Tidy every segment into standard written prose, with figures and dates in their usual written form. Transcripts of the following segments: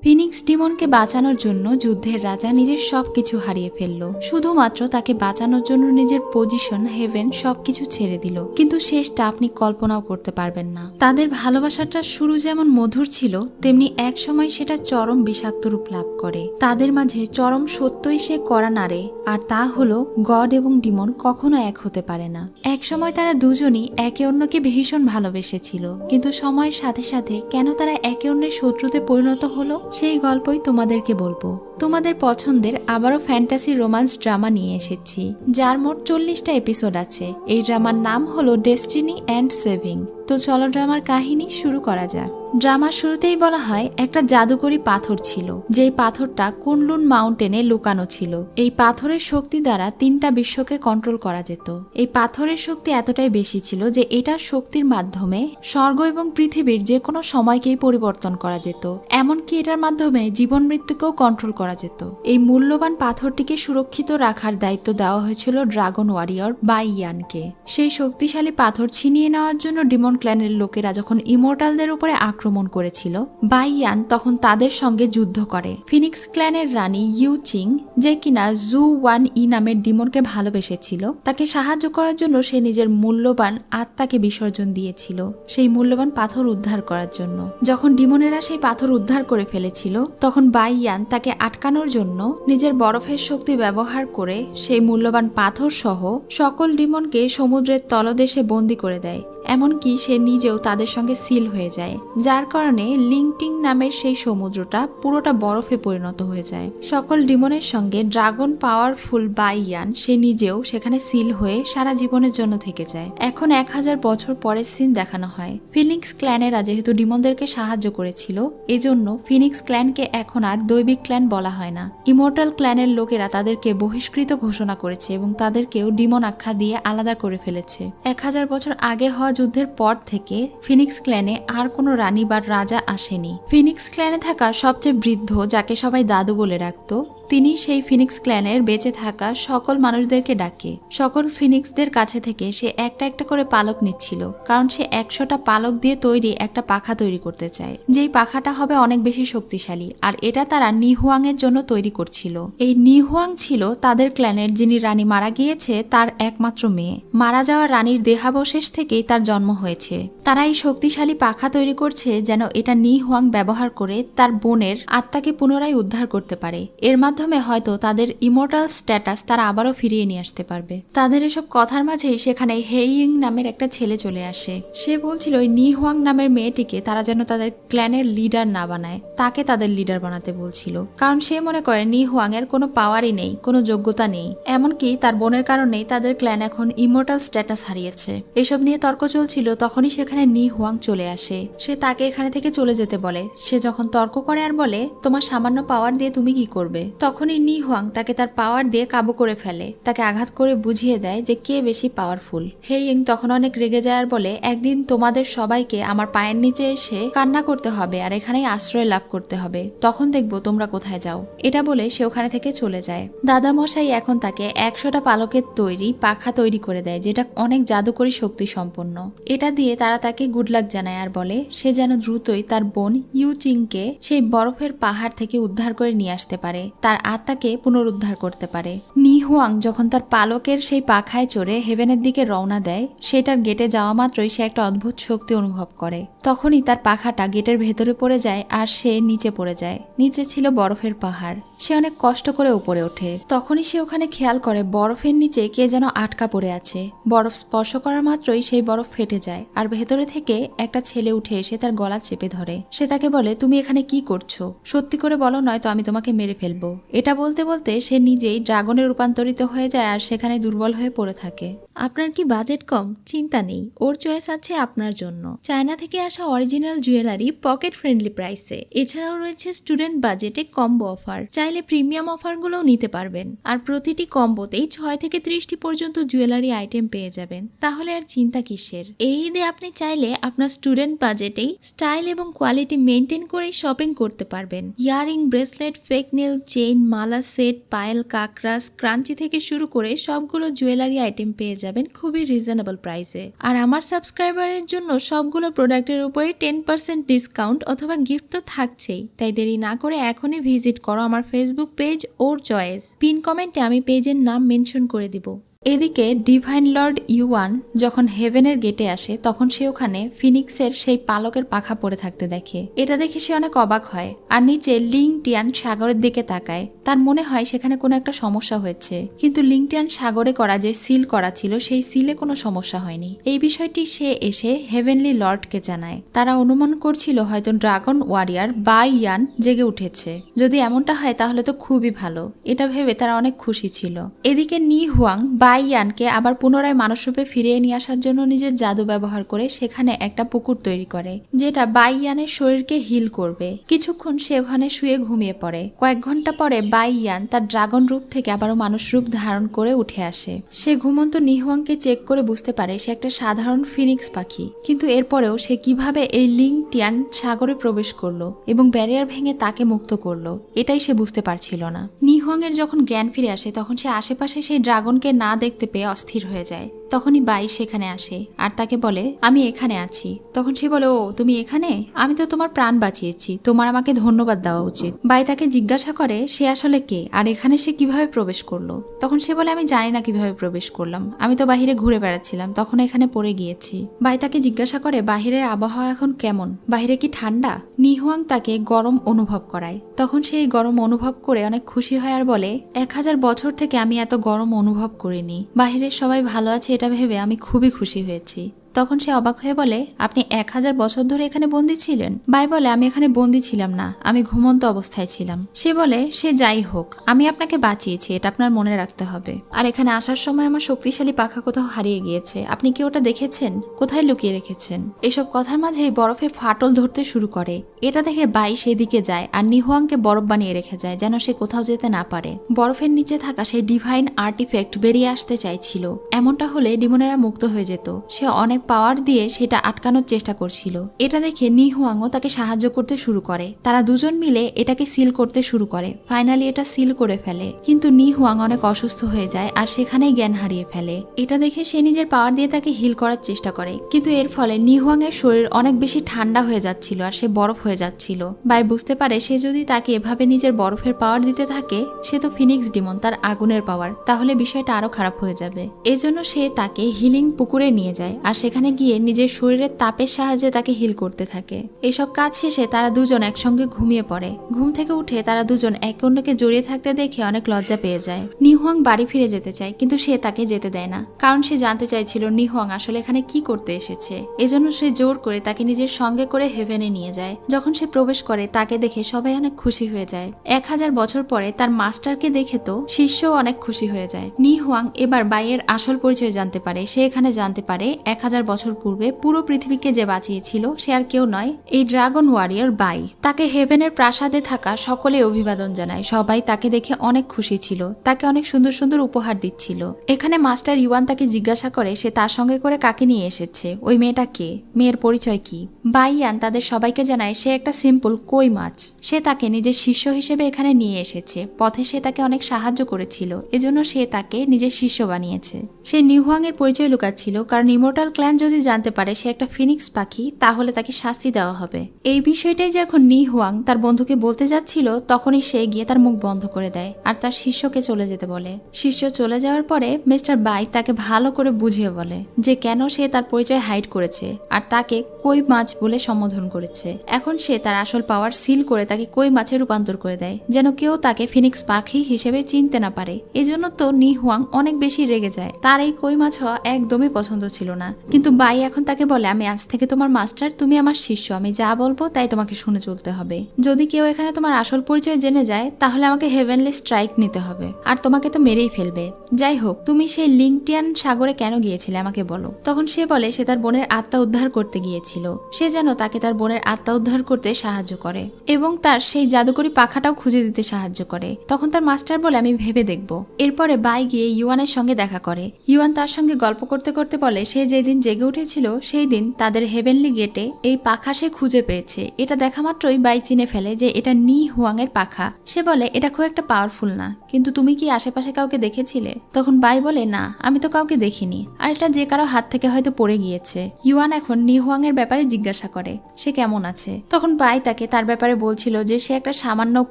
Phoenix ডিমনকে বাঁচানোর জন্য যুদ্ধের রাজা নিজের সবকিছু হারিয়ে ফেলল। শুধুমাত্র তাকে বাঁচানোর জন্য নিজের পজিশন, হেভেন সবকিছু ছেড়ে দিল। কিন্তু শেষটা আপনি কল্পনাও করতে পারবেন না। তাদের ভালোবাসাটা শুরু যেমন মধুর ছিল, তেমনি এক সময় সেটা চরম বিষাক্ত রূপ লাভ করে। তাদের মাঝে চরম সত্যই সে কড়া নাড়ে, আর তা হলো গড এবং ডিমন কখনো এক হতে পারে না। এক সময় তারা দুজনই একে অন্যকে ভীষণ ভালোবেসেছিল, কিন্তু সময়ের সাথে সাথে কেন তারা একে অন্যের শত্রুতে পরিণত হলো, সেই গল্পই তোমাদেরকে বলবো। তোমাদের পছন্দের আবারও ফ্যান্টাসি রোমান্স ড্রামা নিয়ে এসেছি, যার মোট 40টা এপিসোড আছে। এই ড্রামার নাম হলো ডেস্টিনি অ্যান্ড সেভিং। তো চলো ড্রামার কাহিনী শুরু করা যাক। ড্রামার শুরুতেই বলা হয় একটা জাদুকরী পাথর ছিল, যেই পাথরটা কুনলুন মাউন্টেনে লুকানো ছিল। এই পাথরের শক্তি দ্বারা 3টা বিশ্বকে কন্ট্রোল করা যেত। এই পাথরের শক্তি এতটাই বেশি ছিল যে এটার শক্তির মাধ্যমে স্বর্গ এবং পৃথিবীর যে কোনো সময়কেই পরিবর্তন করা যেত। এমনকি এটার মাধ্যমে জীবন মৃত্যুকেও কন্ট্রোল করা যেত। এই মূল্যবান পাথরটিকে সুরক্ষিত রাখার দায়িত্ব দেওয়া হয়েছিল ড্রাগন ওয়ারিয়র bai ইয়ানকে। সেই শক্তিশালী পাথর ছিনিয়ে নেওয়ার জন্য ডিমন ক্ল্যানের লোকেরা যখন ইমর্টালদের উপরে আক্রমণ করেছিল, bai ইয়ান তখন তাদের সঙ্গে যুদ্ধ করে। ফিনিক্স ক্ল্যানের রানী ইউ চিং, যে কিনা জু ওয়ান ই নামের ডিমনকে ভালোবেসেছিল, তাকে সাহায্য করার জন্য সে নিজের মূল্যবান আত্মাকে বিসর্জন দিয়েছিল সেই মূল্যবান পাথর উদ্ধার করার জন্য। যখন ডিমনেরা সেই পাথর উদ্ধার করে ফেলেছিল, তখন bai ইয়ান তাকে আটকানোর জন্য নিজের বরফের শক্তি ব্যবহার করে সেই মূল্যবান পাথর সহ সকল ডিমনকে সমুদ্রের তলদেশে বন্দী করে দেয়। এমনকি সে নিজেও তাদের সঙ্গে সিল হয়ে যায়, যার কারণে লিংটিং নামের সেই সমুদ্রটা পুরোটা বরফে পরিণত হয়ে যায়। সকল ডিমনের সঙ্গে ড্রাগন পাওয়ারফুল bai ইয়ান সে নিজেও সেখানে সিল হয়ে সারা জীবনের জন্য থেকে যায়। এখন 1000 বছর পরের সিন দেখানো হয়। ফিনিক্স ক্ল্যানেরা যেহেতু ডিমনদেরকে সাহায্য করেছিল, এজন্য ফিনিক্স ক্ল্যানকে এখন আর দৈবিক ক্ল্যান বলা হয় না। ইমর্টাল ক্ল্যানের লোকেরা তাদেরকে বহিষ্কৃত ঘোষণা করেছে এবং তাদেরকেও ডিমন আখ্যা দিয়ে আলাদা করে ফেলেছে। 1000 বছর আগে হওয়া যুদ্ধের পর থেকে ফিনিক্স ক্ল্যানে আর কোনো রানী বা রাজা আসেনি। ফিনিক্স ক্ল্যানে থাকা সবচেয়ে বৃদ্ধ, যাকে সবাই দাদু বলে রাখতো, তিনি সেই ফিনিক্স ক্ল্যানের বেঁচে থাকা সকল মানুষদেরকে ডাকে। সকল ফিনিক্সদের কাছে থেকে সে একটা একটা করে পালক নিচ্ছিল, কারণ সে 100টা পালক দিয়ে তৈরি একটা পাখা তৈরি করতে চায়, যেই পাখাটা হবে অনেক বেশি শক্তিশালী। আর এটা তারা নিহুয়াং এর জন্য তৈরি করছিল। এই নিহুয়াং ছিল তাদের ক্ল্যানের, যিনি রানী মারা গিয়েছে তার একমাত্র মেয়ে। মারা যাওয়া রানীর দেহাবশেষ থেকেই তার জন্ম হয়েছে। তারা এই শক্তিশালী পাখা তৈরি করছে যেন এটা নিহুয়াং ব্যবহার করে তার বোনের আত্মাকে পুনরায় উদ্ধার করতে পারে। এর মাধ্যমে হয়তো তাদের ইমর্টাল স্ট্যাটাস তারা আবারও ফিরিয়ে নিয়ে আসতে পারবে। তাদের এসব কথার মাঝেই সেখানে হেইয়িং নামের একটা ছেলে চলে আসে। সে বলছিল ওই নিহুয়াং নামের মেয়েটিকে তারা যেন তাদের ক্ল্যানের লিডার না বানায়, তাকে তাদের লিডার বানাতে বলছিল। কারণ সে মনে করে নিহুয়াং এর কোনো পাওয়ারই নেই, কোনো যোগ্যতা নেই। এমনকি তার বোনের কারণেই তাদের ক্ল্যান এখন ইমর্টাল স্ট্যাটাস হারিয়েছে। এসব নিয়ে তর্ক চলছিল, তখনই সেখানে নিহুয়াং চলে আসে। সে তাকে এখানে থেকে চলে যেতে বলে। সে যখন তর্ক করে আর বলে, তোমার সামান্য পাওয়ার দিয়ে তুমি কি করবে, তখনই নিহুয়াং তাকে তার পাওয়ার দিয়ে কাবু করে ফেলে। তাকে আঘাত করে বুঝিয়ে দেয় যে কে বেশি পাওয়ারফুল। হেইয়িং তখন অনেক রেগে যায় আর বলে, একদিন তোমাদের সবাইকে আমার পায়ের নিচে এসে কান্না করতে হবে আর এখানেই আশ্রয় লাভ করতে হবে, তখন দেখবো তোমরা কোথায় যাও। এটা বলে সে ওখানে থেকে চলে যায়। দাদা মশাই এখন তাকে 100টা পালকের তৈরি পাখা তৈরি করে দেয়, যেটা অনেক জাদুকরী শক্তি সম্পন্ন। এটা দিয়ে তারা তাকে গুড লাক জানায় আর বলে সে যেন দ্রুতই তার বোন ইউ চিংকে সেই বরফের পাহাড় থেকে উদ্ধার করে নিয়ে আসতে পারে, তার আত্মাকে পুনরুদ্ধার করতে পারে। নিহুয়াং যখন তার পালকের সেই পাখায় চড়ে হেভেনের দিকে রওনা দেয়, সেটার গেটে যাওয়া মাত্রই সে একটা অদ্ভুত শক্তি অনুভব করে। তখনই তার পাখাটা গেটের ভেতরে পড়ে যায় আর সে নিচে পড়ে যায়। নিচে ছিল বরফের পাহাড়। সে অনেক কষ্ট করে উপরে ওঠে। তখনই সে ওখানে খেয়াল করে বরফের নিচে কে যেন আটকা পড়ে আছে। বরফ স্পর্শ করার মাত্রই সেই বরফ ফেটে যায় আর ভেতরে থেকে একটা ছেলে উঠে এসে তার গলা চেপে ধরে। সে তাকে বলে, তুমি এখানে কি করছো, সত্যি করে বলো, নয়তো আমি তোমাকে মেরে ফেলবো। এটা বলতে বলতে সে নিজেই ড্রাগনে রূপান্তরিত হয়ে যায় আর সেখানে দুর্বল হয়ে পড়ে থাকে। আপনার কি বাজেট কম? চিন্তা নেই, ওর চয়েস আছে আপনার জন্য। চায়না থেকে আসা অরিজিনাল জুয়েলারি পকেট ফ্রেন্ডলি প্রাইসে। এছাড়াও রয়েছে স্টুডেন্ট বাজেটে কম্বো অফার। চাইলে প্রিমিয়াম অফারগুলোও নিতে পারবেন। আর প্রতিটি কম্বোতেই 6 থেকে 30টি পর্যন্ত জুয়েলারি আইটেম পেয়ে যাবেন। তাহলে আর চিন্তা কিসের? এই ঈদে আপনি চাইলে আপনার স্টুডেন্ট বাজেটেই স্টাইল এবং কোয়ালিটি মেনটেন করেই শপিং করতে পারবেন। Earring, bracelet, fake nail, chain, মালা সেট, পায়েল, কাকরাস, ক্রাঞ্চি থেকে শুরু করে সবগুলো জুয়েলারি আইটেম পেয়ে যাবেন খুবই রিজনেবল প্রাইসে। আর আমার সাবস্ক্রাইবারের জন্য সবগুলো প্রোডাক্টের উপরে 10% ডিসকাউন্ট অথবা গিফট তো থাকছেই। তাই দেরি না করে এখনই ভিজিট করো আমার ফেসবুক পেজ ওর চয়েস। পিন কমেন্টে আমি পেজের নাম মেনশন করে দিব। এদিকে ডিভাইন লর্ড ইউয়ান যখন হেভেনের গেটে আসে তখন সে ওখানে ফিনিক্সের সেই পালকের পাখা পড়ে থাকতে দেখে। এটা দেখে সে অনেক অবাক হয় আর নিচে লিংটিয়ান সাগরের দিকে তাকায়। তার মনে হয় সেখানে কোনো একটা সমস্যা হয়েছে, কিন্তু লিংটিয়ান সাগরে করা যে সিল করা ছিল সেই সিলে কোনো সমস্যা হয়নি। এই বিষয়টি সে এসে হেভেনলি লর্ডকে জানায়। তারা অনুমান করছিল হয়তো ড্রাগন ওয়ারিয়ার বাই ইয়ান জেগে উঠেছে। যদি এমনটা হয় তাহলে তো খুবই ভালো, এটা ভেবে তারা অনেক খুশি ছিল। এদিকে নি হুয়াং বাই ইয়ানকে আবার পুনরায় মানুষরূপে ফিরিয়ে নিয়ে আসার জন্য নিজের জাদু ব্যবহার করে সেখানে একটা পুকুর তৈরি করে, যেটা বাই ইয়ানের শরীরকে হিল করবে। কিছুক্ষণ সে ওখানে শুয়ে ঘুমিয়ে পড়ে। কয়েক ঘন্টা পরে বাই ইয়ান তার ড্রাগন রূপ থেকে আবারও মানুষ রূপ ধারণ করে উঠে আসে। সে ঘুমন্ত নিহুয়াংকে চেক করে বুঝতে পারে সে একটা সাধারণ ফিনিক্স পাখি, কিন্তু এরপরেও সে কিভাবে এই লিং টিয়ান সাগরে প্রবেশ করলো এবং ব্যারিয়ার ভেঙে তাকে মুক্ত করলো এটাই সে বুঝতে পারছিল না। নিহুয়াং এর যখন জ্ঞান ফিরে আসে তখন সে আশেপাশে সেই ড্রাগনকে না দেখতে পেয়ে অস্থির হয়ে যায়। তখনই বাই সেখানে আসে আর তাকে বলে আমি এখানে আছি। তখন সে বলে ও তুমি এখানে, আমি তো তোমার প্রাণ বাঁচিয়েছি, তোমার আমাকে ধন্যবাদ দেওয়া উচিত। বাই তাকে জিজ্ঞাসা করে সে আসলে কে আর এখানে সে কিভাবে প্রবেশ করলো। তখন সে বলে আমি জানি না কিভাবে প্রবেশ করলাম, আমি তো বাহিরে ঘুরে বেড়াচ্ছিলাম, তখন এখানে পড়ে গিয়েছি। বাই তাকে জিজ্ঞাসা করে বাহিরের আবহাওয়া এখন কেমন, বাহিরে কি ঠান্ডা। নিহুয়াং তাকে গরম অনুভব করায়। তখন সে এই গরম অনুভব করে অনেক খুশি হয় আর বলে 1000 বছর থেকে আমি এত গরম অনুভব করিনি, বাহিরের সবাই ভালো আছে এটা ভেবে আমি খুবই খুশি হয়েছি। তখন সে অবাক হয়ে বলে আপনি 1000 বছর ধরে এখানে বন্দী ছিলেন। বাই বলে আমি এখানে বন্দী ছিলাম না, আমি ঘুমন্ত অবস্থায় ছিলাম। সে বলে সে যাই হোক আমি আপনাকে বাঁচিয়েছি, এটা আপনার মনে রাখতে হবে। আর এখানে আসার সময় আমার শক্তিশালী পাখা কোথাও হারিয়ে গিয়েছে, আপনি কি ওটা দেখেছেন, কোথায় লুকিয়ে রেখেছেন। এসব কথার মাঝে বরফে ফাটল ধরতে শুরু করে। এটা দেখে বাই সেদিকে যায় আর নিহুয়াংকে বরফ বানিয়ে রেখে যায় যেন সে কোথাও যেতে না পারে। বরফের নিচে থাকা সেই ডিভাইন আর্টিফ্যাক্ট বেরিয়ে আসতে চাইছিল। এমনটা হলে ডিমনেরা মুক্ত হয়ে যেত। সে অনেক পাওয়ার দিয়ে সেটা আটকানোর চেষ্টা করছিল। এটা দেখে নিহুয়াংও তাকে সাহায্য করতে শুরু করে। তারা দুজন মিলে এটাকে সিল করতে শুরু করে। ফাইনালি এটা সিল করে ফেলে, কিন্তু নিহুয়াং অনেক অসুস্থ হয়ে যায় আর সেখানেই জ্ঞান হারিয়ে ফেলে। এটা দেখে সে নিজের পাওয়ার দিয়ে তাকে হিল করার চেষ্টা করে, কিন্তু এর ফলে নিহুয়াং এর শরীর অনেক বেশি ঠান্ডা হয়ে যাচ্ছিল আর সে বরফ হয়ে যাচ্ছিল। বাই বুঝতে পারে সে যদি তাকে এভাবে নিজের বরফের পাওয়ার দিতে থাকে, সে তো ফিনিক্স ডিমন, তার আগুনের পাওয়ার, তাহলে বিষয়টা আরো খারাপ হয়ে যাবে। এজন্য সে তাকে হিলিং পুকুরে নিয়ে যায় আর সেখানে গিয়ে নিজের শরীরের তাপের সাহায্যে তাকে হিল করতে থাকে। এইসব কাজ শেষে তারা দুজন একসঙ্গে ঘুমিয়ে পড়ে। ঘুম থেকে উঠে তারা দুজন একে অন্যকে জড়িয়ে থাকতে দেখে অনেক লজ্জা পেয়ে যায়। নিহুয়াং বাড়ি ফিরে যেতে চায়, কিন্তু সে তাকে যেতে দেয় না, কারণ সে জানতে চাইছিল নিহুয়াং আসলে এখানে কি করতে এসেছে। এজন্য সে জোর করে তাকে নিজের সঙ্গে করে হেভেনে নিয়ে যায়। যখন সে প্রবেশ করে তাকে দেখে সবাই অনেক খুশি হয়ে যায়। 1000 বছর পরে তার মাস্টারকে দেখে তো শিষ্যও অনেক খুশি হয়ে যায়। নিহুয়াং এবার বাইয়ের আসল পরিচয় জানতে পারে। সে এখানে জানতে পারে 1000 বছর পূর্বে পুরো পৃথিবীকে যে বাঁচিয়েছিল সে আর কেউ নয়, এই ড্রাগন ওয়ারিয়র বাই। তাকে হেভেনের প্রাসাদে থাকা সকলে অভিবাদন জানায়। সবাই তাকে দেখে অনেক খুশি ছিল, তাকে অনেক সুন্দর সুন্দর উপহার দিচ্ছিল। এখানে মাস্টার ইউয়ান তাকে জিজ্ঞাসা করে সে তার সঙ্গে করে কাকে নিয়ে এসেছে, ওই মেয়েটা কে, মেয়ের পরিচয় কি। বাই ইয়ান তাদের সবাইকে জানায় সে একটা সিম্পল কই মাছ। সে তাকে নিজের শিষ্য হিসেবে এখানে নিয়ে এসেছে। পথে সে তাকে অনেক সাহায্য করেছিল, এজন্য সে তাকে নিজের শিষ্য বানিয়েছে। সে নিহুয়াং এর পরিচয় লুকাচ্ছিল, কারণ ইমোর্টাল ক্ল্যান যদি জানতে পারে সে একটা ফিনিক্স পাখি তাহলে তাকে শাস্তি দেওয়া হবে। এই বিষয়টাই যখন নিহুয়াং তার বন্ধুকে বলতে যাচ্ছিল তখনই সে গিয়ে তার মুখ বন্ধ করে দেয় আর তার শিষ্যকে চলে যেতে বলে। শিষ্য চলে যাওয়ার পরে মিস্টার বাই তাকে ভালো করে বুঝিয়ে বলে যে কেন সে তার পরিচয় হাইড করেছে আর তাকে কই মাছ বলে সম্বোধন করেছে। এখন সে তার আসল পাওয়ার সিল করে তাকে কই মাছে রূপান্তর করে দেয় যেন কেউ তাকে ফিনিক্স পাখি হিসেবে চিনতে না পারে। এজন্য তো নিহুয়াং অনেক বেশি রেগে যায়। তার এই কই মাছ হওয়া একদমই পছন্দ ছিল না, কিন্তু বাই এখন তাকে বলে আমি আজ থেকে তোমার মাস্টার, তুমি আমার শিষ্য, আমি যা বলবো তাই তোমাকে শুনে চলতে হবে। যদি কেউ এখানে তোমার আসল পরিচয় জেনে যায় তাহলে আমাকে হেভেনলি স্ট্রাইক নিতে হবে আর তোমাকে তো মেরেই ফেলবে। যাই হোক তুমি সেই লিংটিয়ান সাগরে কেন গিয়েছিলে আমাকে বলো। তখন সে বলে সে তার বোনের আত্মা উদ্ধার করতে গিয়েছিল। সে যেন তাকে তার বোনের আত্মা উদ্ধার করতে সাহায্য করে এবং তার সেই জাদুকরি পাখাটাও খুঁজে দিতে সাহায্য করে। তখন তার মাস্টার বলে আমি ভেবে দেখব। এরপরে বাই গিয়ে ইউয়ানের সঙ্গে দেখা করে। ইউয়ান তার সঙ্গে গল্প করতে করতে বলে সে যেদিন যে জেগে উঠেছিল সেই দিন তাদের হেভেনলি গেটে এই পাখা সে খুঁজে পেয়েছে। এটা দেখা মাত্রই বাই চিনে ফেলে যে এটা নি হুয়াং এর পাখা। সে বলে এটা খুব একটা পাওয়ারফুল না, কিন্তু তুমি কি আশেপাশে কাউকে দেখেছিলে? তখন বাই বলে না, আমি তো কাউকে দেখিনি, আর এটা যে কারো হাত থেকে হয়তো পড়ে গিয়েছে। ইউয়ান এখন নি হুয়াং এর ব্যাপারে জিজ্ঞাসা করে সে কেমন আছে। তখন বাই তাকে তার ব্যাপারে বলছিল যে সে একটা সামান্য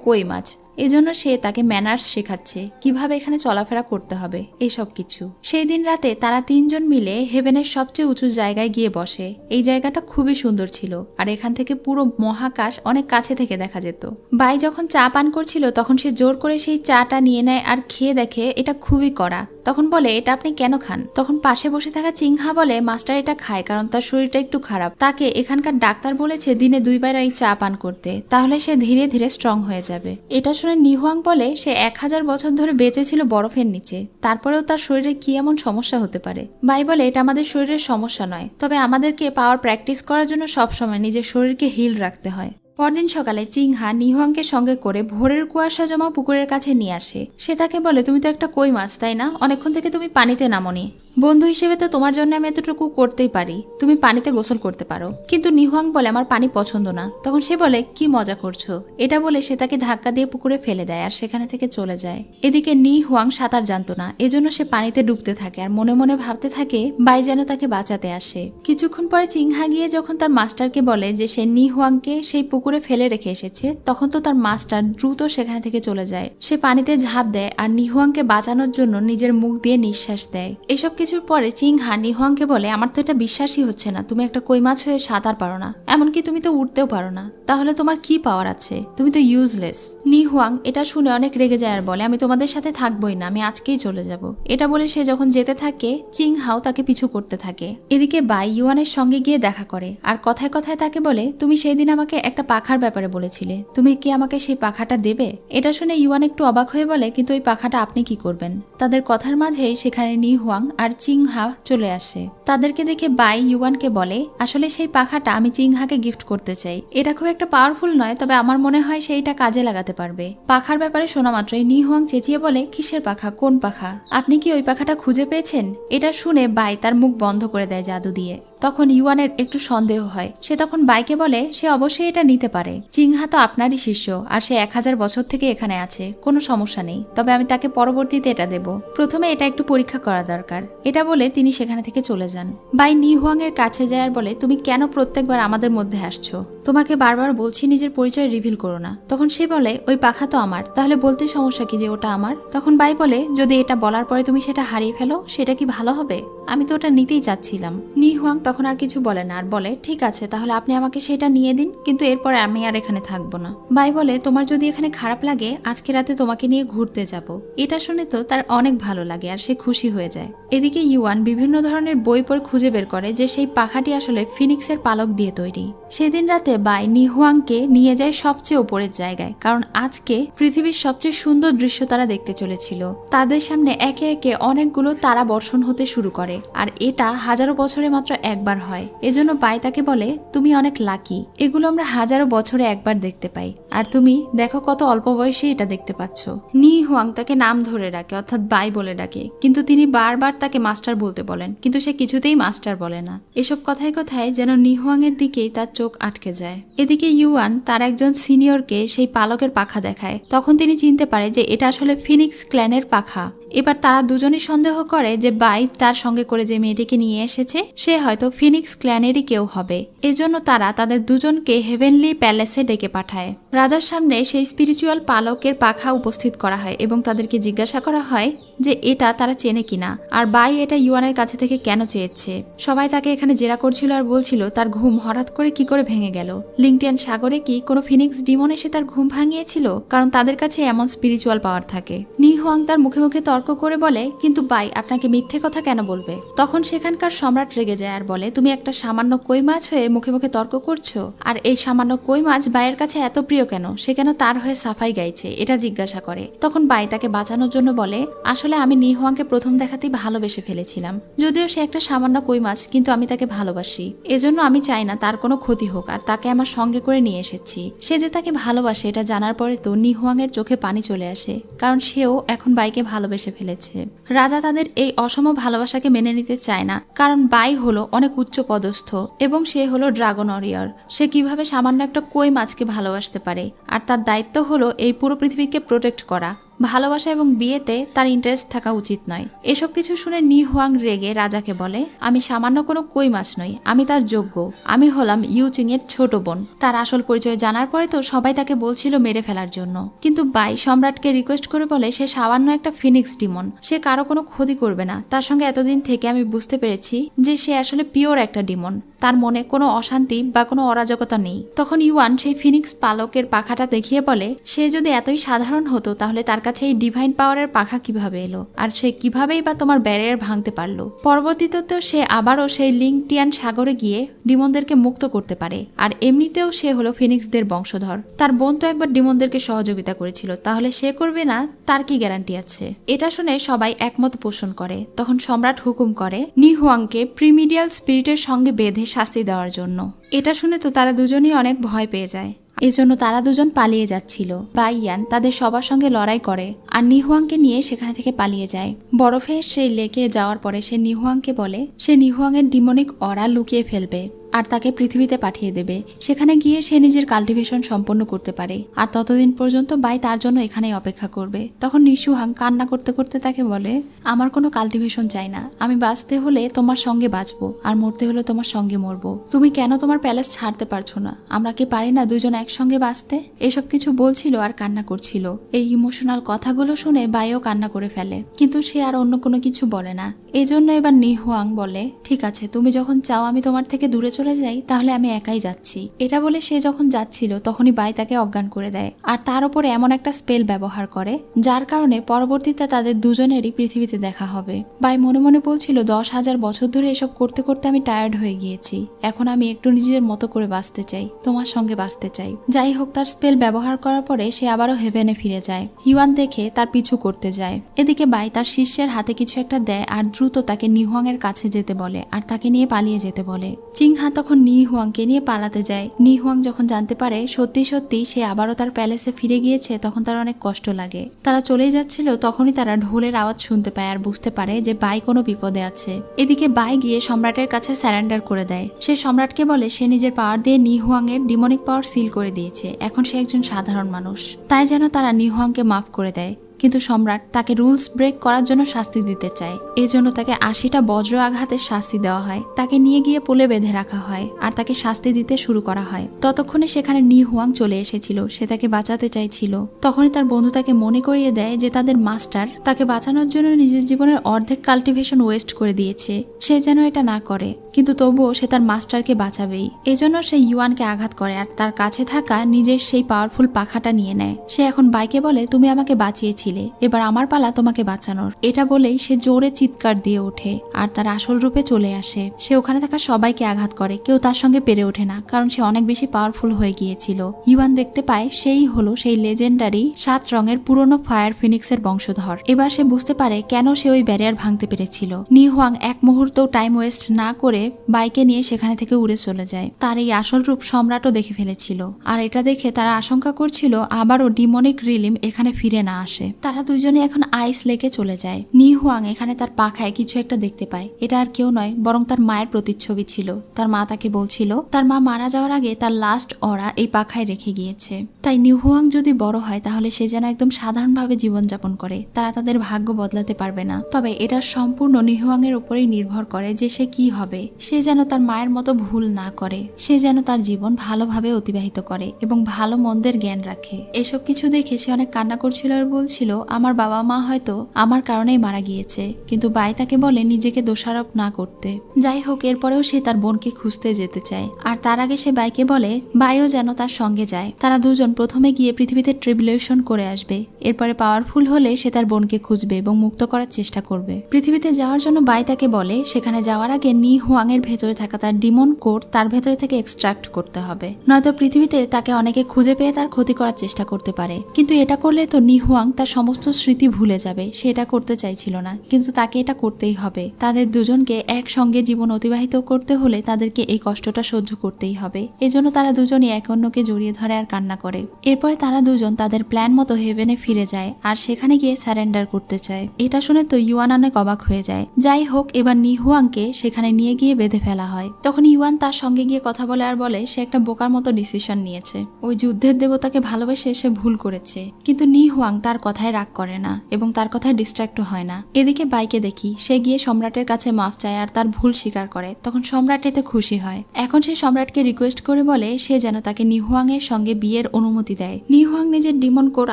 কই মাছ, এজন্য সে তাকে ম্যানার্স শেখাচ্ছে, কিভাবে এখানে চলাফেরা করতে হবে, এইসব কিছু। সেই দিন রাতে তারা তিনজন মিলে হেভেনের সবচেয়ে উঁচু জায়গায় গিয়ে বসে। এই জায়গাটা খুবই সুন্দর ছিল, আর এখান থেকে পুরো মহাকাশ অনেক কাছে থেকে দেখা যেত। বাই যখন চা পান করছিল তখন সে জোর করে সেই চাটা নিয়ে নেয় আর খেয়ে দেখে এটা খুবই কড়া। তখন বলে এটা আপনি কেন খান? তখন পাশে বসে থাকা চিংহা বলে মাস্টার এটা খায় কারণ তার শরীরটা একটু খারাপ, তাকে এখানকার ডাক্তার বলেছে দিনে 2 বার এই চা পান করতে, তাহলে সে ধীরে ধীরে স্ট্রং হয়ে যাবে। এটা শুনে নি হুয়াং বলে সে 1000 বছর ধরে বেঁচে ছিল বরফের নিচে, তারপরেও তার শরীরে কি এমন সমস্যা হতে পারে? বাই বলে এটা আমাদের শরীরের সমস্যা নয়, তবে আমাদেরকে পাওয়ার প্র্যাকটিস করার জন্য সবসময় নিজের শরীরকে হিল রাখতে হয়। পরদিন সকালে চিংহা নিহুয়াংকে সঙ্গে করে ভোরের কুয়াশা জমা পুকুরের কাছে নিয়ে আসে। সে তাকে বলে তুমি তো একটা কই মাছ, তাই না? অনেকক্ষণ থেকে তুমি পানিতে নামোনি। বন্ধু হিসেবে তো তোমার জন্য আমি এতটুকু করতেই পারি, তুমি পানিতে গোসল করতে পারো। কিন্তু নিহুয়াং বলে আমার পানি পছন্দ না। তখন সে বলে কি মজা করছো? এটা বলে সে তাকে ধাক্কা দিয়ে পুকুরে ফেলে দেয় আর সেখানে থেকে চলে যায়। এদিকে নি হুয়াং সাঁতার জানতো না, এজন্য সে পানিতে ডুবতে থাকে আর মনে মনে ভাবতে থাকে বাই যেন তাকে বাঁচাতে আসে। কিছুক্ষণ পরে চিংহা গিয়ে যখন তার মাস্টারকে বলে যে সে নি হুয়াংকে সেই পুকুরে ফেলে রেখে এসেছে, তখন তো তার মাস্টার দ্রুত সেখানে থেকে চলে যায়। সে পানিতে ঝাঁপ দেয় আর নিহুয়াংকে বাঁচানোর জন্য নিজের মুখ দিয়ে নিঃশ্বাস দেয়। এসব কিছুর পরে চিংহা নিহুয়াংকে বলে আমার তো এটা বিশ্বাসই হচ্ছে না, তুমি একটা কই মাছ হয়ে সাঁতার পারো না, এমনকি তুমি তো উঠতেও পারো না, তাহলে তোমার কি পাওয়ার আছে? তুমি তো ইউজলেস। নিহুয়াং এটা শুনে অনেক রেগে যায় আর বলে আমি তোমাদের সাথে থাকবোই না, আমি আজকেই চলে যাব। এটা বলে সে যখন যেতে থাকে চিংহাও তাকে পিছু করতে থাকে। এদিকে বাই ইউয়ানের সঙ্গে গিয়ে দেখা করে আর কথায় কথায় তাকে বলে তুমি সেই দিন আমাকে একটা পাখার ব্যাপারে বলেছিলে, তুমি কি আমাকে সেই পাখাটা দেবে? এটা শুনে ইউয়ান একটু অবাক হয়ে বলে কিন্তু ওই পাখাটা আপনি কি করবেন? তাদের কথার মাঝেই সেখানে নিহুয়াং আর চিংহা চলে আসে। তাদেরকে দেখে বাই ইউয়ানকে বলে আসলে সেই পাখাটা আমি চিংহাকে গিফট করতে চাই। এটা খুব একটা পাওয়ারফুল নয়, তবে আমার মনে হয় সেইটা কাজে লাগাতে পারবে। পাখার ব্যাপারে শোনা মাত্রই নিহুয়াং চেঁচিয়ে বলে কিসের পাখা? কোন পাখা? আপনি কি ওই পাখাটা খুঁজে পেয়েছেন? এটা শুনে বাই তার মুখ বন্ধ করে দেয় জাদু দিয়ে। তখন ইউয়ানের একটু সন্দেহ হয়। সে তখন বাইকে বলে সে অবশ্যই এটা নিতে পারে। চিংহা তো আপনারই শিষ্য আর সে 1000 বছর থেকে এখানে আছে, কোনো সমস্যা নেই, তবে আমি তাকে পরবর্তীতে এটা দেব, প্রথমে এটা একটু পরীক্ষা করা দরকার। এটা বলে তিনি সেখানে থেকে চলে যান। বাই নিহুয়াং এর কাছে যায় আর বলে তুমি কেন প্রত্যেকবার আমাদের মধ্যে আসছো? তোমাকে বারবার বলছি নিজের পরিচয় রিভিল করো না। তখন সে বলে ওই পাখা তো আমার, তাহলে বলতে সমস্যা কি যে ওটা আমার? তখন বাই বলে যদি এটা বলার পরে তুমি সেটা হারিয়ে ফেলো সেটা কি ভালো হবে? আমি তো ওটা নিতেই চাচ্ছিলাম। নিহুয়াং তখন আর কিছু বলে না আর বলে ঠিক আছে, তাহলে আপনি আমাকে সেটা নিয়ে দিন, কিন্তু এরপরে আমি আর এখানে থাকবো না। বাই বলে তোমার যদি এখানে খারাপ লাগে আজকে রাতে তোমাকে নিয়ে ঘুরতে যাব। এটা শুনে তো তার অনেক ভালো লাগে আর সে খুশি হয়ে যায়। এদিকে ইউয়ান বিভিন্ন ধরনের বই পড়ে খুঁজে বের করে যে সেই পাখাটি আসলে ফিনিক্সের পালক দিয়ে তৈরি। সেদিন রাতে বাই নিহুয়াংকে নিয়ে যায় সবচেয়ে উপরের জায়গায়, কারণ আজকে পৃথিবীর সবচেয়ে সুন্দর দৃশ্য তারা দেখতে চলেছিল। তাদের সামনে একে একে অনেকগুলো তারা বর্ষণ হতে শুরু করে, আর এটা হাজারো বছরে মাত্র একবার হয়। এজন্য বাই তাকে বলে তুমি অনেক লাকি, এগুলো আমরা হাজারো বছরে একবার দেখতে পাই, আর তুমি দেখো কত অল্প বয়সে এটা দেখতে পাচ্ছ। নি হুয়াং তাকে নাম ধরে ডাকে, অর্থাৎ বাই বলে ডাকে, কিন্তু তিনি বারবার তাকে মাস্টার বলতে বলেন, কিন্তু সে কিছুতেই মাস্টার বলে না। এসব কথায় কথায় যেন নিহুয়াং এর দিকেই তার চোখ আটকে যায়। এদিকে ইউয়ান তার একজন সিনিয়রকে সেই পালকের পাখা দেখায়। তখন তিনি চিনতে পারে যে এটা আসলে ফিনিক্স ক্ল্যানের পাখা। এবার তারা দুজনই সন্দেহ করে যে বাই তার সঙ্গে করে যে মেয়েটিকে নিয়ে এসেছে সে হয়তো ফিনিক্স ক্ল্যানেরই কেউ হবে। এজন্য তারা তাদের দুজনকে হেভেনলি প্যালেসে ডেকে পাঠায়। রাজার সামনে সেই স্পিরিচুয়াল পালকের পাখা উপস্থিত করা হয় এবং তাদেরকে জিজ্ঞাসা করা হয় যে এটা তারা চেনে কিনা, আর বাই এটা ইউয়ানের কাছে থেকে কেন চেয়েছে। সবাই তাকে এখানে জেরা করছিল আর বলছিল তার ঘুম হঠাৎ করে কি করে ভেঙে গেল। লিংটিয়ান সাগরে কি কোনো ফিনিক্স ডিমন এসে তার ঘুম ভাঙিয়েছিল? কারণ তাদের কাছে এমন স্পিরিচুয়াল পাওয়ার থাকে। নিহুয়াং তার মুখে মুখে তর্ক করে বলে কিন্তু বাই আপনাকে মিথ্যে কথা কেন বলবে? তখন সেখানকার সম্রাট রেগে যায় আর বলে তুমি একটা সামান্য কই মাছ হয়ে মুখে মুখে তর্ক করছো, আর এই সামান্য কই মাছ বাইয়ের কাছে এত প্রিয় কেন? সে কেন তার হয়ে সাফাই গাইছে এটা জিজ্ঞাসা করে। তখন বাই তাকে বাঁচানোর জন্য বলে আসলে আমি নিহুয়াংকে প্রথম দেখাতেই ভালোবেসে ফেলেছিলাম। যদিও সে একটা সামান্য কই মাছ, কিন্তু আমি তাকে ভালোবাসি। এজন্য আমি চাই না তার কোনো ক্ষতি হোক, আর তাকে আমার সঙ্গে করে নিয়ে এসেছি। সে যে তাকে ভালোবাসে এটা জানার পরে তো নিহুয়াংয়ের চোখে পানি চলে আসে, কারণ সেও এখন বাইকে ভালোবেসে ফেলেছে। রাজা তাদের এই অসম ভালোবাসাকে মেনে নিতে চায় না, কারণ বাই হলো অনেক উচ্চ পদস্থ এবং সে হলো ড্রাগন ওয়ারিয়র। সে কিভাবে সামান্য একটা কই মাছকে ভালোবাসতে পারে, আর তার দায়িত্ব হলো এই পুরো পৃথিবীকে প্রোটেক্ট করা। ভালোবাসা এবং বিয়েতে তার ইন্টারেস্ট থাকা উচিত নয়। এসব কিছু শুনে নিহুয়াং রেগে রাজাকে বলে, আমি সামান্য কোনো কই মাছ নই, আমি তার যোগ্য। আমি হলাম ইউচিং এর ছোট বোন। তার আসল পরিচয় জানার পরে তো সবাই তাকে বলছিল মেরে ফেলার জন্য, কিন্তু বাই সম্রাটকে রিকোয়েস্ট করে বলে সে সামান্য একটা ফিনিক্স ডিমন, সে কারো কোনো ক্ষতি করবে না। তার সঙ্গে এতদিন থেকে আমি বুঝতে পেরেছি যে সে আসলে পিওর একটা ডিমন, তার মনে কোনো অশান্তি বা কোনো অরাজকতা নেই। তখন ইউয়ান সেই ফিনিক্স পালকের পাখাটা দেখিয়ে বলে, সে যদি এতই সাধারণ হতো তাহলে তার কাছে এই ডিভাইন পাওয়ারের পাখা কিভাবে এলো, আর সে কিভাবেই বা তোমার ব্যারিয়ার ভাঙতে পারলো। পরবর্তীতেও সে আবারও সেই লিংটিয়ান সাগরে গিয়ে ডিমনদেরকে মুক্ত করতে পারে, আর এমনিতেও সে হলো ফিনিক্সদের বংশধর। তার বোন তো একবার ডিমনদেরকে সহযোগিতা করেছিল, তাহলে সে করবে না তার কি গ্যারান্টি আছে? এটা শুনে সবাই একমত পোষণ করে। তখন সম্রাট হুকুম করে নিহুয়াংকে প্রিমিডিয়াল স্পিরিটের সঙ্গে বেঁধে শাস্তি দেওয়ার জন্য। এটা শুনে তো তারা দুজনেই অনেক ভয় পেয়ে যায়। এজন্য তারা দুজন পালিয়ে যাচ্ছিল। বাই ইয়ান তাদের সবার সঙ্গে লড়াই করে আর নিহুয়াংকে নিয়ে সেখানে থেকে পালিয়ে যায়। বরফের সেই লেকে যাওয়ার পরে সে নিহুয়াংকে বলে সে নিহুয়াংয়ের ডিমনিক অরা লুকিয়ে ফেলবে আর তাকে পৃথিবীতে পাঠিয়ে দেবে। সেখানে গিয়ে সে নিজের কাল্টিভেশন সম্পন্ন করতে পারে, আর ততদিন পর্যন্ত বাই তার জন্য এখানেই অপেক্ষা করবে। তখন নিহুয়াং কান্না করতে করতে তাকে বলে, আমার কোনো কাল্টিভেশন চাই না, আমি বাঁচতে হলে তোমার সঙ্গে বাঁচবো, আর মরতে হলে তোমার সঙ্গে মরবো। তুমি কেন তোমার প্যালেস ছাড়তে পারছো না? আমরা কি পারি না দুজন একসঙ্গে বাঁচতে? এসব কিছু বলছিল আর কান্না করছিল। এই ইমোশনাল কথাগুলো শুনে বাইও কান্না করে ফেলে, কিন্তু সে আর অন্য কোনো কিছু বলে না। এই জন্য এবার নিহুয়াং বলে, ঠিক আছে, তুমি যখন চাও আমি তোমার থেকে দূরে চলে যাই, তাহলে আমি একাই যাচ্ছি। এটা বলে সে যখন যাচ্ছিল তখনই বাই তাকে অজ্ঞান করে দেয়, আর তার উপরে এমন একটা স্পেল ব্যবহার করে যার কারণে পরবর্তীতে তাদের দুজনেরই পৃথিবীতে দেখা হবে। বাই মনে মনে বলছিল, 10,000 বছর ধরে এসব করতে করতে আমি টায়ার্ড হয়ে গিয়েছি, এখন আমি একটু নিজের মতো করে বাঁচতে চাই, তোমার সঙ্গে বাঁচতে চাই। যাই হোক, তার স্পেল ব্যবহার করার পরে সে আবারও হেভেনে ফিরে যায়। হিউয়ান দেখে তার পিছু করতে যায়। এদিকে বাই তার শিষ্যের হাতে কিছু একটা দেয় আর দ্রুত তাকে নিহুয়াং এর কাছে যেতে বলে আর তাকে নিয়ে পালিয়ে যেতে বলে। চিংহা তখন নিহুয়াংকে নিয়ে পালাতে যায়। নিহুয়াং যখন জানতে পারে সত্যি সত্যি সে আবারও তার প্যালেসে ফিরে গিয়েছে, তখন তার অনেক কষ্ট লাগে। তারা চলেই যাচ্ছিল, তখনই তারা ঢোলের আওয়াজ শুনতে পায় আর বুঝতে পারে যে বাই কোনো বিপদে আছে। এদিকে বাই গিয়ে সম্রাটের কাছে স্যারেন্ডার করে দেয়। সে সম্রাটকে বলে সে নিজের পাওয়ার দিয়ে নিহুয়াং এর ডিমনিক পাওয়ার সিল করে দিয়েছে, এখন সে একজন সাধারণ মানুষ, তাই যেন তারা নিহুয়াংকে মাফ করে দেয়। কিন্তু সম্রাট তাকে রুলস ব্রেক করার জন্য শাস্তি দিতে চায়। এজন্য তাকে 80টা বজ্র আঘাতের শাস্তি দেওয়া হয়। তাকে নিয়ে গিয়ে পোলে বেঁধে রাখা হয় আর তাকে শাস্তি দিতে শুরু করা হয়। ততক্ষণে সেখানে নিহুয়াং চলে এসেছিল, সে তাকে বাঁচাতে চাইছিল। তখনই তার বন্ধু তাকে মনে করিয়ে দেয় যে তাদের মাস্টার তাকে বাঁচানোর জন্য নিজের জীবনের অর্ধেক কাল্টিভেশন ওয়েস্ট করে দিয়েছে, সে যেন এটা না করে। কিন্তু তবুও সে তার মাস্টারকে বাঁচাবেই। এজন্য সে ইউয়ানকে আঘাত করে আর তার কাছে থাকা নিজের সেই পাওয়ারফুল পাখাটা নিয়ে নেয়। সে এখন বাইকে বলে, তুমি আমাকে বাঁচিয়েছিলে, এবার আমার পালা তোমাকে বাঁচানোর। এটা বলেই সে জোরে চিৎকার দিয়ে ওঠে আর তার আসল রূপে চলে আসে। সে ওখানে থাকা সবাইকে আঘাত করে, কেউ তার সঙ্গে পেরে ওঠে না, কারণ সে অনেক বেশি পাওয়ারফুল হয়ে গিয়েছিল। ইউয়ান দেখতে পায় সেই হলো সেই লেজেন্ডারি 7 রঙের পুরনো ফায়ার ফিনিক্সের বংশধর। এবার সে বুঝতে পারে কেন সে ওই ব্যারিয়ার ভাঙতে পেরেছিল। নিহুয়াং এক মুহূর্তও টাইম ওয়েস্ট না করে বাইকে নিয়ে সেখানে থেকে উড়ে চলে যায়। তার এই আসল রূপ সম্রাটও দেখে ফেলেছিল, আর এটা দেখে তারা আশঙ্কা করছিল আবারও ডিমনিক রিলিম এখানে ফিরে না আসে। তারা দুজনে এখন আইস লেকে চলে যায়। নিহুয়াং এখানে তার পাখায় কিছু একটা দেখতে পায়। এটা আর কেউ নয়, বরং তার মায়ের প্রতিচ্ছবি ছিল। তার মা তাকে বলছিল তার মা মারা যাওয়ার আগে তার লাস্ট অরা এই পাখায় রেখে গিয়েছে। তাই নিহুয়াং যদি বড় হয় তাহলে সে যেন একদম সাধারণভাবে জীবনযাপন করে, তারা তাদের ভাগ্য বদলাতে পারবে না। তবে এটা সম্পূর্ণ নিহুয়াং এর উপরেই নির্ভর করে যে সে কি হবে। সে যেন তার মায়ের মতো ভুল না করে, সে যেন তার জীবন ভালোভাবে অতিবাহিত করে এবং ভালো মন্দের জ্ঞান রাখে। এসব কিছু দেখে সে অনেক কান্না করছিল আর বলছিল, আমার বাবা মা হয়তো আমার কারণেই মারা গিয়েছে, কিন্তু বাই তাকে বলে নিজেকে দোষারোপ না করতে। যাই হোক, এরপরেও সে তার বোনকে খুঁজতে যেতে চায়, আর তার আগে সে বাইকে বলে বাইও যেন তার সঙ্গে যায়। তারা দুজন প্রথমে গিয়ে পৃথিবীতে ট্রিবিউলেশন করে আসবে, এরপরে পাওয়ারফুল হলে সে তার বোনকে খুঁজবে এবং মুক্ত করার চেষ্টা করবে। পৃথিবীতে যাওয়ার জন্য বাই তাকে বলে সেখানে যাওয়ার আগে নিহুয়াং এর ভেতরে থাকা তার ডিমন কোড তার ভেতরে থেকে এক্সট্রাক্ট করতে হবে, নয়তো পৃথিবীতে তাকে অনেকে খুঁজে পেয়ে তার ক্ষতি করার চেষ্টা করতে পারে। কিন্তু এটা করলে তো নিহুয়াং তার সমস্ত স্মৃতি ভুলে যাবে, সেটা করতে চাইছিল না, কিন্তু তাকে এটা করতেই হবে। তাদের দুজনকে একসঙ্গে জীবন অতিবাহিত করতে হলে তাদেরকে এই কষ্টটা সহ্য করতেই হবে। এজন্য তারা দুজনই এক অন্যকে জড়িয়ে ধরে আর কান্না করে। এরপর তারা দুজন তাদের প্ল্যান মতো হেভেনে ফিরে যায় আর সেখানে গিয়ে সারেন্ডার করতে চায়। এটা শুনে তো ইউয়ান অনেক অবাক হয়ে যায়। যাই হোক, এবার নিহুয়াংকে সেখানে নিয়ে গিয়ে বেঁধে ফেলা হয়। তখন ইউয়ান তার সঙ্গে গিয়ে কথা বলে আর বলে সে একটা বোকার মতো ডিসিশন নিয়েছে। ওই যুদ্ধের দেবতাকে ভালোবেসে সে ভুল করেছে। কিন্তু নিহুয়াং তার কথায় রাগ করে না এবং তার কথায় ডিস্ট্র্যাক্টও হয় না। এদিকে বাইকে দেখি সে গিয়ে সম্রাটের কাছে মাফ চায় আর তার ভুল স্বীকার করে। তখন সম্রাট এতে খুশি হয়। এখন সে সম্রাটকে রিকোয়েস্ট করে বলে সে যেন তাকে নিহুয়াং এর সঙ্গে বিয়ের অনুমতি দেয়। নিহুয়াং নিজের ডিমন কোর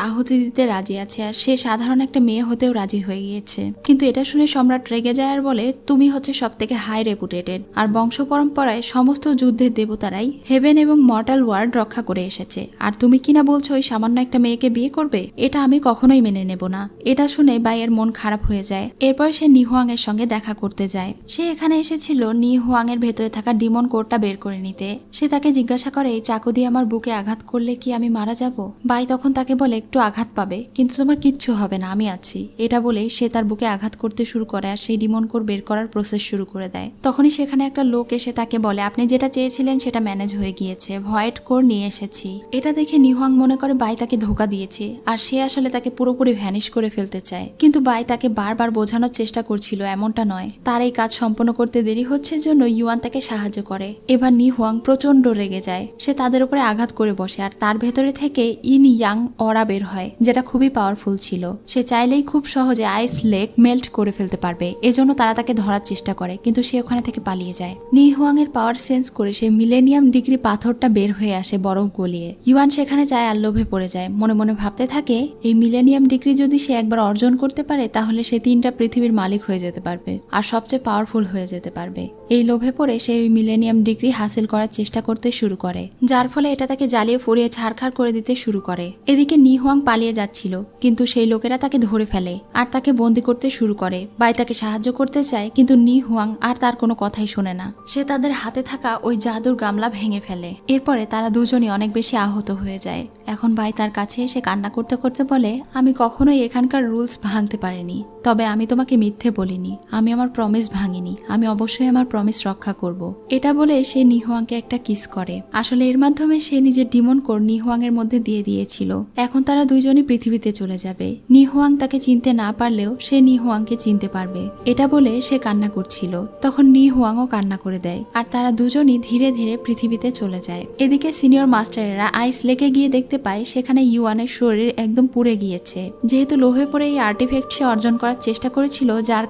আহুতি দিতে রাজি আছে আর সে সাধারণ একটা মেয়ে হতেও রাজি হয়ে গিয়েছে। কিন্তু এটা শুনে সম্রাট রেগে যায় আর বলে তুমি হচ্ছে সব থেকে হাই রেপুটেটেড আর বংশ পরম্পরায় সমস্ত যুদ্ধের দেবতারাই হেভেন এবং মর্টাল ওয়ার্ল্ড রক্ষা করে এসেছে, আর তুমি কিনা বলছো ওই সামান্য একটা মেয়েকে বিয়ে করবে? এটা আমি কখনোই মেনে নেব না। এটা শুনে বাইয়ের মন খারাপ হয়ে যায়। এরপর সে নিহুয়াং এর সঙ্গে দেখা করতে যায়। সে এখানে এসেছিল নিহুয়াং এর ভেতরে থাকা ডিমন কোরটা বের করে নিতে। সে তাকে জিজ্ঞাসা করে এই চাকু দিয়ে আমার বুকে আঘাত করলে কি আমি মারা যাব? বাই তখন তাকে বলে একটু আঘাত পাবে, কিন্তু তোমার কিচ্ছু হবে না, আমি আছি। এটা বলে সে তার বুকে আঘাত করতে শুরু করে আর সেই ডিমন কোর বের করার প্রসেস শুরু করে দেয়। তখনই সেখানে একটা লোক এসে তাকে বলে আপনি যেটা চেয়েছিলেন সেটা ম্যানেজ হয়ে গিয়েছে, ভয়েড কোর নিয়ে এসেছি। এটা দেখে নিহুয়াং মনে করে বাই তাকে ধোকা দিয়েছে আর সে আসলে তাকে পুরোপুরি ভ্যানিশ করে ফেলতে চায়। কিন্তু বাই তাকে বারবার বোঝানোর চেষ্টা করছিল এমনটা নয়, তার এই কাজ সম্পন্ন করতে দেরি হচ্ছে জন্য ইউয়ান তাকে সাহায্য করে। এবার নিহুয়াং প্রচন্ড রেগে যায়। সে তাদের উপরে আঘাত করে বসে আর তার ভেতরে থেকে ইন ইয়াং অরা বের হয়, যেটা খুবই পাওয়ারফুল ছিল। সে চাইলেই খুব সহজে আইস লেক মেল্ট করে ফেলতে পারবে। এজন্য তারা তাকে ধরার চেষ্টা করে, কিন্তু সে ওখানে থেকে পালিয়ে যায়। নিহুয়াং এর পাওয়ার সেন্স করে সে মিলেনিয়াম ডিগ্রি পাথরটা বের হয়ে আসে বরফ গলিয়ে। ইউয়ান সেখানে যায় আর লোভে পড়ে যায়। মনে মনে ভাবতে থাকে এই মিলেনিয়াম ডিগ্রি যদি সে একবার অর্জন করতে পারে তাহলে সে 3টা পৃথিবীর মালিক হয়ে যেতে পারবে আর সবচেয়ে পাওয়ারফুল হয়ে যেতে পারবে। এই লোভে পড়ে সে ওই মিলেনিয়াম ডিগ্রি হাসিল করার চেষ্টা করতে শুরু করে, যার ফলে এটা তাকে জ্বালিয়ে ফুরিয়ে ছাড়খাড় করে দিতে শুরু করে। এদিকে নিহুয়াং পালিয়ে যাচ্ছিল, কিন্তু সেই লোকেরা তাকে ধরে ফেলে আর তাকে বন্দি করতে শুরু করে। বাই তাকে সাহায্য করতে চায়, কিন্তু নিহুয়াং আর তার কোনো কথাই শোনে না। সে তাদের হাতে থাকা ওই জাদুর গামলা ভেঙে ফেলে। এরপরে তারা দুজনই অনেক বেশি আহত হয়ে যায়। এখন বাই তার কাছে এসে কান্না করতে করতে বলে আমি কখনোই এখানকার রুলস ভাঙতে পারিনি, তবে আমি তোমাকে মিথ্যে বলিনি, আমি আমার প্রমিস ভাঙিনি, আমি অবশ্যই আমার প্রমিস রক্ষা করব। এটা বলে সে নিহুয়াংকে একটা কিস করে। আসলে এর মাধ্যমে সে নিজের ডিমন কোর নিহুয়াং এর মধ্যে দিয়ে দিয়েছিল। এখন তারা দুইজনই পৃথিবীতে চলে যাবে। নিহুয়াং তাকে চিনতে না পারলেও সে নিহুয়াংকে চিনতে পারবে। এটা বলে সে কান্না করছিল। তখন নিহুয়াংও কান্না করে দেয় আর তারা দুজনই ধীরে ধীরে পৃথিবীতে চলে যায়। এদিকে সিনিয়র মাস্টারেরা আইস লেকে গিয়ে দেখতে পায় সেখানে ইউয়ানের শরীর একদম পুড়ে গিয়েছে। যেহেতু লোভে পড়ে এই আর্টিফ্যাক্ট সে অর্জন করার চেষ্টা করেছিল, যার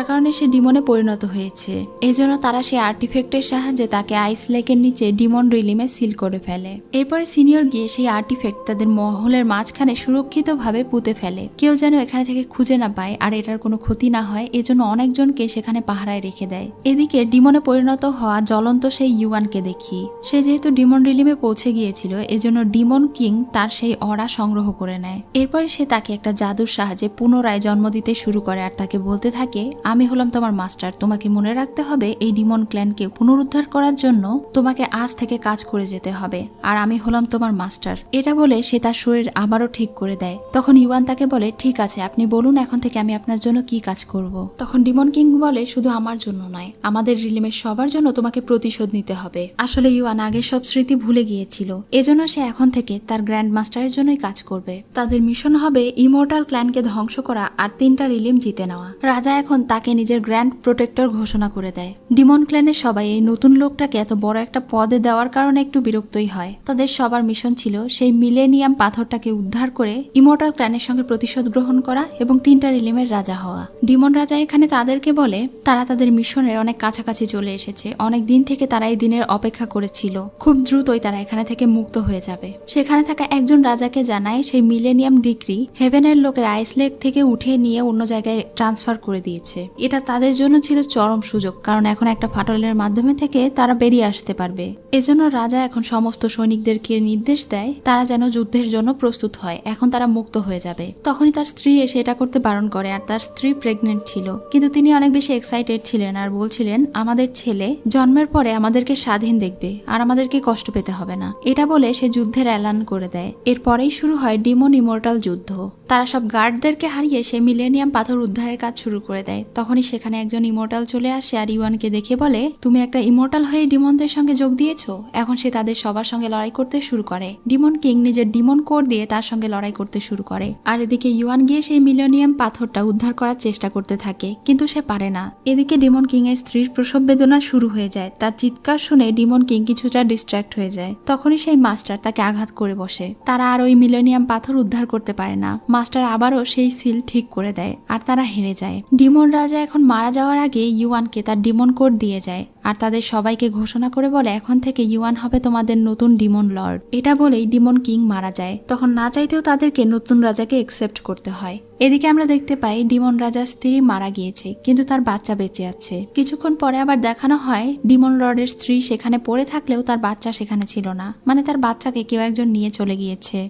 কারণে সে ডিমনে পরিণত হয়েছে। এজন্য তারা সেই আর্টিফ্যাক্টের সাহায্যে তাকে আইস লেকের নিচে ডিমন রিলিমে সিল করে ফেলে। এরপরে সিনিয়র গিয়ে সেই আর্টিফ্যাক্ট তাদের মহলের মাঝখানে সুরক্ষিতভাবে পুঁতে ফেলে। কেউ যেন এখানে থেকে খুঁজে না পায় আর এটার কোনো ক্ষতি না হয়, এজন্য অনেকজনকে সেখানে পাহারায় রেখে দেয়। এদিকে ডিমনে পরিণত হওয়া জ্বলন্ত সেই ইউয়ানকে দেখি। সে যেহেতু ডিমন রিলিমে পৌঁছে গিয়েছিল, এজন্য ডিমন কিং তার সেই অরা সংগ্রহ করে নেয়। এরপরে সে তাকে একটা জাদুর সাহায্যে পুনরায় জন্ম দিতে শুরু করে আর তাকে বলতে থাকে আমি হলাম তোমার মাস্টার, তোমাকে মনে রাখতে হবে এই ডিমন ক্ল্যানকে পুনরুদ্ধার করার জন্য তোমাকে আজ থেকে কাজ করে যেতে হবে, আর আমি হলাম তোমার মাস্টার। এটা বলে সে তার শরীর আবারও ঠিক করে দেয়। তখন ইউয়ান তাকে বলে ঠিক আছে, আপনি বলুন এখন থেকে আমি আপনার জন্য কি কাজ করব। তখন ডিমন কিং বলে শুধু আমার জন্য নয়, আমাদের রিলিমের সবার জন্য তোমাকে প্রতিশোধ নিতে হবে। আসলে ইউয়ান আগে সব স্মৃতি ভুলে গিয়েছিল, এজন্য সে এখন থেকে তার গ্র্যান্ড মাস্টারের জন্যই কাজ করবে। তাদের মিশন হবে ইমর্টাল ক্ল্যানকে ধ্বংস করা আর 3টা রিলিম জিতে নেওয়া। রাজা এখন তাকে নিজের গ্র্যান্ড প্রোটেক্টর ঘোষণা করে দেয়। ডিমন ক্ল্যানের সবাই এই নতুন লোকটাকে এত বড় একটা পদে দেওয়ার কারণে একটু বিরক্তই হয়। তাদের সবার মিশন ছিল সেই মিলেনিয়াম পাথরটাকে উদ্ধার করে ইমর্টাল ক্ল্যানের সঙ্গে প্রতিশোধ গ্রহণ করা এবং 3টা রিলিমের রাজা হওয়া। ডিমন রাজা এখানে তাদেরকে বলে তারা তাদের মিশনের অনেক কাছাকাছি চলে এসেছে, অনেক দিন থেকে তারা এই দিনের অপেক্ষা করেছিল, খুব দ্রুতই তারা এখানে থেকে মুক্ত হয়ে যাবে। সেখানে থাকা একজন রাজাকে জানায় সেই মিলেনিয়াম ডিগ্রি হেভেনের লোকের আইস লেক থেকে উঠে নিয়ে অন্য জায়গায় ট্রান্সফার করে দিয়েছে। এটা তাদের জন্য ছিল চরম সুযোগ, কারণ এখন একটা ফাটলের মাধ্যমে থেকে তারা বেরিয়ে আসতে পারবে। এজন্য রাজা এখন সমস্ত সৈনিকদেরকে নির্দেশ দেয় তারা যেন যুদ্ধের জন্য প্রস্তুত হয়, এখন তারা মুক্ত হয়ে যাবে। তখনই তার স্ত্রী এসে এটা করতে বারণ করে, আর তার স্ত্রী প্রেগনেন্ট ছিল, কিন্তু তিনি অনেক বেশি এক্সাইটেড ছিলেন আর বলছিলেন আমাদের ছেলে জন্মের পরে আমাদেরকে স্বাধীন দেখবে আর আমাদেরকে কষ্ট পেতে হবে না। এটা বলে সে যুদ্ধের এলান করে দেয়। এরপরেই শুরু হয় ডিমন ইমর্টাল যুদ্ধ। তারা সব গার্ডদেরকে হারিয়ে সে মিলেনিয়াম পাথর উদ্ধারের কাজ শুরু করে দেয়। তখনই সেখানে একজন ইমর্টাল চলে আসে আর ইউয়ানকে দেখে বলে, তুমি একটা ইমর্টাল হয়ে ডিমনদের সঙ্গে যোগ দিয়েছো। এখন সে তাদের সবার সঙ্গে লড়াই করতে শুরু করে। ডিমন কিং নিজের ডিমন কোর দিয়ে তার সঙ্গে লড়াই করতে শুরু করে। আর এদিকে ইউয়ান গিয়ে সেই মিলেনিয়াম পাথরটা উদ্ধার করার চেষ্টা করতে থাকে, কিন্তু সে পারে না। এদিকে ডিমন কিং এর স্ত্রীর প্রসব বেদনা শুরু হয়ে যায়। তার চিৎকার শুনে ডিমন কিং কিছুটা ডিস্ট্র্যাক্ট হয়ে যায়। তখনই সেই মাস্টার তাকে আঘাত করে বসে। তারা আর ওই মিলেনিয়াম পাথর উদ্ধার করতে পারে না। মাস্টার আবারও সেই সিল ঠিক করে দেয় আর তারা হেরে যায়। ডিমন রাজা এখন মারা যাওয়ার আগে ইউয়ানকে তার ডিমন কোড দিয়ে যায় আর তাদের সবাইকে ঘোষণা করে বলে, এখন থেকে ইউয়ান হবে তোমাদের নতুন ডিমন লর্ড। এটা বলেই ডিমন কিং মারা যায়। তখন না চাইতেও তাদেরকে নতুন রাজাকে একসেপ্ট করতে হয়। এদিকে আমরা দেখতে পাই ডিমন রাজার স্ত্রী মারা গিয়েছে, কিন্তু তার বাচ্চা বেঁচে আছে। কিছুক্ষণ পরে আবার দেখানো হয় ডিমন লর্ডের স্ত্রী সেখানে পড়ে থাকলেও তার বাচ্চা সেখানে ছিল না, মানে তার বাচ্চাকে কেউ একজন নিয়ে চলে গিয়েছে।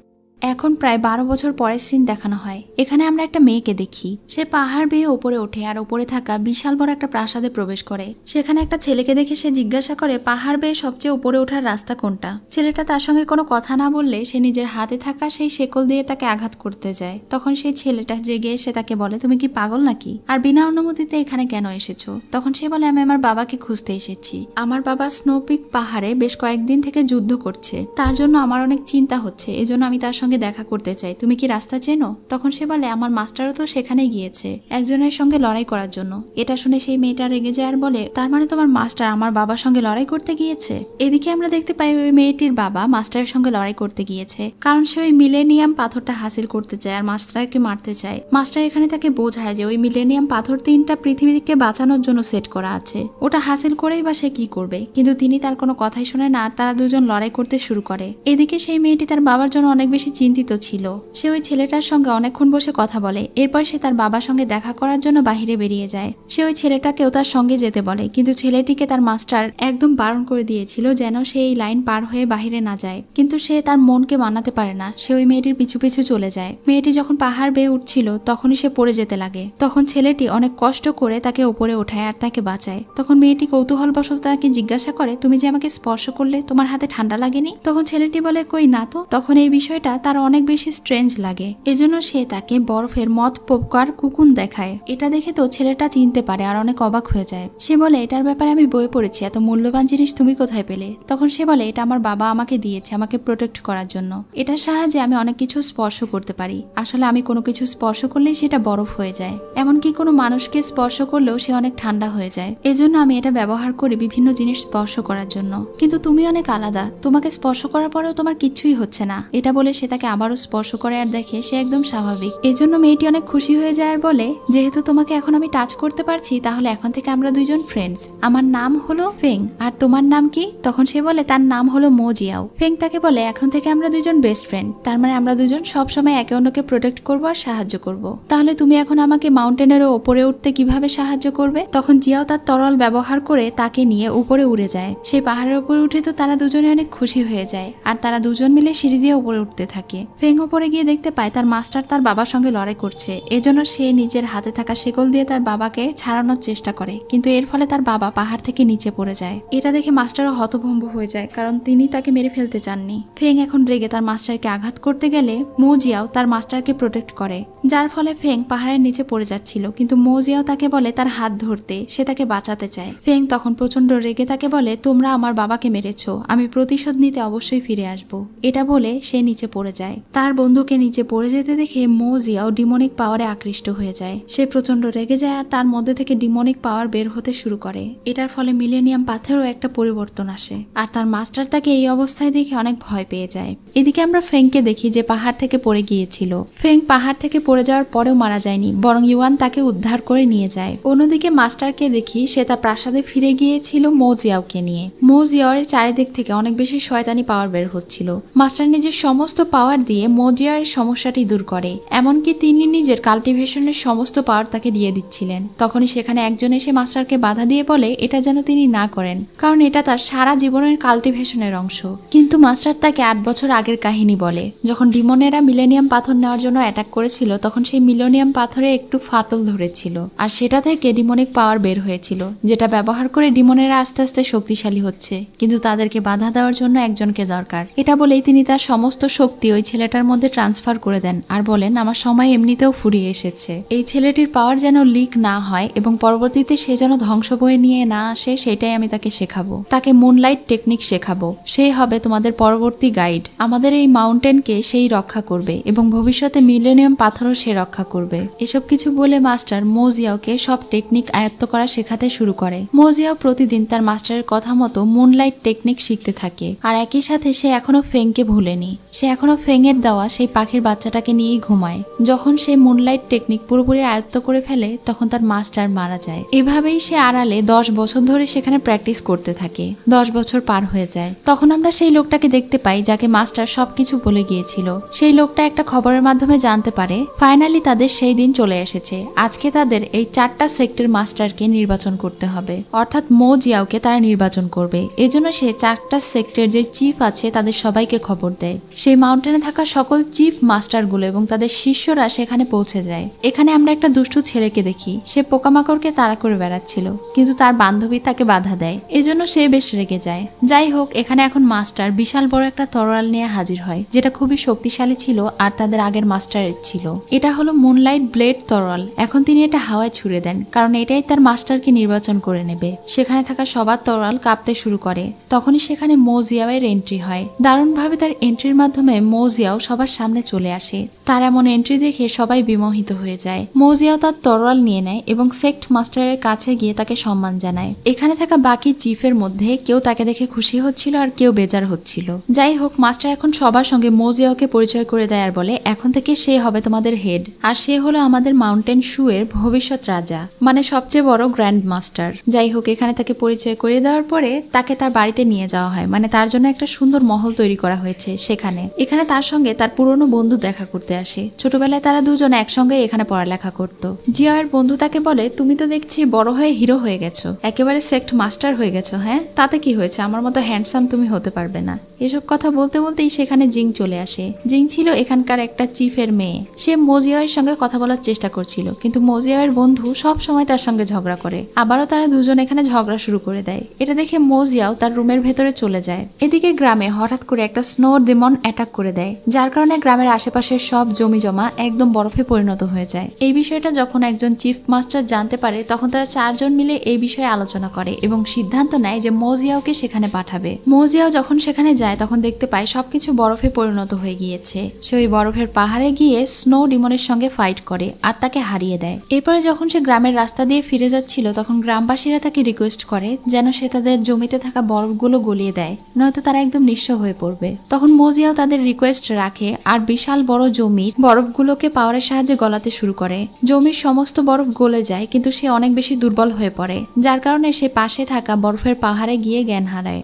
এখন প্রায় 12 বছর পরের সিন দেখানো হয়। এখানে আমরা একটা মেয়েকে দেখি। সে পাহাড় বেয়ে ওপরে ওঠে আর ওপরে থাকা বিশাল বড় একটা প্রাসাদে প্রবেশ করে। সেখানে একটা ছেলেকে দেখে সে জিজ্ঞাসা করে পাহাড় বেয়ে সবচেয়ে উপরে ওঠার রাস্তা কোনটা। ছেলেটা তার সঙ্গে কোনো কথা না বললে সে নিজের হাতে থাকা সেই শেকল দিয়ে তাকে আঘাত করতে যায়। তখন সেই ছেলেটা জেগে এসে তাকে বলে, তুমি কি পাগল নাকি, আর বিনা অনুমতিতে এখানে কেন এসেছো? তখন সে বলে, আমি আমার বাবাকে খুঁজতে এসেছি। আমার বাবা স্নোপিক পাহাড়ে বেশ কয়েকদিন থেকে যুদ্ধ করছে, তার জন্য আমার অনেক চিন্তা হচ্ছে, এজন্য আমি তার সঙ্গে দেখা করতে চাই। তুমি কি রাস্তা চেনো? তখন সে বলে, আমার মাস্টারও তো সেখানে গিয়েছে একজনের সঙ্গে লড়াই করার জন্য। এটা শুনে সেই মেয়েটা রেগে যায় আর বলে, তার মানে তোমার মাস্টার আমার বাবার সঙ্গে লড়াই করতে গিয়েছে? এদিকে আমরা দেখতে পাই ওই মেয়েটির বাবা মাস্টারের সঙ্গে লড়াই করতে গিয়েছে, কারণ সে ওই মিলেনিয়াম পাথরটা হাসিল করতে চায় আর মাস্টারকে মারতে চায়। মাস্টার এখানে তাকে বোঝায় যে ওই মিলেনিয়াম পাথর 3টা পৃথিবীকে বাঁচানোর জন্য সেট করা আছে, ওটা হাসিল করেই বা সে কি করবে। কিন্তু তিনি তার কোনো কথাই শোনে না আর তারা দুজন লড়াই করতে শুরু করে। এদিকে সেই মেয়েটি তার বাবার জন্য অনেক বেশি চিন্তিত ছিল। সে ওই ছেলেটার সঙ্গে অনেকক্ষণ বসে কথা বলে। এরপর সে তার বাবার সঙ্গে দেখা করার জন্য বাহিরে বেরিয়ে যায়। সে ওই ছেলেটাকেও তার সঙ্গে যেতে বলে, কিন্তু ছেলেটিকে তার মাস্টার একদম বারণ করে দিয়েছিল যেন সে এই লাইন পার হয়ে বাহিরে না যায়। কিন্তু সে তার মনকে মানাতে পারে না। সে ওই মেয়েটির পিছু পিছু চলে যায়। মেয়েটি যখন পাহাড় বেয়ে উঠছিল তখনই সে পড়ে যেতে লাগে। তখন ছেলেটি অনেক কষ্ট করে তাকে উপরে ওঠায় আর তাকে বাঁচায়। তখন মেয়েটি কৌতূহলবশত তাকে জিজ্ঞাসা করে, তুমি যে আমাকে স্পর্শ করলে তোমার হাতে ঠান্ডা লাগেনি? তখন ছেলেটি বলে, কই না তো। তখন এই বিষয়টা তার অনেক বেশি স্ট্রেঞ্জ লাগে। এজন্য সে তাকে বরফের মদ পোকার কুকুন দেখায়। এটা দেখে তো ছেলেটা চিনতে পারে আর অনেক অবাক হয়ে যায়। সে বলে, এটার ব্যাপারে আমি বই পড়েছি, এত মূল্যবান জিনিস তুমি কোথায় পেলে? তখন সে বলে, এটা আমার বাবা আমাকে দিয়েছে আমাকে প্রোটেক্ট করার জন্য। এটার সাহায্যে আমি অনেক কিছু স্পর্শ করতে পারি। আসলে আমি কোনো কিছু স্পর্শ করলেই সেটা বরফ হয়ে যায়, এমনকি কোনো মানুষকে স্পর্শ করলেও সে অনেক ঠান্ডা হয়ে যায়। এজন্য আমি এটা ব্যবহার করি বিভিন্ন জিনিস স্পর্শ করার জন্য। কিন্তু তুমি অনেক আলাদা, তোমাকে স্পর্শ করার পরেও তোমার কিচ্ছুই হচ্ছে না। এটা বলে সে তাকে আবারও স্পর্শ করে আর দেখে সে একদম স্বাভাবিক। এজন্য মেয়েটি অনেক খুশি হয়ে যায় আর বলে, যেহেতু তোমাকে এখন আমি টাচ করতে পারছি তাহলে এখন থেকে আমরা দুইজন ফ্রেন্ডস। আমার নাম হলো ফেং, আর তোমার নাম কি? তখন সে বলে তার নাম হলো মো জিয়াও। ফেং তাকে বলে, এখন থেকে আমরা দুইজন বেস্ট ফ্রেন্ড, তার মানে আমরা দুজন সবসময় একে অন্যকে প্রোটেক্ট করবো আর সাহায্য করব। তাহলে তুমি এখন আমাকে মাউন্টেনেরও ওপরে উঠতে কিভাবে সাহায্য করবে? তখন জিয়াও তার তরল ব্যবহার করে তাকে নিয়ে উপরে উড়ে যায়। সেই পাহাড়ের উপরে উঠে তো তারা দুজনে অনেক খুশি হয়ে যায় আর তারা দুজন মিলে সিঁড়ি দিয়ে উপরে উঠতে থাকে। ফেং উপরে গিয়ে দেখতে পায় তার মাস্টার তার বাবার সঙ্গে লড়াই করছে। এজন্য সে নিজের হাতে থাকা শেকল দিয়ে তার বাবাকে ছাড়ানোর চেষ্টা করে, কিন্তু এর ফলে তার বাবা পাহাড় থেকে নিচে পড়ে যায়। এটা দেখে মাস্টারও হতভম্ব হয়ে যায়, কারণ তিনি তাকে মেরে ফেলতে চাননি। ফেং এখন রেগে তার মাস্টারকে আঘাত করতে গেলে মো জিয়াও তার মাস্টারকে প্রোটেক্ট করে, যার ফলে ফেং পাহাড়ের নিচে পড়ে যাচ্ছিল। কিন্তু মো জিয়াও তাকে বলে তার হাত ধরতে, সে তাকে বাঁচাতে চায়। ফেং তখন প্রচন্ড রেগে তাকে বলে, তোমরা আমার বাবাকে মেরেছো, আমি প্রতিশোধ নিতে অবশ্যই ফিরে আসবো। এটা বলে সে নিচে পড়ে যায়। তার বন্ধুকে নিচে পড়ে যেতে দেখে মো জিয়াও ডিমনিক পাওয়ারে আকৃষ্ট হয়ে যায়। সে প্রচন্ড রেগে যায় আর তার মধ্যে থেকে ডিমনিক পাওয়ার বের হতে শুরু করে। এটার ফলে মিলেনিয়াম পাথরেও একটা পরিবর্তন আসে আর তার মাস্টার তাকে এই অবস্থায় দেখে অনেক ভয় পেয়ে যায়। এদিকে আমরা ফেংকে দেখি যে পাহাড় থেকে পড়ে গিয়েছিল। ফেং পাহাড় থেকে পড়ে যাওয়ার পরেও মারা যায়নি, বরং ইউয়ান তাকে উদ্ধার করে নিয়ে যায়। অন্যদিকে মাস্টারকে দেখি সে তার প্রাসাদে ফিরে গিয়েছিল মো জিয়াওকে নিয়ে। মো জিয়াওয়ের চারিদিক থেকে অনেক বেশি শয়তানি পাওয়ার বের হচ্ছিল। মাস্টার নিজের সমস্ত পাওয়ার দিয়ে মো জিয়াওয়ের সমস্যাটি দূর করে, এমনকি তিনি নিজের কাল্টিভেশনের সমস্ত পাওয়ার তাকে দিয়ে দিচ্ছিলেন। তখনই সেখানে একজন এসে মাস্টারকে বাধা দিয়ে বলে এটা যেন তিনি না করেন, কারণ এটা তার সারা জীবনের কাল্টিভেশনের অংশ। কিন্তু মাস্টার তাকে 8 বছর আগের কাহিনী বলে। যখন ডিমনেরা মিলেনিয়াম পাথর নেওয়ার জন্য অ্যাটাক করেছিল তখন সেই মিলেনিয়াম পাথরে একটু ফাটল ধরেছিল আর সেটা থেকে ডিমনিক পাওয়ার বের হয়েছিল, যেটা ব্যবহার করে ডিমনেরা আস্তে আস্তে শক্তিশালী হচ্ছে, কিন্তু তাদেরকে বাধা দেওয়ার জন্য একজনকে দরকার। এটা বলেই তিনি তার সমস্ত শক্তি ওই ছেলেটার মধ্যে ট্রান্সফার করে দেন আর বলেন আমার সময় এমনিতেও ফুরিয়ে এসেছে, এই ছেলেটির পাওয়ার যেন লিক না হয় এবং পরবর্তীতে সে যেন ধ্বংস বয়ে নিয়ে না আসে, সেটাই আমি তাকে শেখাবো। তাকে মুনলাইট টেকনিক শেখাবো, সে হবে তোমাদের পরবর্তী গাইড। আমাদের এই মাউন্টেনকে সেই রক্ষা করবে এবং ভবিষ্যতে মিলেনিয়াম পাথরও সে রক্ষা করবে। এসব কিছু বলে মাস্টার মো জিয়াওকে সব টেকনিক আয়ত্ত করা শেখাতে শুরু করে। মো জিয়াও প্রতিদিন তার মাস্টারের কথা মতো মুনলাইট টেকনিক শিখতে থাকে আর একই সাথে সে এখনো ফেংকে ভুলেনি। সে এখনো ফেংয়ের দেওয়া সেই পাখির বাচ্চাটাকে নিয়েই ঘুমায়। যখন সে মুনলাইট টেকনিক পুরোপুরি আয়ত্ত করে ফেলে তখন তার মাস্টার মারা যায়। এভাবেই সে আড়ালে 10 বছর ধরে সেখানে প্র্যাকটিস করতে থাকে। 10 বছর পার হয়ে যায়। তখন আমরা সেই লোকটাকে দেখতে পাই যাকে মাস্টার সবকিছু বলে গিয়েছিল। সেই লোকটা একটা খবরের মাধ্যমে জানতে পারে ফাইনালি তাদের সেই দিন চলে এসেছে। আজকে তাদের এই 4টা সেক্টর মাস্টারকে নির্বাচন করতে হবে, অর্থাৎ মো জিয়াওকে তারা নির্বাচন করবে। এজন্য সে 4টা সেক্টর যে চিফ আছে তাদের সবাইকে খবর দেয়। সেই মাউন্টেনে থাকা সকল চিফ মাস্টারগুলো এবং তাদের শিষ্যরা সেখানে পৌঁছে যায়। এখানে আমরা একটা দুষ্টু ছেলেকে দেখি, সে পোকামাকড়কে তাড়া করে বেড়াচ্ছিল, কিন্তু তার বান্ধবী তাকে বাধা দেয়, এজন্য সে বেশ রেগে যায়। যাই হোক, এখানে এখন মাস্টার বিশাল বড় একটা তরোয়াল নিয়ে হাজির হয়, যেটা খুবই শক্তিশালী ছিল আর তাদের আগের মাস্টারের ছিল। এটা হলো মুনলাইট ব্লেড তরোয়াল। এখন তিনি এটা হাওয়ায় ছুড়ে দেন, কারণ এটাই তার মাস্টারকে নির্বাচন করে নেবে। সেখানে থাকা সবার তরোয়াল কাঁপতে শুরু করে। তখনই সেখানে মো জিয়াওয়ের এন্ট্রি হয়। দারুণভাবে তার এন্ট্রির মাধ্যমে মো জিয়াও সবার সামনে চলে আসে। তার এমন এন্ট্রি দেখে সবাই বিমোহিত হয়ে যায়। মো জিয়াও তার তরোয়াল নিয়ে নেয় এবং সেক্ট মাস্টারের কাছে গিয়ে তাকে সম্মান জানায়। এখানে থাকা বাকি চিফের মধ্যে কেউ তাকে দেখে খুশি হচ্ছিল আর কেউ বেজার হচ্ছিল। যাই হোক, মাস্টার এখন সবার সঙ্গে মো জিয়াওকে পরিচয় করে দেয় আর বলে এখন থেকে সে হবে তোমাদের হেড, আর সে হলো আমাদের মাউন্টেন শু এর ভবিষ্যৎ রাজা, মানে সবচেয়ে বড় গ্র্যান্ড মাস্টার। যাই হোক, এখানে তাকে পরিচয় করে দেওয়ার পরে তাকে তার বাড়িতে নিয়ে যাওয়া হয়, মানে তার জন্য একটা সুন্দর মহল তৈরি করা হয়েছে সেখানে। এখানে তার সঙ্গে তার পুরনো বন্ধু দেখা করতে আসে। ছোটবেলায় তারা দুজন একসঙ্গে এখানে পড়ালেখা করত। জিয়াওয়ের বন্ধু তাকে বলে তুমি তো দেখছি বড় হয়ে হিরো হয়ে গেছো, একেবারে সেক্ট মাস্টার হয়ে গেছো। হ্যাঁ, তাতে কি হয়েছে, আমার মতো হ্যান্ডসাম তুমি হতে পারবে না। এসব কথা বলতে বলতেই সেখানে জিং চলে আসে। জিং ছিল এখানকার একটা চিফের মেয়ে। সে মো জিয়াওয়ের সঙ্গে কথা বলার চেষ্টা করছিল, কিন্তু মো জিয়াওয়ের বন্ধু সব সময় তার সঙ্গে ঝগড়া করে। আবারও তারা দুজন এখানে ঝগড়া শুরু করে দেয়। এটা দেখে মো জিয়াও তার রুমের ভেতরে চলে যায়। এদিকে গ্রামে হঠাৎ করে একটা স্নো ডেমন অ্যাটাক করে দেয়, যার কারণে গ্রামের আশেপাশের সব জমি জমা একদম বরফে পরিণত হয়ে যায়। এই বিষয়টা যখন একজন চিফ মাস্টার জানতে পারে তখন তারা 4 জন মিলে এই বিষয়ে আলোচনা করে এবং সিদ্ধান্ত নেয় যে মো জিয়াওকে সেখানে পাঠাবে। মো জিয়াও যখন সেখানে যায় তখন দেখতে পায় সবকিছু বরফে পরিণত হয়ে গিয়েছে। সে ওই বরফের পাহাড়ে গিয়ে স্নো ডিমনের সঙ্গে ফাইট করে আর তাকে হারিয়ে দেয়। এরপরে যখন সে গ্রামের রাস্তা দিয়ে ফিরে যাচ্ছিল তখন গ্রামবাসীরা তাকে রিকোয়েস্ট করে যেন সে তাদের জমিতে থাকা বরফগুলো গলিয়ে দেয়, নয়তো তারা একদম নিঃস্ব হয়ে পড়বে। তখন মো জিয়াও তাদের রিকোয়েস্ট রাখে আর বিশাল বড় জমির বরফগুলোকে পাওয়ারের সাহায্যে গলাতে শুরু করে। জমির সমস্ত বরফ গলে যায়, কিন্তু সে অনেক বেশি দুর্বল হয়ে পড়ে, যার কারণে সে পাশে থাকা বরফের পাহাড়ে গিয়ে জ্ঞান হারায়।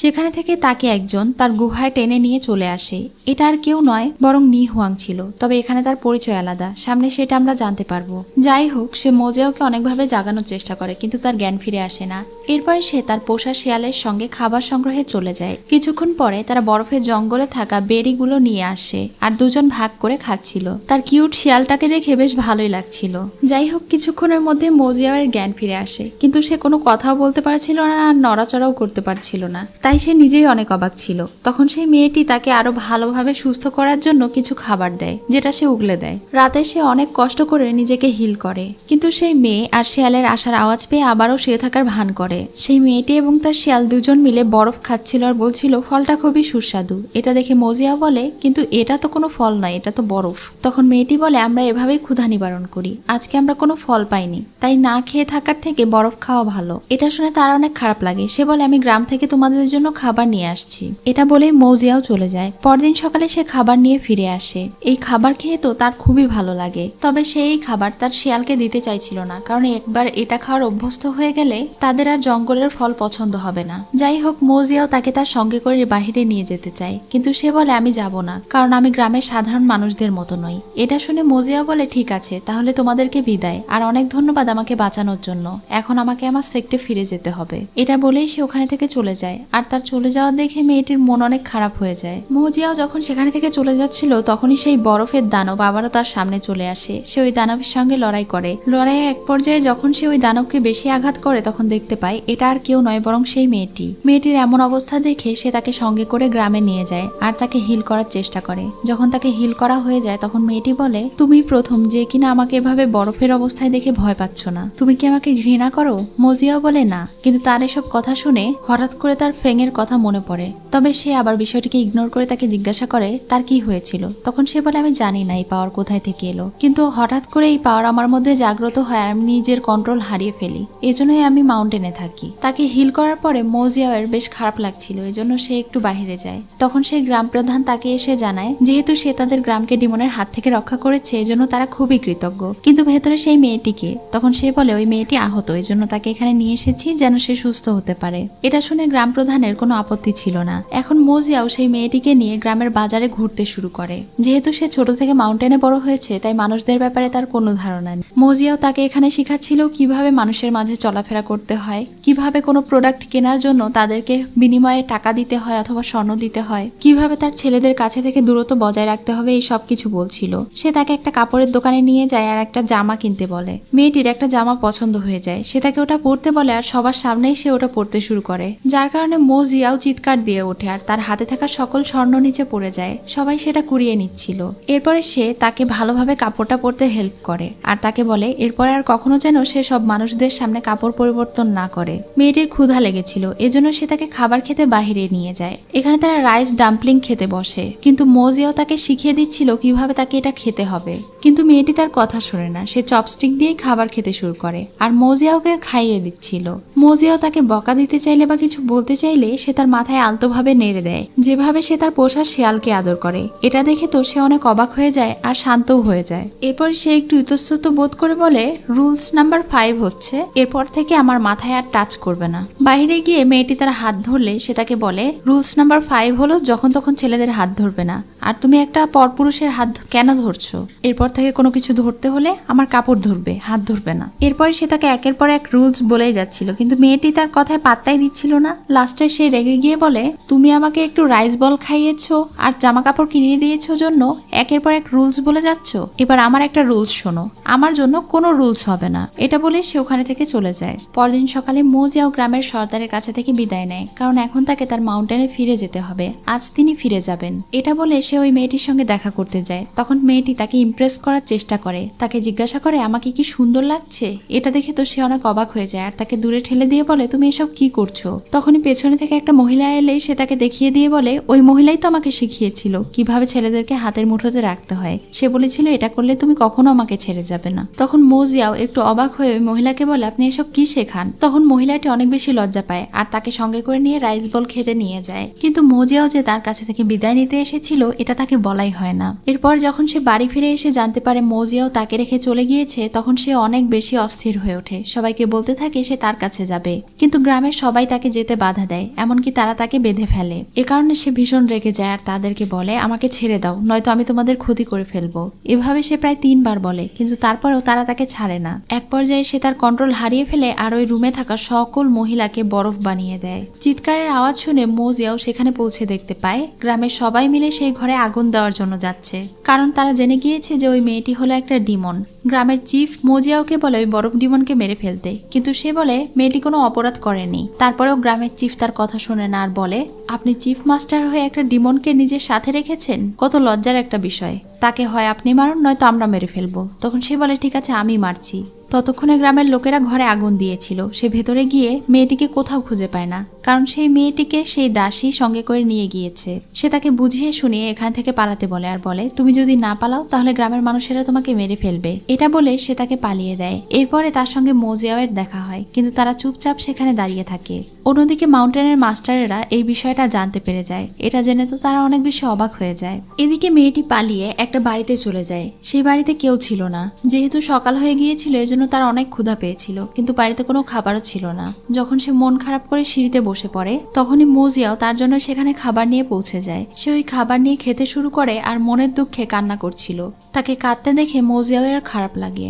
সেখানে থেকে তাকে একজন তার গুহায় টেনে নিয়ে চলে আসে। এটা আর কেউ নয় বরং নি হুয়াং ছিল, তবে এখানে তার পরিচয় আলাদা, সামনে সেটা আমরা জানতে পারবো। যাই হোক, সে মো জিয়াওকে অনেকভাবে জাগানোর চেষ্টা করে, কিন্তু তার জ্ঞান ফিরে আসে না। এরপরে সে তার পোষা শিয়ালের সঙ্গে খাবার সংগ্রহে চলে যায়। কিছুক্ষণ পরে তারা বরফের জঙ্গলে থাকা বেরিগুলো নিয়ে আসে আর দুজন ভাগ করে খাচ্ছিল। তার কিউট শিয়ালটাকে দেখে বেশ ভালোই লাগছিল। যাই হোক, কিছুক্ষণের মধ্যে মো জিয়াওয়ের জ্ঞান ফিরে আসে, কিন্তু সে কোনো কথাও বলতে পারছিল না আর নড়াচড়াও করতে পারছিল না। তাই সে নিজেই অনেক অবাক ছিল। তখন সেই মেয়েটি তাকে আরো ভালোভাবে সুস্থ করার জন্য কিছু খাবার দেয়, যেটা সে উগলে দেয়। রাতে সে অনেক কষ্ট করে নিজেকে হিল করে, কিন্তু সেই মেয়ে আর শিয়ালের আসার আওয়াজ পেয়ে আবারও শুয়ে থাকার ভান করে। সেই মেয়েটি এবং তার শিয়াল দুজন মিলে বরফ খাচ্ছিল আর বলছিল ফলটা খুবই সুস্বাদু। এটা দেখে মো জিয়াও বলে কিন্তু এটা তো কোনো ফল নয়, এটা তো বরফ। তখন মেয়েটি বলে আমরা এভাবেই ক্ষুধা নিবারণ করি, আজকে আমরা কোনো ফল পাইনি, তাই না খেয়ে থাকার থেকে বরফ খাওয়া ভালো। এটা শুনে তার অনেক খারাপ লাগে। সে বলে আমি গ্রাম থেকে তোমাদের জন্য খাবার নিয়ে আসছি। এটা বলেই মো জিয়াও চলে যায়। পরদিন সকালে সে খাবার নিয়ে ফিরে আসে। এই খাবার খেয়ে তো তার খুবই ভালো লাগে, তবে সে এই খাবার তার শিয়ালকে দিতে চাইছিল না, কারণ একবার এটা খাওয়ার অভ্যস্ত হয়ে গেলে তাদের আর জঙ্গলের ফল পছন্দ হবে না। যাই হোক, মো জিয়াও তাকে তার সঙ্গে করে বাহিরে নিয়ে যেতে চায়, কিন্তু সে বলে আমি যাব না, কারণ আমি গ্রামের সাধারণ মানুষদের মতো নই। এটা শুনে মো জিয়াও বলে ঠিক আছে, তাহলে তোমাদেরকে বিদায়, আর অনেক ধন্যবাদ আমাকে বাঁচানোর জন্য। এখন আমাকে আমার সেক্টে ফিরে যেতে হবে। এটা বলেই সে ওখানে থেকে চলে যায় আর আর তার চলে যাওয়া দেখে মেয়েটির মন অনেক খারাপ হয়ে যায়। মোজিয়াও যখন সেখানে থেকে চলে যাচ্ছিল তখনই সেই বরফের দানব আবারও তার সামনে চলে আসে। সে ওই দানবের সঙ্গে লড়াই করে। লড়াইয়ের এক পর্যায়ে যখন সে ওই দানবকে বেশি আঘাত করে তখন দেখতে পায় এটা আর কেউ নয় বরং সেই মেয়েটি। মেয়েটির এমন অবস্থা দেখে সে তাকে সঙ্গে করে গ্রামে নিয়ে যায় আর তাকে হিল করার চেষ্টা করে। যখন তাকে হিল করা হয়ে যায় তখন মেয়েটি বলে, তুমি প্রথম যে কিনা আমাকে এভাবে বরফের অবস্থায় দেখে ভয় পাচ্ছ না, তুমি কি আমাকে ঘৃণা করো? মোজিয়াও বলে না, কিন্তু তার এসব কথা শুনে হঠাৎ করে তার ফেংয়ের কথা মনে পড়ে। তবে সে আবার বিষয়টিকে ইগনোর করে তাকে জিজ্ঞাসা করে তার কি হয়েছিল। তখন সে বলে, আমি জানি না এই পাওয়ার কোথায় থেকে এলো, কিন্তু হঠাৎ করে এই পাওয়ার আমার মধ্যে জাগ্রত হয় আর আমি নিজের কন্ট্রোল হারিয়ে ফেলি, এজন্যই আমি মাউন্টেনে থাকি। তাকে হিল করার পরে মোজিয়াওয়ের বেশ খারাপ লাগছিল, এজন্য সে একটু বাহিরে যায়। তখন সেই গ্রাম প্রধান তাকে এসে জানায় যেহেতু সে তাদের গ্রামকে ডিমনের হাত থেকে রক্ষা করেছে এজন্য তারা খুবই কৃতজ্ঞ, কিন্তু ভেতরে সেই মেয়েটিকে। তখন সে বলে ওই মেয়েটি আহত, এজন্য তাকে এখানে নিয়ে এসেছি যেন সে সুস্থ হতে পারে। এটা শুনে গ্রাম প্রধানের কোনো আপত্তি ছিল না। এখন মোজিয়াও সেই মেয়েটিকে নিয়ে গ্রামের বাজারে ঘুরতে শুরু করে। যেহেতু সে ছোট থেকে মাউন্টেনে বড় হয়েছে তাই মানুষদের ব্যাপারে তার কোনো ধারণা নেই। মোজিয়াও তাকে এখানে শিখাচ্ছিল কিভাবে মানুষের মাঝে চলাফেরা করতে হয়, কিভাবে কোনো প্রোডাক্ট কেনার জন্য তাদেরকে বিনিময়ে টাকা দিতে হয় অথবা স্বর্ণ দিতে হয়, কিভাবে তার ছেলেদের কাছে থেকে দূরত্ব বজায় রাখতে হবে, এই সব কিছু বলছিল। সে তাকে একটা কাপড়ের দোকানে নিয়ে যায় আর একটা জামা কিনতে বলে। মেয়েটির একটা জামা পছন্দ হয়ে যায়, সে তাকে ওটা পরতে বলে আর সবার সামনেই সে ওটা পরতে শুরু করে, যার কারণে মোজিয়াও চিৎকার দিয়ে ওঠে আর তার হাতে থাকা সকল স্বর্ণ নিচে পড়ে যায়। সবাই সেটা কুড়িয়ে নিচ্ছিল। এরপরে সে তাকে ভালোভাবে কাপড়টা পরতে হেল্প করে আর তাকে বলে এরপরে আর কখনো যেন সে সব মানুষদের সামনে কাপড় পরিবর্তন না করে। মেয়েটির ক্ষুধা লেগেছিল, এজন্য সে তাকে খাবার খেতে বাহিরে নিয়ে যায়। এখানে তারা রাইস ডাম্পলিং খেতে বসে, কিন্তু মোজিয়াও তাকে শিখিয়ে দিচ্ছিল কিভাবে তাকে এটা খেতে হবে। কিন্তু মেয়েটি তার কথা শুনে না, সে চপস্টিক দিয়ে খাবার খেতে শুরু করে আর মোজিয়াওকে খাইয়ে দিচ্ছিল। মোজিয়াও তাকে বকা দিতে চাইলে বা কিছু বলতে চাইলে সে তার মাথায় আলতোভাবে নেড়ে দেয়, যেভাবে সে তার পোষা শিয়ালকে আদর করে। এটা দেখে তো সে অনেক অবাক হয়ে যায় আর শান্তও হয়ে যায়। এরপর সে একটু ইতস্তত বোধ করে বলে, রুলস নাম্বার 5 হচ্ছে এরপর থেকে আমার মাথায় আর টাচ করবে না। বাইরে গিয়ে মেয়েটি তার হাত ধরলে সে তাকে বলে, রুলস নাম্বার 5 হলো যখন তখন ছেলেদের হাত ধরবে না, আর তুমি একটা পরপুরুষের হাত কেন ধরছো? এরপর থেকে কোনো কিছু ধরতে হলে আমার কাপড় ধরবে, হাত ধরবে না। এরপরে সে তাকে একের পর এক রুলস বলেই যাচ্ছিল, কিন্তু মেয়েটি তার কথায় পাত্তাই দিচ্ছিল না। লাস্টে সে রেগে গিয়ে বলে, তুমি আমাকে একটু রাইস বল খাইয়েছো আর জামা কাপড় কিনে দিয়েছো জন্য একের পর এক রুলস বলে যাচ্ছ, এবার আমার একটা রুলস শোনো, আমার জন্য কোনো রুলস হবে না। এটা বলে সে ওখানে থেকে চলে যায়। পরদিন সকালে মোজিয়াও গ্রামের সর্দারের কাছে থেকে বিদায় নেয়, কারণ এখন তাকে তার মাউন্টেনে ফিরে যেতে হবে, আজ তিনি ফিরে যাবেন। এটা বলে সে ওই মেয়েটির সঙ্গে দেখা করতে যায়। তখন মেয়েটি তাকে ইমপ্রেস করার চেষ্টা করে, তাকে জিজ্ঞাসা করে আমাকে কি সুন্দর লাগছে। এটা দেখে তো সে অনেক অবাক হয়ে যায় আর তাকে দূরে ঠেলে দিয়ে বলে, তুমি এসব কি করছো? তখনই পেছনে থেকে একটা মহিলা এলে সে তাকে দেখিয়ে দিয়ে বলে, ওই মহিলাই তো আমাকে শিখিয়েছিল কিভাবে ছেলেদেরকে হাতের মুঠোতে রাখতে হয়। সে বলেছিল এটা করলে তুমি কখনো আমাকে ছেড়ে যাবে না। তখন মোজিয়াও একটু অবাক হয়ে ওই মহিলাকে বলে, আপনি এসব কি শেখান? তখন মহিলাটি অনেক বেশি লজ্জা পায় আর তাকে সঙ্গে করে নিয়ে রাইস বল খেতে নিয়ে যায়। কিন্তু মোজিয়াও যে তার কাছে থেকে বিদায় নিতে এসেছিল এটা তাকে বলাই হয় না। এরপর যখন সে বাড়ি ফিরে এসে জানতে পারে মোজিয়াও তাকে রেখে চলে গিয়েছে তখন সে অনেক বেশি অস্থির হয়ে ওঠে। সবাইকে বলতে থাকে সে তার কাছে যাবে, কিন্তু গ্রামের সবাই তাকে যেতে বাধা দেয়, এমনকি তারা তাকে বেঁধে ফেলে। এ কারণে সে ভীষণ রেগে যায় আর তাদেরকে বলে, আমাকে ছেড়ে দাও, নয়তো আমি তোমাদের ক্ষতি করে ফেলবো। এভাবে সে প্রায় 3 বার বলে, কিন্তু তারপরেও তারা তাকে ছাড়ে না। এক পর্যায়ে সে তার কন্ট্রোল হারিয়ে ফেলে আর ওই রুমে থাকা সকল মহিলাকে বরফ বানিয়ে দেয়। চিৎকারের আওয়াজ শুনে মোজিয়াও সেখানে পৌঁছে দেখতে পায় গ্রামের সবাই মিলে সেই ঘরে আগুন দেওয়ার জন্য যাচ্ছে, কারণ তারা জেনে গিয়েছে যে ওই মেয়েটি হলো একটা ডিমন। গ্রামের চিফ মোজিয়াওকে বলে ওই বরফ ডিমনকে মেরে ফেলতে, কিন্তু সে বলে মেয়েটি কোনো অপরাধ করেনি। তারপরেও গ্রামের চিফ তার কথা শুনে না আর বলে, আপনি চিফ মাস্টার হয়ে একটা ডিমনকে নিজের সাথে রেখেছেন, কত লজ্জার একটা বিষয়। তাকে হয় আপনি মারুন নয়তো আমরা মেরে ফেলবো। তখন সে বলে ঠিক আছে আমি মারছি। ততক্ষণে গ্রামের লোকেরা ঘরে আগুন দিয়েছিল। সে ভেতরে গিয়ে মেয়েটিকে কোথাও খুঁজে পায় না, কারণ সেই মেয়েটিকে সেই দাসী সঙ্গে করে নিয়ে গিয়েছে। সে তাকে বুঝিয়ে শুনিয়ে এখান থেকে পালাতে বলে আর বলে, তুমি যদি না পালাও তাহলে গ্রামের মানুষেরা তোমাকে মেরে ফেলবে। এটা বলে সে তাকে পালিয়ে দেয়। এরপরে তার সঙ্গে মোজিয়াওয়ের দেখা হয়, কিন্তু তারা চুপচাপ সেখানে দাঁড়িয়ে থাকে। অন্যদিকে মাউন্টেনের মাস্টারেরা এই বিষয়টা জানতে পেরে যায়। এটা জেনে তো তারা অনেক বেশি অবাক হয়ে যায়। এদিকে মেয়েটি পালিয়ে একটা বাড়িতে চলে যায়। সেই বাড়িতে কেউ ছিল না, যেহেতু সকাল হয়ে গিয়েছিল এজন্য তার অনেক ক্ষুধা পেয়েছিল, কিন্তু বাড়িতে কোনো খাবারও ছিল না। যখন সে মন খারাপ করে সিঁড়িতে বসে পড়ে তখনই মোজিয়াও তার জন্য সেখানে খাবার নিয়ে পৌঁছে যায়। সে ওই খাবার নিয়ে খেতে শুরু করে আর মনের দুঃখে কান্না করছিল। তাকে কাঁদতে দেখে মোজিয়াওয়ের খারাপ লাগে।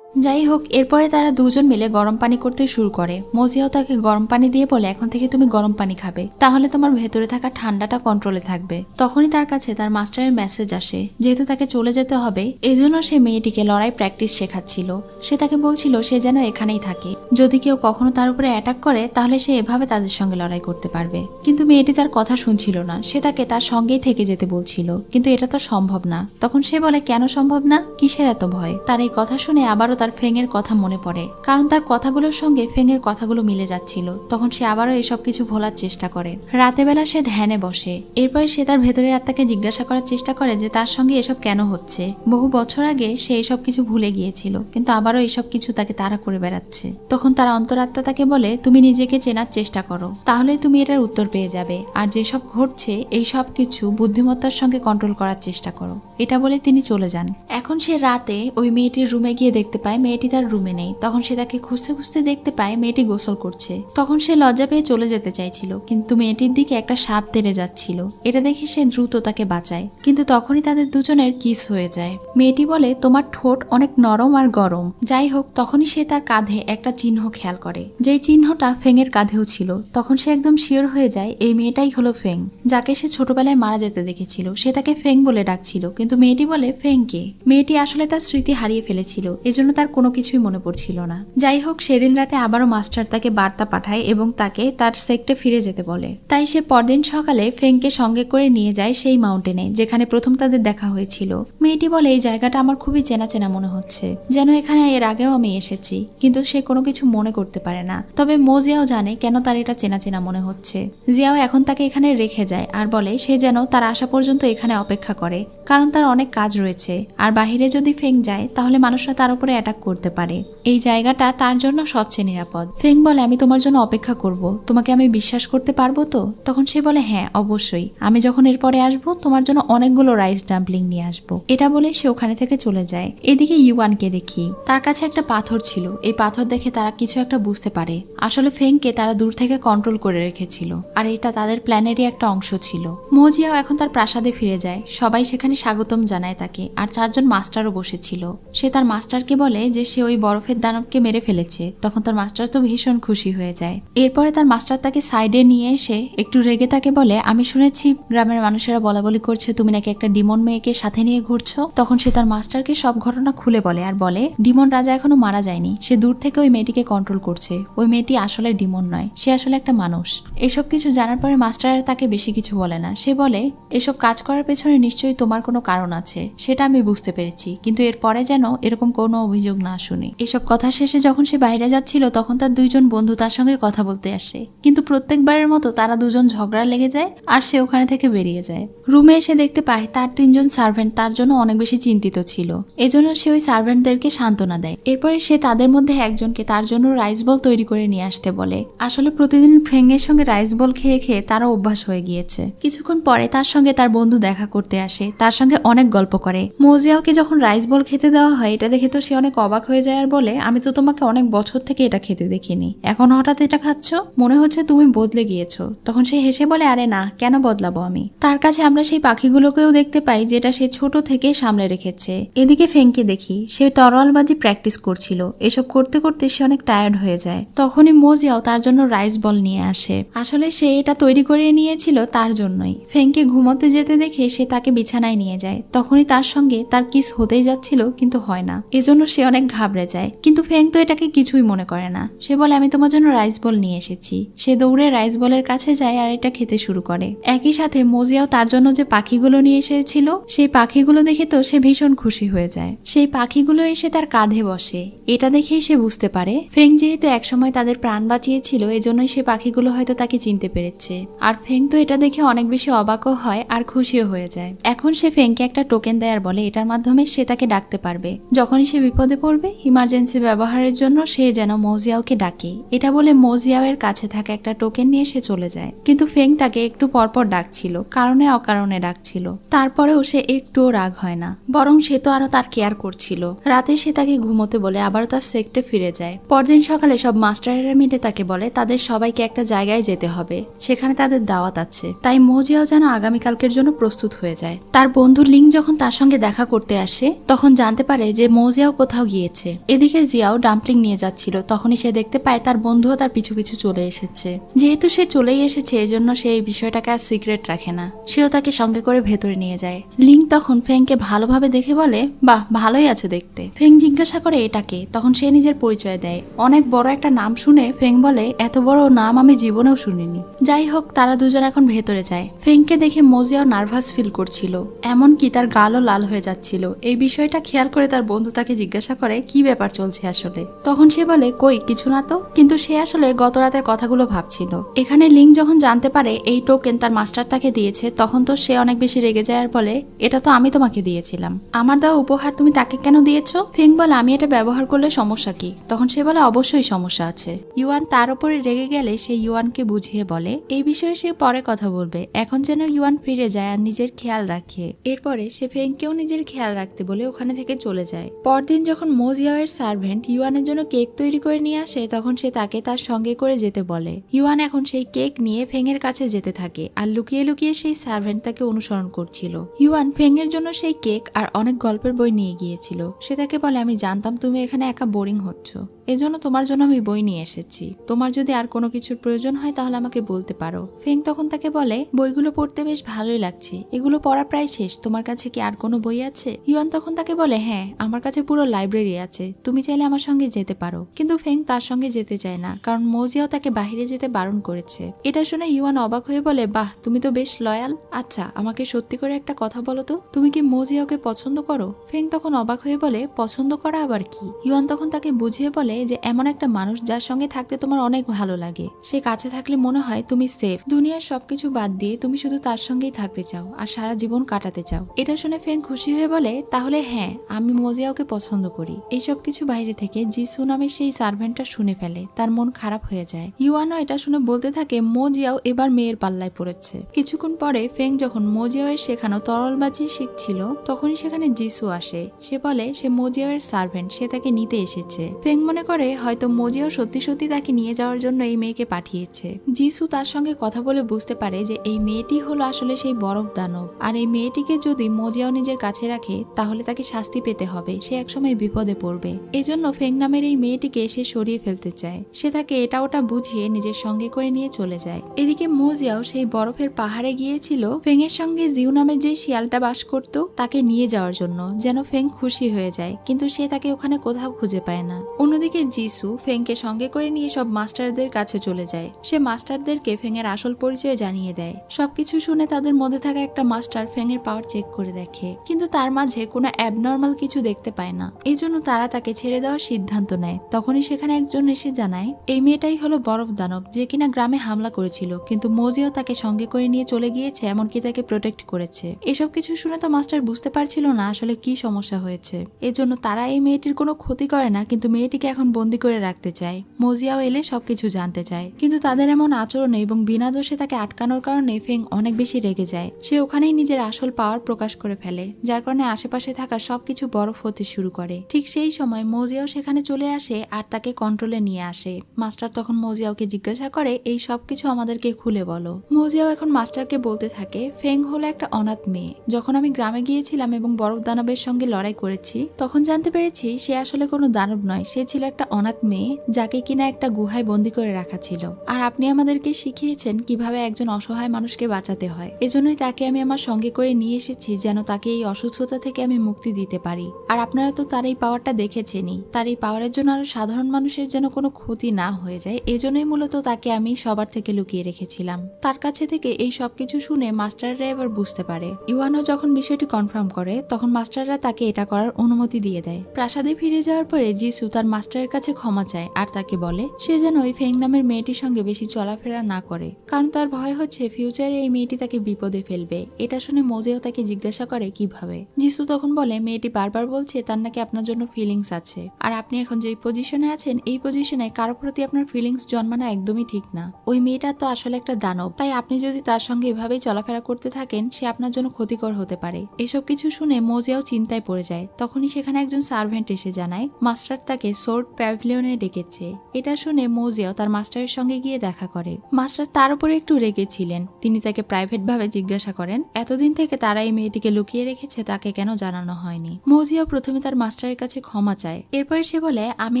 যাই হোক, এরপরে তারা দুজন মিলে গরম পানি করতে শুরু করে। মজিয়াও তাকে গরম পানি দিয়ে বলে, এখন থেকে তুমি গরম পানি খাবে, তাহলে তোমার ভেতরে থাকা ঠান্ডাটা কন্ট্রোলে থাকবে। তখনই তার কাছে তার মাস্টারের মেসেজ আসে। যেহেতু তাকে চলে যেতে হবে, এজন্য সে মেয়েটিকে লড়াই প্র্যাকটিস শেখাচ্ছিল। সে তাকে বলছিল সে যেন এখানেই থাকে, যদি কেউ কখনো তার উপরে অ্যাটাক করে তাহলে সে এভাবে তাদের সঙ্গে লড়াই করতে পারবে। কিন্তু মেয়েটি তার কথা শুনছিল না, সে তাকে তার সঙ্গেই থেকে যেতে বলছিল, কিন্তু এটা তো সম্ভব না। তখন সে বলে, কেন সম্ভব না, কিসের এত ভয়? তার এই কথা শুনে আবারও তার ফেংয়ের কথা মনে পড়ে, কারণ তার কথাগুলোর সঙ্গে ফেংয়ের কথাগুলো মিলে যাচ্ছিল। তখন সে আবারও এসব কিছু ভোলার চেষ্টা করে। রাতে বেলা সে ধ্যানে বসে। এরপরে সে তার ভেতরের আত্মাকে জিজ্ঞাসা করার চেষ্টা করে যে তার সঙ্গে এসব কেন হচ্ছে। বহু বছর আগে সে এসব কিছু ভুলে গিয়েছিল, কিন্তু আবারও এসব কিছু তাকে তাড়া করে বেড়াচ্ছে। তখন তার অন্তরাত্মা তাকে বলে, তুমি নিজেকে চেনার চেষ্টা করো, তাহলে তুমি এটার উত্তর পেয়ে যাবে। আর যেসব ঘটছে এই সব কিছু বুদ্ধিমত্তার সঙ্গে কন্ট্রোল করার চেষ্টা করো। এটা বলে তিনি চলে যান। এখন সে রাতে ওই মেয়েটির রুমে গিয়ে দেখতে পায় মেয়েটি তার রুমে নেই। তখন সে তাকে খুঁজতে খুঁজতে দেখতে পায় মেয়েটি গোসল করছে। তখন সে লজ্জা পেয়ে চলে যেতে চাইছিল, কিন্তু মেয়েটির দিকে একটা সাপ তেড়ে যাচ্ছিল। এটা দেখে সে দ্রুত তাকে বাঁচায়, কিন্তু তখনই তাদের দুজনের কিস হয়ে যায়। মেয়েটি বলে, তোমার ঠোঁট অনেক নরম আর গরম। যাই হোক, তখনই সে তার কাঁধে একটা চিহ্ন খেয়াল করে, যেই চিহ্নটা ফেংয়ের কাঁধেও ছিল। তখন সে একদম শিওর হয়ে যায় এই মেয়েটাই হলো ফেং, যাকে সে ছোটবেলায় মারা যেতে দেখেছিল। সে তাকে ফেং বলে ডাকছিল, কিন্তু মেয়েটি বলে ফেংকে। মেয়েটি আসলে তার স্মৃতি হারিয়ে ফেলেছিল, এজন্য তার কোনো কিছুই মনে পড়ছিল না। যাই হোক, সেদিন রাতে আবারও মাস্টার তাকে বার্তা পাঠায় এবং তাকে তার সেক্টে ফিরে যেতে বলে। তাই সে পরদিন সকালে ফেংকে সঙ্গে করে নিয়ে যায় সেই মাউন্টেনে, যেখানে প্রথম তাদের দেখা হয়েছিল। মেয়েটি বলে, এই জায়গাটা আমার খুবই চেনা চেনা মনে হচ্ছে, যেন এখানে এর আগেও আমি এসেছি। কিন্তু সে কোনো কিছু মনে করতে পারে না। তবে মোজিয়াও জানে কেন তার এটা চেনা চেনা মনে হচ্ছে। জিয়াও এখন তাকে এখানে রেখে যায় আর বলে সে যেন তার আসা পর্যন্ত এখানে অপেক্ষা করে, কারণ তার অনেক কাজ রয়েছে। আর বাহিরে যদি ফেং যায় তাহলে মানুষরা তার উপরে অ্যাটাক করতে পারে। এই জায়গাটা তার জন্য সবচেয়ে নিরাপদ। ফেং বলে, আমি তোমার জন্য অপেক্ষা করব, তোমাকে আমি বিশ্বাস করতে পারবো তো? তখন সে বলে, হ্যাঁ অবশ্যই, আমি যখন এরপরে আসবো তোমার জন্য অনেকগুলো রাইস ডাম্পলিং নিয়ে আসবো। এটা বলে সে ওখানে থেকে চলে যায়। এদিকে ইউয়ানকে দেখি, তার কাছে একটা পাথর ছিল। এই পাথর দেখে তারা কিছু একটা বুঝতে পারে। আসলে ফেংকে তারা দূর থেকে কন্ট্রোল করে রেখেছিল, আর এটা তাদের প্ল্যানেরই একটা অংশ ছিল। মোজিয়াও এখন তার প্রাসাদে ফিরে যায়। সবাই সেখানে স্বাগতম জানায় তাকে, আর 4 জন মাস্টারও বসেছিল। সে তার মাস্টারকে বলে যে সে ওই বরফের দানবকে মেরে ফেলেছে। তখন তার মাস্টার তো ভীষণ খুশি হয়ে যায়। এরপরে তার মাস্টার তাকে সাইডে নিয়ে এসে একটু রেগে তাকে বলে, আমি শুনেছি গ্রামের মানুষেরা বলা বলি করছে তুমি নাকি একটা ডিমন মেয়েকে সাথে নিয়ে ঘুরছো। তখন সে তার মাস্টারকে সব ঘটনা খুলে বলে আর বলে, ডিমন রাজা এখনো মারা যায়নি, সে দূর থেকে ওই মেয়েটিকে কন্ট্রোল করছে। ওই মেয়েটি আসলে ডিমন নয়, সে আসলে একটা মানুষ। এসব কিছু জানার পরে মাস্টার তাকে বেশি কিছু বলে না। সে বলে, এসব কাজ করার পেছনে নিশ্চয়ই তোমার কোনো কারণ আছে, সেটা আমি বুঝতে পেরেছি, কিন্তু এরপরে যেন এরকম কোনো অভিযোগ না শুনি। এসব কথা শেষে যখন সে বাইরে যাচ্ছিল তখন তার 2 জন বন্ধু তার সঙ্গে কথা বলতে আসে, কিন্তু প্রত্যেকবারের মতো তারা 2 জন ঝগড়া লেগে যায় আর সে ওখানে থেকে বেরিয়ে যায়। রুমে এসে দেখতে পায় তার 3 জন সার্ভেন্ট তার জন্য অনেক বেশি চিন্তিত ছিল, এজন্য সে ওই সার্ভেন্টদেরকে সান্ত্বনা দেয়। এরপরে সে তাদের মধ্যে একজনকে তার জন্য রাইস বল তৈরি করে নিয়ে আসতে বলে। আসলে প্রতিদিন ফ্রেঙ্গের সঙ্গে রাইস বল খেয়ে খেয়ে তারও অভ্যাস হয়ে গিয়েছে। কিছুক্ষণ পরে তার সঙ্গে তার বন্ধু দেখা করতে আসে, তার সঙ্গে অনেক গল্প করে। মোজিয়াওকে যখন রাইস বল খেতে দেওয়া হয় এটা দেখে তো সে অনেক অবাক হয়ে যায় আর বলে, আমি তো তোমাকে অনেক বছর থেকে এটা খেতে দেখিনি, এখন হঠাৎ এটা খাচ্ছ, মনে হচ্ছে তুমি বদলে গিয়েছো। তখন সে হেসে বলে, আরে না, কেন বদলাবো আমি। তার কাছে আমরা সেই পাখিগুলোকেও দেখতে পাই যেটা সে ছোট থেকে সামলে রেখেছে। এদিকে ফেংকে দেখি, সে তরোয়ালবাজি প্র্যাকটিস করছিল। এসব করতে করতে সে অনেক টায়ার্ড হয়ে যায়। তখনই মোজিয়াও তার জন্য রাইস বল নিয়ে আসে। আসলে সে এটা তৈরি করে নিয়েছিল তার জন্যই। ফেংকে ঘুমোতে যেতে দেখে সে তাকে বিছানায় নিয়ে যায়। তখনই তার সঙ্গে তার কিস হতেই যাচ্ছিল, কিন্তু হয় না, এজন্য সে অনেক ঘাবড়ে যায়। কিন্তু ফেং তো এটাকে কিছুই মনে করে না। সে বলে, আমি তোমার জন্য রাইস বল নিয়ে এসেছি। সে দৌড়ে রাইস বলের কাছে যায় আর এটা খেতে শুরু করে। একই সাথে মোজিয়াও তার জন্য যে পাখিগুলো নিয়ে এসেছিল সেই পাখিগুলো দেখে তো সে ভীষণ খুশি হয়ে যায়। সেই পাখিগুলো এসে তার কাঁধে বসে। এটা দেখেই সে বুঝতে পারে ফেং যেহেতু একসময় তাদের প্রাণ বাঁচিয়েছিল, এজন্যই সে পাখিগুলো হয়তো তাকে চিনতে পেরেছে। আর ফেং তো এটা দেখে অনেক বেশি অবাকও হয় আর খুশিও হয়ে যায়। এখন সে ফেংকে একটা টোকেন দেয় আর বলে এটার মাধ্যমে সে তাকে ডাকতে পারবে। যখনই সে বিপদে পড়বে ইমার্জেন্সি ব্যবহারের জন্য সে যেন মোজিয়াওকে ডাকে। এটা বলে মোজিয়াওয়ের কাছে থাকা একটা টোকেন নিয়ে সে চলে যায়। কিন্তু ফেং তাকে একটু পরপর ডাকছিল, কারণে অকারণে ডাকছিল। তারপরেও সে একটুও রাগ হয় না, বরং সে তো আরো তার কেয়ার করছিল। রাতে সে তাকে ঘুমোতে বলে আবার তার সেক্টে ফিরে যায়। পরদিন সকালে সব মাস্টারেরা মিলে তাকে বলে তাদের সবাইকে একটা জায়গায় যেতে হবে, সেখানে তাদের দাওয়াত আছে। তাই মোজিয়াও যেন আগামীকালকের জন্য প্রস্তুত হয়ে যায়। তার বন্ধু লিং যখন তার সঙ্গে দেখা করতে আসে তখন জানতে পারে যে মোজিয়াও কোথাও কোথাও গিয়েছে। এদিকে জিয়াও ডাম্পলিং নিয়ে যাচ্ছিল, তখনই সে দেখতে পায় তার বন্ধুও তার পিছু পিছু চলে এসেছে। যেহেতু সে চলেই এসেছে এজন্য সে এই বিষয়টাকে আর সিক্রেট রাখে না, সেও তাকে সঙ্গে করে ভেতরে নিয়ে যায়। লিং তখন ফেংকে ভালোভাবে দেখে বলে, বাহ ভালোই আছে দেখতে। ফেং জিজ্ঞাসা করে এটাকে, তখন সে নিজের পরিচয় দেয়। অনেক বড় একটা নাম শুনে ফেং বলে, এত বড় নাম আমি জীবনেও শুনিনি। যাই হোক, তারা দুজন এখন ভেতরে যায়। ফেংকে দেখে মোজিয়াও নার্ভাস ফিল করছিল, এমনকি তার গালও লাল হয়ে যাচ্ছিল। এই বিষয়টা খেয়াল করে তার বন্ধু তাকে জিজ্ঞাসা করে কি ব্যাপার চলছে আসলে। তখন সে বলে, কই কিছু না তো। কিন্তু সে আসলে গত রাতের কথাগুলো ভাবছিল। এখানে লিং যখন জানতে পারে এই টোকেন তার মাস্টার তাকে দিয়েছে, তখন তো সে অনেক বেশি রেগে যায় আর বলে, এটা তো আমি তোমাকে দিয়েছিলাম, আমার দেওয়া উপহার তুমি তাকে কেন দিয়েছো? ফেং বলে, আমি এটা ব্যবহার করলে সমস্যা কি? তখন সে বলে, অবশ্যই সমস্যা আছে। ইউয়ান তার উপরে রেগে গেলে সে ইউয়ানকে বুঝিয়ে বলে এই বিষয়ে সে পরে কথা বলবে, এখন যেন ইউয়ান ফিরে যায় আর নিজের খেয়াল রাখে। এরপরে সে ফেংকেও নিজের খেয়াল রাখতে বলে ওখানে থেকে চলে যায়। পরদিন যখন মোজিয়াওয়ের সার্ভেন্ট ইউয়ানের জন্য কেক তৈরি করে নিয়ে আসে, তখন সে তাকে তার সঙ্গে করে যেতে বলে। ইউয়ান এখন সেই কেক নিয়ে ফেংয়ের কাছে যেতে থাকে আর লুকিয়ে লুকিয়ে সেই সার্ভেন্ট তাকে অনুসরণ করছিল। ইউয়ান ফেংয়ের জন্য সেই কেক আর অনেক গল্পের বই নিয়ে গিয়েছিল। সে তাকে বলে, আমি জানতাম তুমি এখানে একা বোরিং হচ্ছ, এজন্য তোমার জন্য আমি বই নিয়ে এসেছি। তোমার যদি আর কোনো কিছুর প্রয়োজন হয় তাহলে আমাকে বলতে পারো। ফেং তখন তাকে বলে, বইগুলো পড়তে বেশ ভালোই লাগছে, এগুলো পড়া প্রায় শেষ, তোমার কাছে কি আর কোনো বই আছে? ইউয়ান তখন তাকে বলে, হ্যাঁ আমার কাছে পুরো লাইব্রেরি আছে, তুমি চাইলে আমার সঙ্গে যেতে পারো। কিন্তু ফেং তার সঙ্গে যেতে চায় না, কারণ মোজিয়াও তাকে বাইরে যেতে বারণ করেছে। এটা শুনে ইউয়ান অবাক হয়ে বলে, বাহ তুমি তো বেশ লয়াল। আচ্ছা আমাকে সত্যি করে একটা কথা বলো তো, তুমি কি মোজিয়াওকে পছন্দ করো? ফেং তখন অবাক হয়ে বলে, পছন্দ করা আবার কি? ইউয়ান তখন তাকে বুঝিয়ে বলে যে এমন একটা মানুষ যার সঙ্গে থাকতে তোমার অনেক ভালো লাগে, সে কাছে থাকলে মনে হয় তুমি সেফ, দুনিয়ার সবকিছু বাদ দিয়ে তুমি শুধু তার সঙ্গেই থাকতে চাও আর সারা জীবন কাটাতে চাও। এটা শুনে ফেং খুশি হয়ে বলে, তাহলে হ্যাঁ আমি মোজিয়াওকে পছন্দ করি। এইসব কিছু বাইরে থেকে জিসু নামের সেই সার্ভেন্টটা শুনে ফেলে, তার মন খারাপ হয়ে যায়। ইউয়ানও এটা শুনে বলতে থাকে, মোজিয়াও এবার মেয়ের পাল্লায় পড়েছে। কিছুক্ষণ পরে ফেং যখন মোজিয়াওয়ের শেখানো তরলবাজি শিখছিল, তখনই সেখানে জিসু আসে। সে বলে সে মোজিয়াওয়ের সার্ভেন্ট, সে তাকে নিতে এসেছে। ফেং মনে করে হয়তো মোজিয়াও সত্যি সত্যি তাকে নিয়ে যাওয়ার জন্য এই মেয়েকে পাঠিয়েছে। জিসু তার সঙ্গে কথা বলে বুঝতে পারে যে এই মেয়েটি হলো আসলে সেই বরফ দানব, আর এই মেয়েটিকে যদি মোজিয়াও নিজের কাছে রাখে তাহলে তাকে শাস্তি পেতে হবে, সে একসময় বিপদে পড়বে। এজন্য ফেং নামের এই মেয়েটিকে সে সরিয়ে ফেলতে চায়। সে তাকে এটা ওটা বুঝিয়ে নিজের সঙ্গে করে নিয়ে চলে যায়। এদিকে মোজিয়াও সেই বরফের পাহাড়ে গিয়েছিল ফেং এর সঙ্গে জিউ নামের যে শিয়ালটা বাস করত তাকে নিয়ে যাওয়ার জন্য, যেন ফেং খুশি হয়ে যায়, কিন্তু সে তাকে ওখানে কোথাও খুঁজে পায় না। অন্যদিকে জিসু ফেংকে সঙ্গে করে নিয়ে সব মাস্টারদের কাছে চলে যায়। সে মাস্টারদেরকে ফেংয়ের আসল পরিচয় জানিয়ে দেয়। সবকিছু শুনে তাদের মধ্যে থাকা একটা মাস্টার ফেংয়ের পাওয়ার চেক করে দেখে, কিন্তু তার মাঝে কোনো অ্যাবনর্মাল কিছু দেখতে পায় না। এই জন্য তারা তাকে ছেড়ে দেওয়ার সিদ্ধান্ত নেয়। তখনই সেখানে একজন এসে জানায় এই মেয়েটাই হলো বরফ দানব, যে কিনা গ্রামে হামলা করেছিল, কিন্তু মোজিও তাকে সঙ্গে করে নিয়ে চলে গিয়েছে, এমনকি তাকে প্রোটেক্ট করেছে। এসব কিছু শুনে তো মাস্টার বুঝতে পারছিল না আসলে কি সমস্যা হয়েছে। এজন্য তারা এই মেয়েটির কোনো ক্ষতি করে না, কিন্তু মেয়েটিকে এখন বন্দি করে রাখতে চায়। মোজিয়াও এলে সবকিছু জানতে চায়, কিন্তু তাদের এমন আচরণে এবং বিনা দোষে তাকে আটকানোর কারণে ফেং অনেক বেশি রেগে যায়। সে ওখানেই নিজের আসল পাওয়ার প্রকাশ করে ফেলে, যার কারণে আশেপাশে থাকা সবকিছু বরফ হতে শুরু করে। ঠিক সেই সময় মোজিয়াও সেখানে চলে আসে আর তাকে কন্ট্রোলে নিয়ে আসে। মাস্টার তখন মোজিয়াওকে জিজ্ঞাসা করে এই সবকিছু আমাদেরকে খুলে বলো। মোজিয়াও এখন মাস্টারকে বলতে থাকে ফেং হলো একটা অনাথ মেয়ে। যখন আমি গ্রামে গিয়েছিলাম এবং বরফ দানবের সঙ্গে লড়াই করেছি, তখন জানতে পেরেছি সে আসলে কোনো দানব নয়, সে ছিল একটা অনাথ মেয়ে যাকে কিনা একটা গুহায় বন্দি করে রাখা ছিল। আর আপনি আমাদেরকে শিখিয়েছেন কিভাবে একজন অসহায় মানুষকে বাঁচাতে হয়, এজন্যই তাকে আমি আমার সঙ্গে করে নিয়ে এসেছি, যেন তাকে এই অসুস্থতা থেকে আমি মুক্তি দিতে পারি। আর আপনারা তো তার এই পাওয়ারটা দেখেছেনই, তার এই পাওয়ারের জন্য আরো সাধারণ মানুষের যেন কোনো ক্ষতি না হয়ে যায়, এজন্যই মূলত তাকে আমি সবার থেকে লুকিয়ে রেখেছিলাম। তার কাছে থেকে এই সবকিছু শুনে মাস্টাররা এবার বুঝতে পারে। ইউয়ানও যখন বিষয়টি কনফার্ম করে, তখন মাস্টাররা তাকে এটা করার অনুমতি দিয়ে দেয়। প্রাসাদে ফিরে যাওয়ার পরে জিসু তার মাস্টারের কাছে ক্ষমা চায় আর তাকে বলে সে যেন ওই ফেং নামের মেয়েটির সঙ্গে বেশি চলাফেরা না করে, কারণ তার ভয় হচ্ছে ফিউচারে এই মেয়েটি তাকে বিপদে ফেলবে। এটা শুনে মোজিও তাকে জিজ্ঞাসা করে কিভাবে। জিসু তখন বলে মেয়েটি বারবার বলছে তার নাকি আপনার জন্য ফিলিংস আছে, আর আপনি এখন যেই পজিশনে আছেন এই পজিশনে কারো প্রতি আপনার ফিলিংস জন্মানো একদমই ঠিক না। ওই মেয়েটা তো আসলে একটা দানব, তাই আপনি যদি তার সঙ্গে এভাবেই চলাফেরা করতে থাকেন সে আপনার জন্য ক্ষতিকর হতে পারে। এসব কিছু শুনে মোজিয়াও চিন্তায় পড়ে যায়। তখনই সেখানে একজন সার্ভেন্ট এসে জানায় মাস্টার তাকে সোর্ড প্যাভিলিয়নে ডেকেছে। এটা শুনে মোজিয়াও তার মাস্টারের সঙ্গে গিয়ে দেখা করে। মাস্টার তার উপরে একটু রেগেছিলেন। তিনি তাকে প্রাইভেট ভাবে জিজ্ঞাসা করেন এতদিন থেকে তারা এই মেয়েটিকে লুকিয়ে রেখেছে তাকে কেন জানানো হয়নি। মোজিয়াও প্রথমে তার মাস্টারের মাস্টারের কাছে ক্ষমা চায়। এরপরে সে বলে, আমি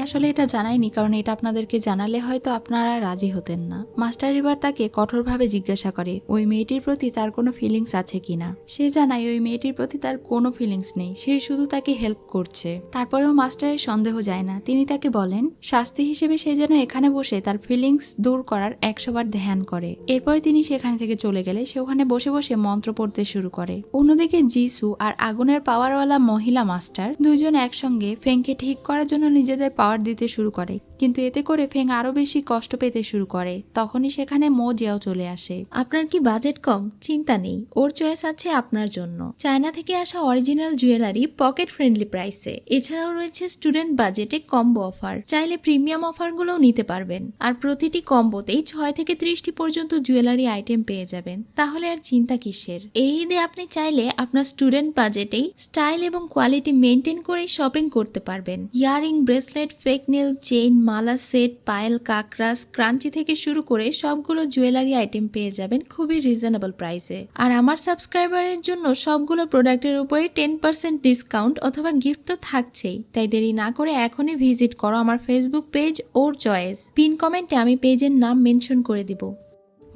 আসলে এটা জানাইনি, কারণ এটা আপনাদেরকে জানালে হয়তো আপনারা রাজি হতেন না। মাস্টার এবার তাকে কঠোরভাবে জিজ্ঞাসা করে ওই মেয়েটির প্রতি তার কোনো ফিলিংস আছে কিনা। সে জানায় ওই মেয়েটির প্রতি তার কোনো ফিলিংস নেই, সে শুধু তাকে হেল্প করছে। তারপরেও মাস্টারের সন্দেহ যায় না। তিনি তাকে বলেন শাস্তি হিসেবে সে যেন এখানে বসে তার ফিলিংস দূর করার 100 বার ধ্যান করে। এরপরে তিনি সেখান থেকে চলে গেলে সে ওখানে বসে বসে মন্ত্র পড়তে শুরু করে। অন্যদিকে জিসু আর আগুনের পাওয়ারওয়ালা মহিলা মাস্টার দুইজন একসঙ্গে ফেংকে ঠিক করার জন্য নিজেদের পাওয়ার দিতে শুরু করে, কিন্তু এতে করে ফেং আরো বেশি কষ্ট পেতে শুরু করে। তখনই সেখানে মো জিয়াও চলে আসে। আপনার কি বাজেট কম? চিন্তা নেই, ওর চয়েস আছে আপনার জন্য। চায়না থেকে আসা অরিজিনাল জুয়েলারি পকেট ফ্রেন্ডলি প্রাইসে। এছাড়াও রয়েছে স্টুডেন্ট বাজেটে কম্বো অফার, চাইলে প্রিমিয়াম অফারগুলোও নিতে পারবেন। আর প্রতিটি কম্বোতেই 6 থেকে 30টি পর্যন্ত জুয়েলারি আইটেম পেয়ে যাবেন। তাহলে আর চিন্তা কিসের? এই ঈদে আপনি চাইলে আপনার স্টুডেন্ট বাজেটেই স্টাইল এবং কোয়ালিটি মেনটেন করে শপিং করতে পারবেন। Earring, bracelet, fake nail, chain, মালা সেট, পায়েল, কাকরাস, ক্রাঞ্চি থেকে শুরু করে সবগুলো জুয়েলারি আইটেম পেয়ে যাবেন খুবই রিজনেবল প্রাইসে। আর আমার সাবস্ক্রাইবারের জন্য সবগুলো প্রোডাক্টের উপরে 10% ডিসকাউন্ট অথবা গিফট তো থাকছেই। তাই দেরি না করে এখনই ভিজিট করো আমার ফেসবুক পেজ ওর চয়েস। পিন কমেন্টে আমি পেজের নাম মেনশন করে দিব।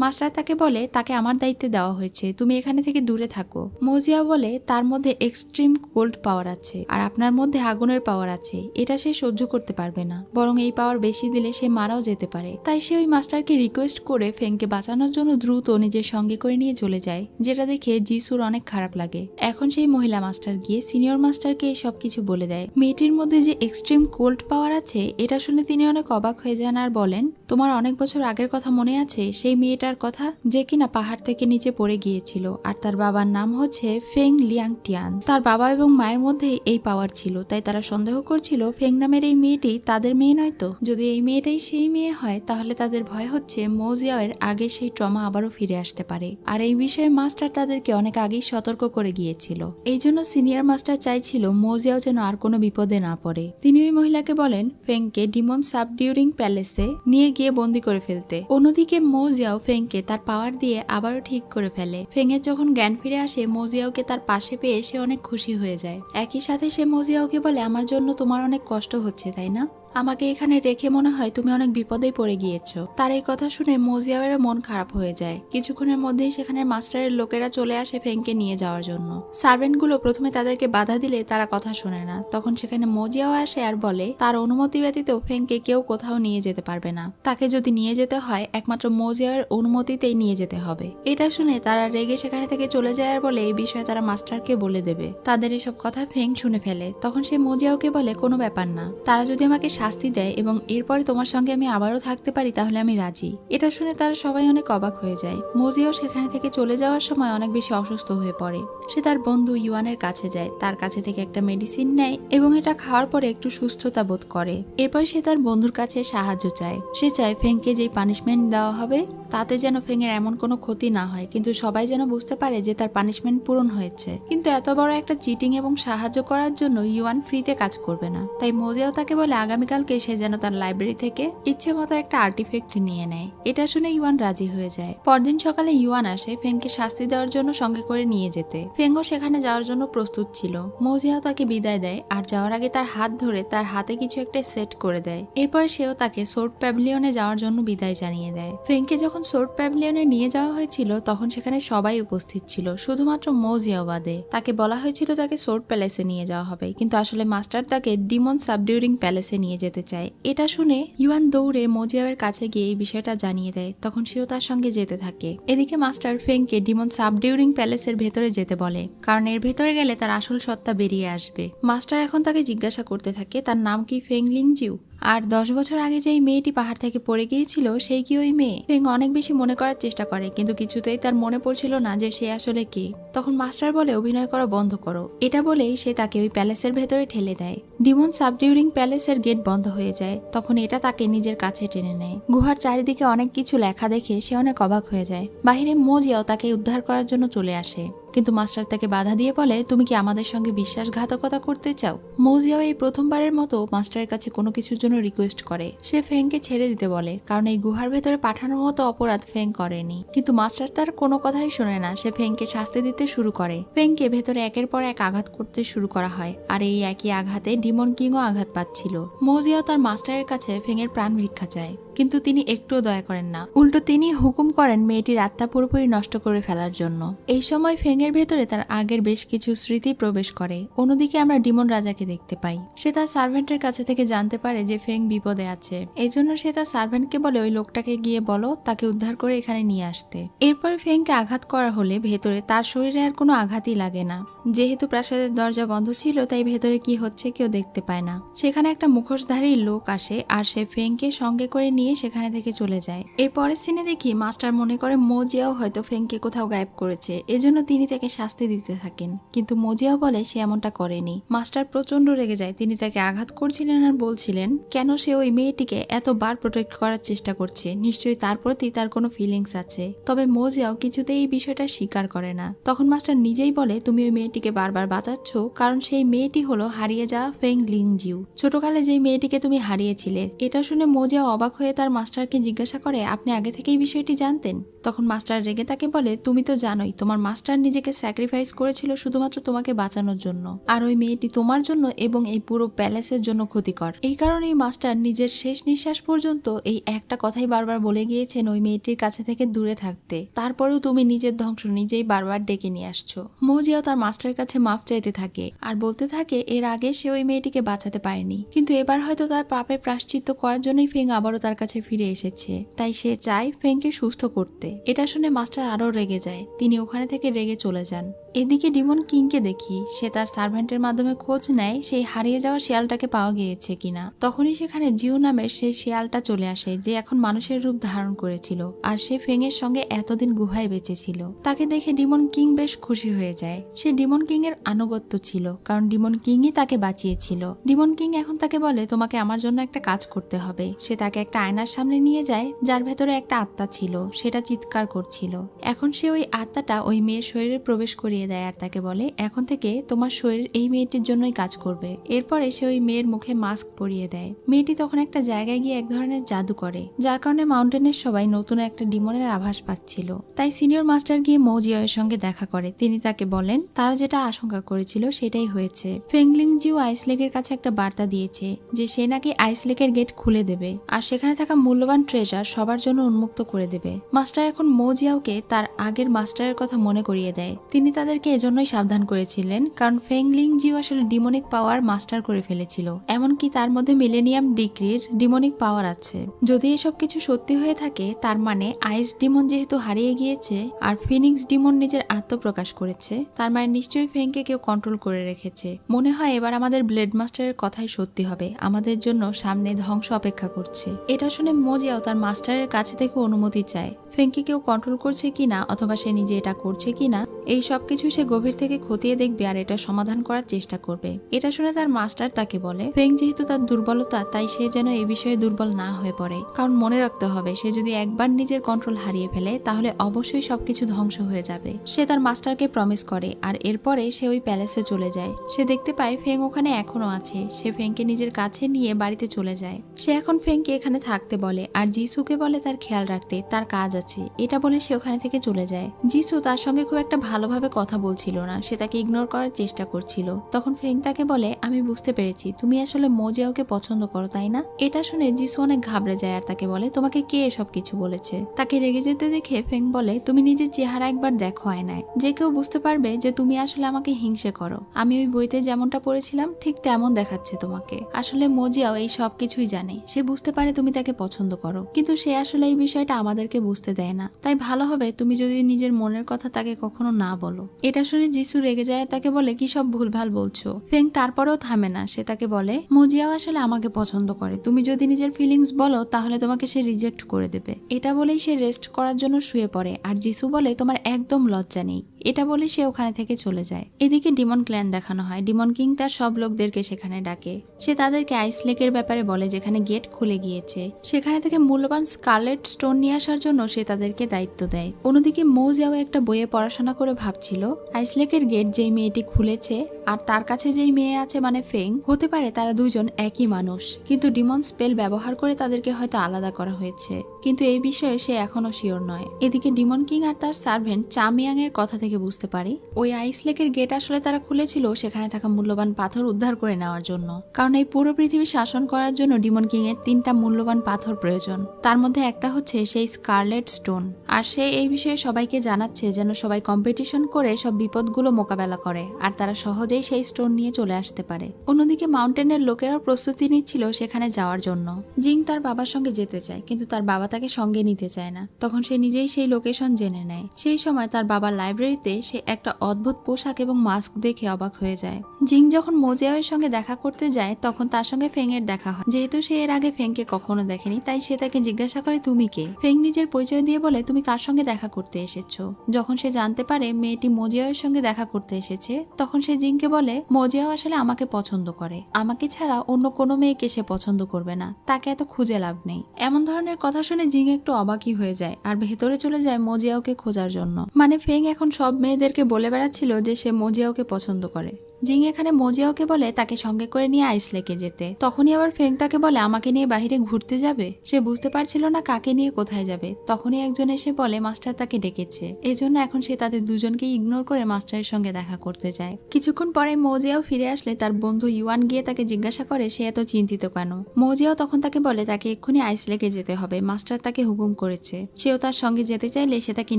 মাস্টার তাকে বলে তাকে আমার দায়িত্বে দেওয়া হয়েছে, তুমি এখানে থেকে দূরে থাকো। মোজিয়া বলে তার মধ্যে এক্সট্রিম কোল্ড পাওয়ার আছে আর আপনার মধ্যে আগুনের পাওয়ার আছে, এটা সে সহ্য করতে পারবে না, বরং এই পাওয়ার বেশি দিলে সে মারাও যেতে পারে। তাই সে ওই মাস্টারকে রিকোয়েস্ট করে ফেংকে বাঁচানোর জন্য দ্রুত নিজের সঙ্গে করে নিয়ে চলে যায়, যেটা দেখে জিসুর অনেক খারাপ লাগে। এখন সেই মহিলা মাস্টার গিয়ে সিনিয়র মাস্টারকে সবকিছু বলে দেয়। মেয়েটির মধ্যে যে এক্সট্রিম কোল্ড পাওয়ার আছে এটা শুনে তিনি অনেক অবাক হয়ে যান আর বলেন, তোমার অনেক বছর আগের কথা মনে আছে? সেই মেয়েটার কথা যে কিনা পাহাড় থেকে নিচে পড়ে গিয়েছিল, আর তার বাবার নাম হচ্ছে ফেং লিয়াং টিয়ান। তার বাবা এবং মায়ের মধ্যে এই পাওয়ার ছিল, তাই তারা সন্দেহ করছিল ফেং নামের এই মেয়েটি তাদের মেয়ে নয়তো। যদি এই মেয়েটাই সেই মেয়ে হয় তাহলে তাদের ভয় হচ্ছে মোজিয়াওয়ের আগে সেই ট্রমা আবারও ফিরে আসতে পারে। আর এই বিষয়ে মাস্টার তাদেরকে অনেক আগেই সতর্ক করে গিয়েছিল। এই জন্য সিনিয়র মাস্টার চাইছিল মোজিয়াও যেন আর কোনো বিপদে না পড়ে। তিনি ওই মহিলাকে বলেন ফেংকে ডিমন সাবডিউরিং প্যালেসে নিয়ে গিয়ে বন্দি করে ফেলতে। অন্যদিকে মোজিয়াও ফেংকে তার পাওয়ার দিয়ে আবারও ঠিক করে ফেলে। ফেংয়ের যখন জ্ঞান ফিরে আসে মোজিয়াওকে তার পাশে পেয়ে সে অনেক খুশি হয়ে যায়। একই সাথে সে মোজিয়াওকে বলে, আমার জন্য তোমার অনেক কষ্ট হচ্ছে তাই না? আমাকে এখানে রেখে মনে হয় তুমি অনেক বিপদেই পড়ে গিয়েছো। তার এই কথা শুনে মোজিয়াওয়ের মন খারাপ হয়ে যায়। কিছুক্ষণের মধ্যেই সেখানে মাস্টারের লোকেরা চলে আসে ফেংকে নিয়ে যাওয়ার জন্য। সার্ভেন্টগুলো প্রথমে তাদেরকে বাধা দিলে তারা কথা শোনে না। তখন সেখানে মোজিয়াও আসে আর বলে তার অনুমতি ব্যতীত ফেংকে কেউ কোথাও নিয়ে যেতে পারবে না। তাকে যদি নিয়ে যেতে হয় একমাত্র মোজিয়াওয়ের অনুমতিতেই নিয়ে যেতে হবে। এটা শুনে তারা রেগে সেখানে থেকে চলে যায় আর বলে এই বিষয়ে তারা মাস্টারকে বলে দেবে। তাদের এসব কথা ফেং শুনে ফেলে। তখন সে মোজিয়াওকে বলে কোনো ব্যাপার না, তারা যদি আমাকে শাস্তি দেয় এবং এরপরে তোমার সঙ্গে আমি আবারও থাকতে পারি তাহলে আমি রাজি। এটা শুনে তারা সবাই অনেক অবাক হয়ে যায়। মোজিয়াও সেখানে থেকে চলে যাওয়ার সময় অনেক বেশি অসুস্থ হয়ে পড়ে। সে তার বন্ধু ইউয়ানের কাছে যায়, তার কাছে থেকে একটা মেডিসিন নেয় এবং এটা খাওয়ার পরে একটু সুস্থতা বোধ করে। এরপর সে তার বন্ধুর কাছে সাহায্য চায়। সে চায় ফেংকে যে পানিশমেন্ট দেওয়া হবে তাতে যেন ফেংয়ের এমন কোনো ক্ষতি না হয়, কিন্তু সবাই যেন বুঝতে পারে যে তার পানিশমেন্ট পূরণ হয়েছে। কিন্তু এত বড় একটা চিটিং এবং সাহায্য করার জন্য ইউয়ান ফ্রিতে কাজ করবে না। তাই মোজিয়াও তাকে বলে আগামীকালকে সে যেন তার লাইব্রেরি থেকে ইচ্ছে মতো একটা আর্টিফ্যাক্ট নিয়ে নেয়। এটা শুনে ইউয়ান রাজি হয়ে যায়। পরদিন সকালে ইউয়ান আসে ফেংকে শাস্তি দেওয়ার জন্য সঙ্গে করে নিয়ে যেতে। ফেংও সেখানে যাওয়ার জন্য প্রস্তুত ছিল। মোজিয়াও তাকে বিদায় দেয় আর যাওয়ার আগে তার হাত ধরে তার হাতে কিছু একটা সেট করে দেয়। এরপর সেও তাকে সোর্ড প্যাভিলিয়নে যাওয়ার জন্য বিদায় জানিয়ে দেয়। ফেংকে যখন সোর্ড প্যাভিলিয়নে নিয়ে যাওয়া হয়েছিল তখন সেখানে সবাই উপস্থিত ছিল, শুধুমাত্র মোজিয়াও বাদে। তাকে বলা হয়েছিল তাকে সোর্ড প্যালেসে নিয়ে যাওয়া হবে, কিন্তু আসলে মাস্টার তাকে ডিমন সাবডিউরিং প্যালেসে নিয়ে যেতে চায়। এটা শুনে ইউয়ান দৌড়ে মোজিয়াওয়ের কাছে গিয়ে এই বিষয়টা জানিয়ে দেয়। তখন সেও তার সঙ্গে যেতে থাকে। এদিকে মাস্টার ফেংকে ডিমন সাবডিউরিং প্যালেসের ভেতরে যেতে বলে, কারণ এর ভেতরে গেলে তার আসল সত্তা বেরিয়ে আসবে। মাস্টার এখন তাকে জিজ্ঞাসা করতে থাকে তার নাম কি ফেং লিংজিউ, আর 10 বছর আগে যেই মেয়েটি পাহাড় থেকে পড়ে গিয়েছিল সেই কি ওই মেয়ে? ফেং অনেক বেশি মনে করার চেষ্টা করে, কিন্তু কিছুতেই তার মনে পড়ছিল না যে সে আসলে কে। তখন মাস্টার বলে অভিনয় করা বন্ধ করো। এটা বলেই সে তাকে ওই প্যালেসের ভেতরে ঠেলে দেয়। ডিমন সাবডিউরিং প্যালেসের গেট বন্ধ হয়ে যায়। তখন এটা তাকে নিজের কাছে টেনে নেয়। গুহার চারিদিকে অনেক কিছু লেখা দেখে সে অনেক অবাক হয়ে যায়। বাহিরে মোজিয়াও তাকে উদ্ধার করার জন্য চলে আসে। কিন্তু মাস্টার তাকে বাধা দিয়ে বলে, তুমি কি আমাদের সঙ্গে বিশ্বাসঘাতকতা করতে চাও? মৌজিয়াও এই প্রথমবারের মতো মাস্টারের কাছে কোনো কিছুর জন্য রিকোয়েস্ট করে। সে ফেংকে ছেড়ে দিতে বলে, কারণ এই গুহার ভেতরে পাঠানোর মতো অপরাধ ফেং করেনি। কিন্তু মাস্টার তার কোনো কথাই শোনে না। সে ফেংকে শাস্তি দিতে শুরু করে। ফেংকে ভেতরে একের পর এক আঘাত করতে শুরু করা হয়, আর এই একই আঘাতে ডিমন কিংও আঘাত পাচ্ছিল। মৌজিয়াও তার মাস্টারের কাছে ফেংয়ের প্রাণ ভিক্ষা চায়, কিন্তু তিনি একটুও দয়া করেন না। উল্টো তিনি হুকুম করেন মেয়েটির আত্মা পুরোপুরি নষ্ট করে ফেলার জন্য। এই সময় ফেংয়ের ভেতরে তার আগের বেশ কিছু স্মৃতি প্রবেশ করে। অন্যদিকে আমরা ডিমন রাজাকে দেখতে পাই। সে তার সার্ভেন্টের কাছে থেকে জানতে পারে যে ফেং বিপদে আছে। এই জন্য সে তার সার্ভেন্টকে বলে ওই লোকটাকে গিয়ে বলো তাকে উদ্ধার করে এখানে নিয়ে আসতে। এরপর ফেংকে আঘাত করা হলে ভেতরে তার শরীরে আর কোনো আঘাতই লাগে না। যেহেতু প্রাসাদের দরজা বন্ধ ছিল, তাই ভেতরে কি হচ্ছে কেউ দেখতে পায় না। সেখানে একটা মুখোশধারী লোক আসে, আর সে ফেংকে সঙ্গে করে নিয়ে সেখানে থেকে চলে যায়। এর পরের সিনে দেখি মাস্টার মনে করে মোজিয়াও হয়তো ফেংকে কোথাও গায়েব করেছে, এজন্য তিনি তাকে শাস্তি দিতে থাকেন। কিন্তু মোজিয়াও বলে সে এমনটা করেনি। মাস্টার প্রচন্ড রেগে যায়। তিনি তাকে আঘাত করছিলেন আর বলছিলেন কেন সে ওই মেয়েটিকে এতবার প্রোটেক্ট করার চেষ্টা করছে, নিশ্চয়ই তার প্রতি তার কোনো ফিলিংস আছে। তবে মোজিয়াও কিছুতেই এই বিষয়টা স্বীকার করে না। তখন মাস্টার নিজেই বলে, তুমি ওই মেয়েটিকে বারবার বাঁচাচ্ছ, কারণ সেই মেয়েটি হলো হারিয়ে যাওয়া ফেং লিংজিউ, ছোটকালে যেই মেয়েটিকে তুমি হারিয়েছিলে। এটা শুনে মোজিয়াও অবাক হয়ে তার মাস্টারকে জিজ্ঞাসা করে, আপনি আগে থেকেই বিষয়টি জানতেন? তখন মাস্টার রেগে তাকে বলে, তুমি তো জানোই তোমার মাস্টার নিজেকে স্যাক্রিফাইস করেছিল শুধুমাত্র তোমাকে বাঁচানোর জন্য, আর ওই মেয়েটি তোমার জন্য এবং এই পুরো প্যালেসের জন্য ক্ষতিকর। এই কারণেই মাস্টার নিজের শেষ নিঃশ্বাস পর্যন্ত এই একটা কথাই বারবার বলে গিয়েছেন ওই মেয়েটির কাছে থেকে দূরে থাকতে। তারপরেও তুমি নিজের ধ্বংস নিজেই বারবার ডেকে নিয়ে আসছো। মোজিয়াও তার মাস্টারের কাছে মাপ চাইতে থাকে আর বলতে থাকে এর আগে সে ওই মেয়েটিকে বাঁচাতে পারেনি, কিন্তু এবার হয়তো তার পাপের প্রায়শ্চিত্ত করার জন্যই ফেং আবারও তার কাছে ফিরে এসেছে। তাই সে চায় ফেংকে সুস্থ করতে। এটা শুনে মাস্টার আরো রেগে যায়। তিনি ওখানে থেকে রেগে চলে যান। এদিকে ডিমন কিংকে দেখি সে তার সার্ভেন্টের মাধ্যমে খোঁজ নেয় সেই হারিয়ে যাওয়া শিয়ালটাকে পাওয়া গিয়েছে কিনা। তখনই সেখানে জিউ নামের সেই শিয়ালটা চলে আসে, যে এখন মানুষের রূপ ধারণ করেছিল, আর সে ফেংয়ের সঙ্গে এতদিন গুহায় বেঁচে ছিল। তাকে দেখে ডিমন কিং বেশ খুশি হয়ে যায়। সে ডিমন কিং এর আনুগত্য ছিল, কারণ ডিমন কিংই তাকে বাঁচিয়েছিল। ডিমন কিং এখন তাকে বলে, তোমাকে আমার জন্য একটা কাজ করতে হবে। সে তাকে একটা আয়নার সামনে নিয়ে যায়, যার ভেতরে একটা আত্মা ছিল, সেটা চিৎকার করছিল। এখন সে ওই আত্মাটা ওই মেয়ের শরীরে প্রবেশ করিয়ে দেয় আর তাকে বলে, এখন থেকে তোমার শরীর এই মেয়েটির জন্যই কাজ করবে। এরপরে সে ওই মেয়ের মুখে মাস্ক পরিয়ে দেয়। মেয়েটি তখন একটা জায়গায় গিয়ে এক ধরনের জাদু করে, যার কারণে মাউন্টেনের সবাই নতুন একটা ডিমনের আভাস পাচ্ছিল। তাই সিনিয়র মাস্টার গিয়ে মৌজিয়াওয়ের সঙ্গে দেখা করে। তিনি তাকে বলেন তারা যেটা আশঙ্কা করেছিল সেটাই হয়েছে। ফেংলিং জিউ আইস লেকের কাছে একটা বার্তা দিয়েছে যে সে নাকি আইস লেকের গেট খুলে দেবে, আর সেখানে থাকা মূল্যবান ট্রেজার সবার জন্য উন্মুক্ত করে দেবে। মাস্টার এখন মৌজিয়াওকে তার আগের মাস্টারের কথা মনে করিয়ে দেয়। তিনি তাদেরকে এজন্যই সাবধান করেছিলেন, কারণ ফেংলিং জিউ আসলে ডিমনিক পাওয়ার মাস্টার করে ফেলেছিল। এমনকি তার মধ্যে মিলেনিয়াম ডিগ্রির ডিমনিক পাওয়ার আছে। যদি এসব কিছু সত্যি হয়ে থাকে, তার মানে আইস ডিমন যেহেতু হারিয়ে গিয়েছে আর ফিনিক্স ডিমন নিজের আত্মপ্রকাশ করেছে, তার মানে নিশ্চয়ই ফেংকে কেউ কন্ট্রোল করে রেখেছে। মনে হয় এবার আমাদের ব্লেড মাস্টারের কথাই সত্যি হবে। আমাদের জন্য সামনে ধ্বংস অপেক্ষা করছে। এটা শুনে মোজিয়াও তার মাস্টারের কাছে থেকে অনুমতি চায়। ফেংকে কেউ কন্ট্রোল করছে কিনা, অথবা সে নিজে এটা করছে কিনা, এই সবকিছু সে গভীর থেকে খতিয়ে দেখবে আর এটা সমাধান করার চেষ্টা করবে। এটা শুনে তার মাস্টার তাকে বলে, ফেং যেহেতু তার দুর্বলতা, তাই সে যেন এই বিষয়ে দুর্বল না হয়ে পড়ে। কারণ মনে রাখতে হবে, সে যদি একবার নিজের কন্ট্রোল হারিয়ে ফেলে তাহলে অবশ্যই সবকিছু ধ্বংস হয়ে যাবে। সে তার মাস্টারকে প্রমিস করে, আর এরপরে সে ওই প্যালেসে চলে যায়। সে দেখতে পায় ফেং ওখানে এখনো আছে। সে ফেংকে নিজের কাছে নিয়ে বাড়িতে চলে যায়। সে এখন ফেংকে এখানে থাকতে বলে, আর জিসুকে বলে তার খেয়াল রাখতে, তার কাজ আছে। এটা বলে সে ওখানে থেকে চলে যায়। জিসু তার সঙ্গে খুব একটা ভালোভাবে কথা বলছিল না, সে তাকে ইগনোর করার চেষ্টা করছিল। তখন ফেং তাকে বলে, আমি বুঝতে পেরেছি তুমি আসলে মোজিয়াওকে পছন্দ করো, তাই না? এটা শুনে জিসু অনেক ঘাবড়ে যায় আর তাকে বলে, তোমাকে কে এসব কিছু বলেছে? তাকে রেগে যেতে দেখে ফেং বলে, তুমি নিজের চেহারা একবার দেখো আয়নায়, যে কেউ বুঝতে পারবে যে তুমি আসলে আমাকে হিংসে করো। আমি ওই বইতে যেমনটা পড়েছিলাম ঠিক তেমন দেখাচ্ছে তোমাকে। আসলে মোজিয়াও এই সব কিছুই জানে। সে বুঝতে পারে তুমি তাকে পছন্দ করো, কিন্তু সে আসলে এই বিষয়টা আমাদেরকে বুঝতে দেয় না। তাই ভালো হবে তুমি যদি নিজের মনের কথা তাকে কখনো না বলো। এটা শুনে জিসু রেগে যায় আর তাকে বলে, কি সব ভুলভাল বলছো? ফেং তারপরেও থামে না। সে তাকে বলে, মোজিয়াও আসলে আমাকে পছন্দ করে। তুমি যদি নিজের ফিলিংস বলো তাহলে তোমাকে সে রিজেক্ট করে দেবে। এটা বলেই সে রেস্ট করার জন্য শুয়ে পড়ে। আর জিসু বলে, তোমার একদম লজ্জা নেই। এটা বলে সে ওখানে থেকে চলে যায়। এদিকে ডিমন ক্ল্যান দেখানো হয়। ডিমন কিং তার সব লোকদেরকে সেখানে ডাকে। সে তাদেরকে আইস লেকের ব্যাপারে বলে যেখানে গেট খুলে গিয়েছে, সেখানে থেকে মূল্যবান স্কারলেট স্টোন নিয়ে আসার জন্য সে তাদেরকে দায়িত্ব দেয়। অন্যদিকে মো জিয়াও একটা বইয়ে পড়াশোনা করে ভাবছিল আইস লেকের গেট যেই মেয়েটি খুলেছে আর তার কাছে যেই মেয়ে আছে মানে ফেং, হতে পারে তারা দুজন একই মানুষ, কিন্তু ডিমন স্পেল ব্যবহার করে তাদেরকে হয়তো আলাদা করা হয়েছে, কিন্তু এই বিষয়ে সে এখনো শিওর নয়। এদিকে ডিমন কিং আর তার সার্ভেন্ট চামিয়াং এর কথা থেকে বুঝতে পারি ওই আইস লেকের গেট আসলে তারা খুলেছিল সেখানে থাকা মূল্যবান পাথর উদ্ধার করে নেওয়ার জন্য, কারণ এই পুরো পৃথিবী শাসন করার জন্য ডিমন কিং এর 3টা মূল্যবান পাথর প্রয়োজন। তার মধ্যে একটা হচ্ছে সেই স্কারলেট স্টোন, আর সে এই বিষয়ে সবাইকে জানাচ্ছে যেন সবাই কম্পিটিশন করে সব বিপদগুলো মোকাবেলা করে আর তারা সহজেই সেই স্টোন নিয়ে চলে আসতে পারে। অন্যদিকে মাউন্টেনের লোকেরাও প্রস্তুতি নিচ্ছিল সেখানে যাওয়ার জন্য। জিং তার বাবার সঙ্গে যেতে চায়, কিন্তু তার বাবা তাকে সঙ্গে নিতে চায় না। তখন সে নিজেই সেই লোকেশন জেনে নেয়। সেই সময় তার বাবার লাইব্রেরিতে সে একটা অদ্ভুত পোশাক এবং মাস্ক দেখে অবাক হয়ে যায়। জিং যখন মোজিয়াওয়ের সঙ্গে দেখা করতে যায় তখন তার সঙ্গে ফেং এর দেখা হয়। যেহেতু সে এর আগে ফেংকে কখনো দেখেনি তাই সে তাকে জিজ্ঞাসা করে তুমি কে। ফেং নিজের পরিচয় দিয়ে বলে তুমি কার সঙ্গে দেখা করতে এসেছো। যখন সে জানতে পারে মেয়েটি মোজিয়াওয়ের সঙ্গে দেখা করতে এসেছে তখন সে জিংকে বলে মোজিয়াও আসলে আমাকে পছন্দ করে, আমাকে ছাড়া অন্য কোনো মেয়েকে সে পছন্দ করবে না, তাকে এত খুঁজে লাভ নেই। এমন ধরনের কথা শুনে জিং একটু অবাকই হয়ে যায় আর ভেতরে চলে যায় মোজিয়াওকে খোঁজার জন্য। মানে ফেং এখন সব মেয়েদেরকে বলে বেড়াচ্ছিল যে সে মোজিয়াওকে পছন্দ করে। জিং এখানে মোজিয়াওকে বলে তাকে সঙ্গে করে নিয়ে আইস লেকে যেতে। তখনই আবার ফেং তাকে বলে আমাকে নিয়ে বাহিরে ঘুরতে যাবে। সে বুঝতে পারছিল না কাকে নিয়ে কোথায় যাবে। তখনই একজন এসে বলে মাস্টার তাকে ডেকেছে, এজন্য এখন সে তাদের দুজনকে ইগনোর করে মাস্টারের সঙ্গে দেখা করতে যায়। কিছুক্ষণ পরে মোজিয়াও ফিরে আসলে তার বন্ধু ইউয়ান গিয়ে তাকে জিজ্ঞাসা করে সে এত চিন্তিত কেন। মোজিয়াও তখন তাকে বলে তাকে এক্ষুনি আইস লেকে যেতে হবে, মাস্টার তাকে হুকুম করেছে। সেও তার সঙ্গে যেতে চাইলে সে তাকে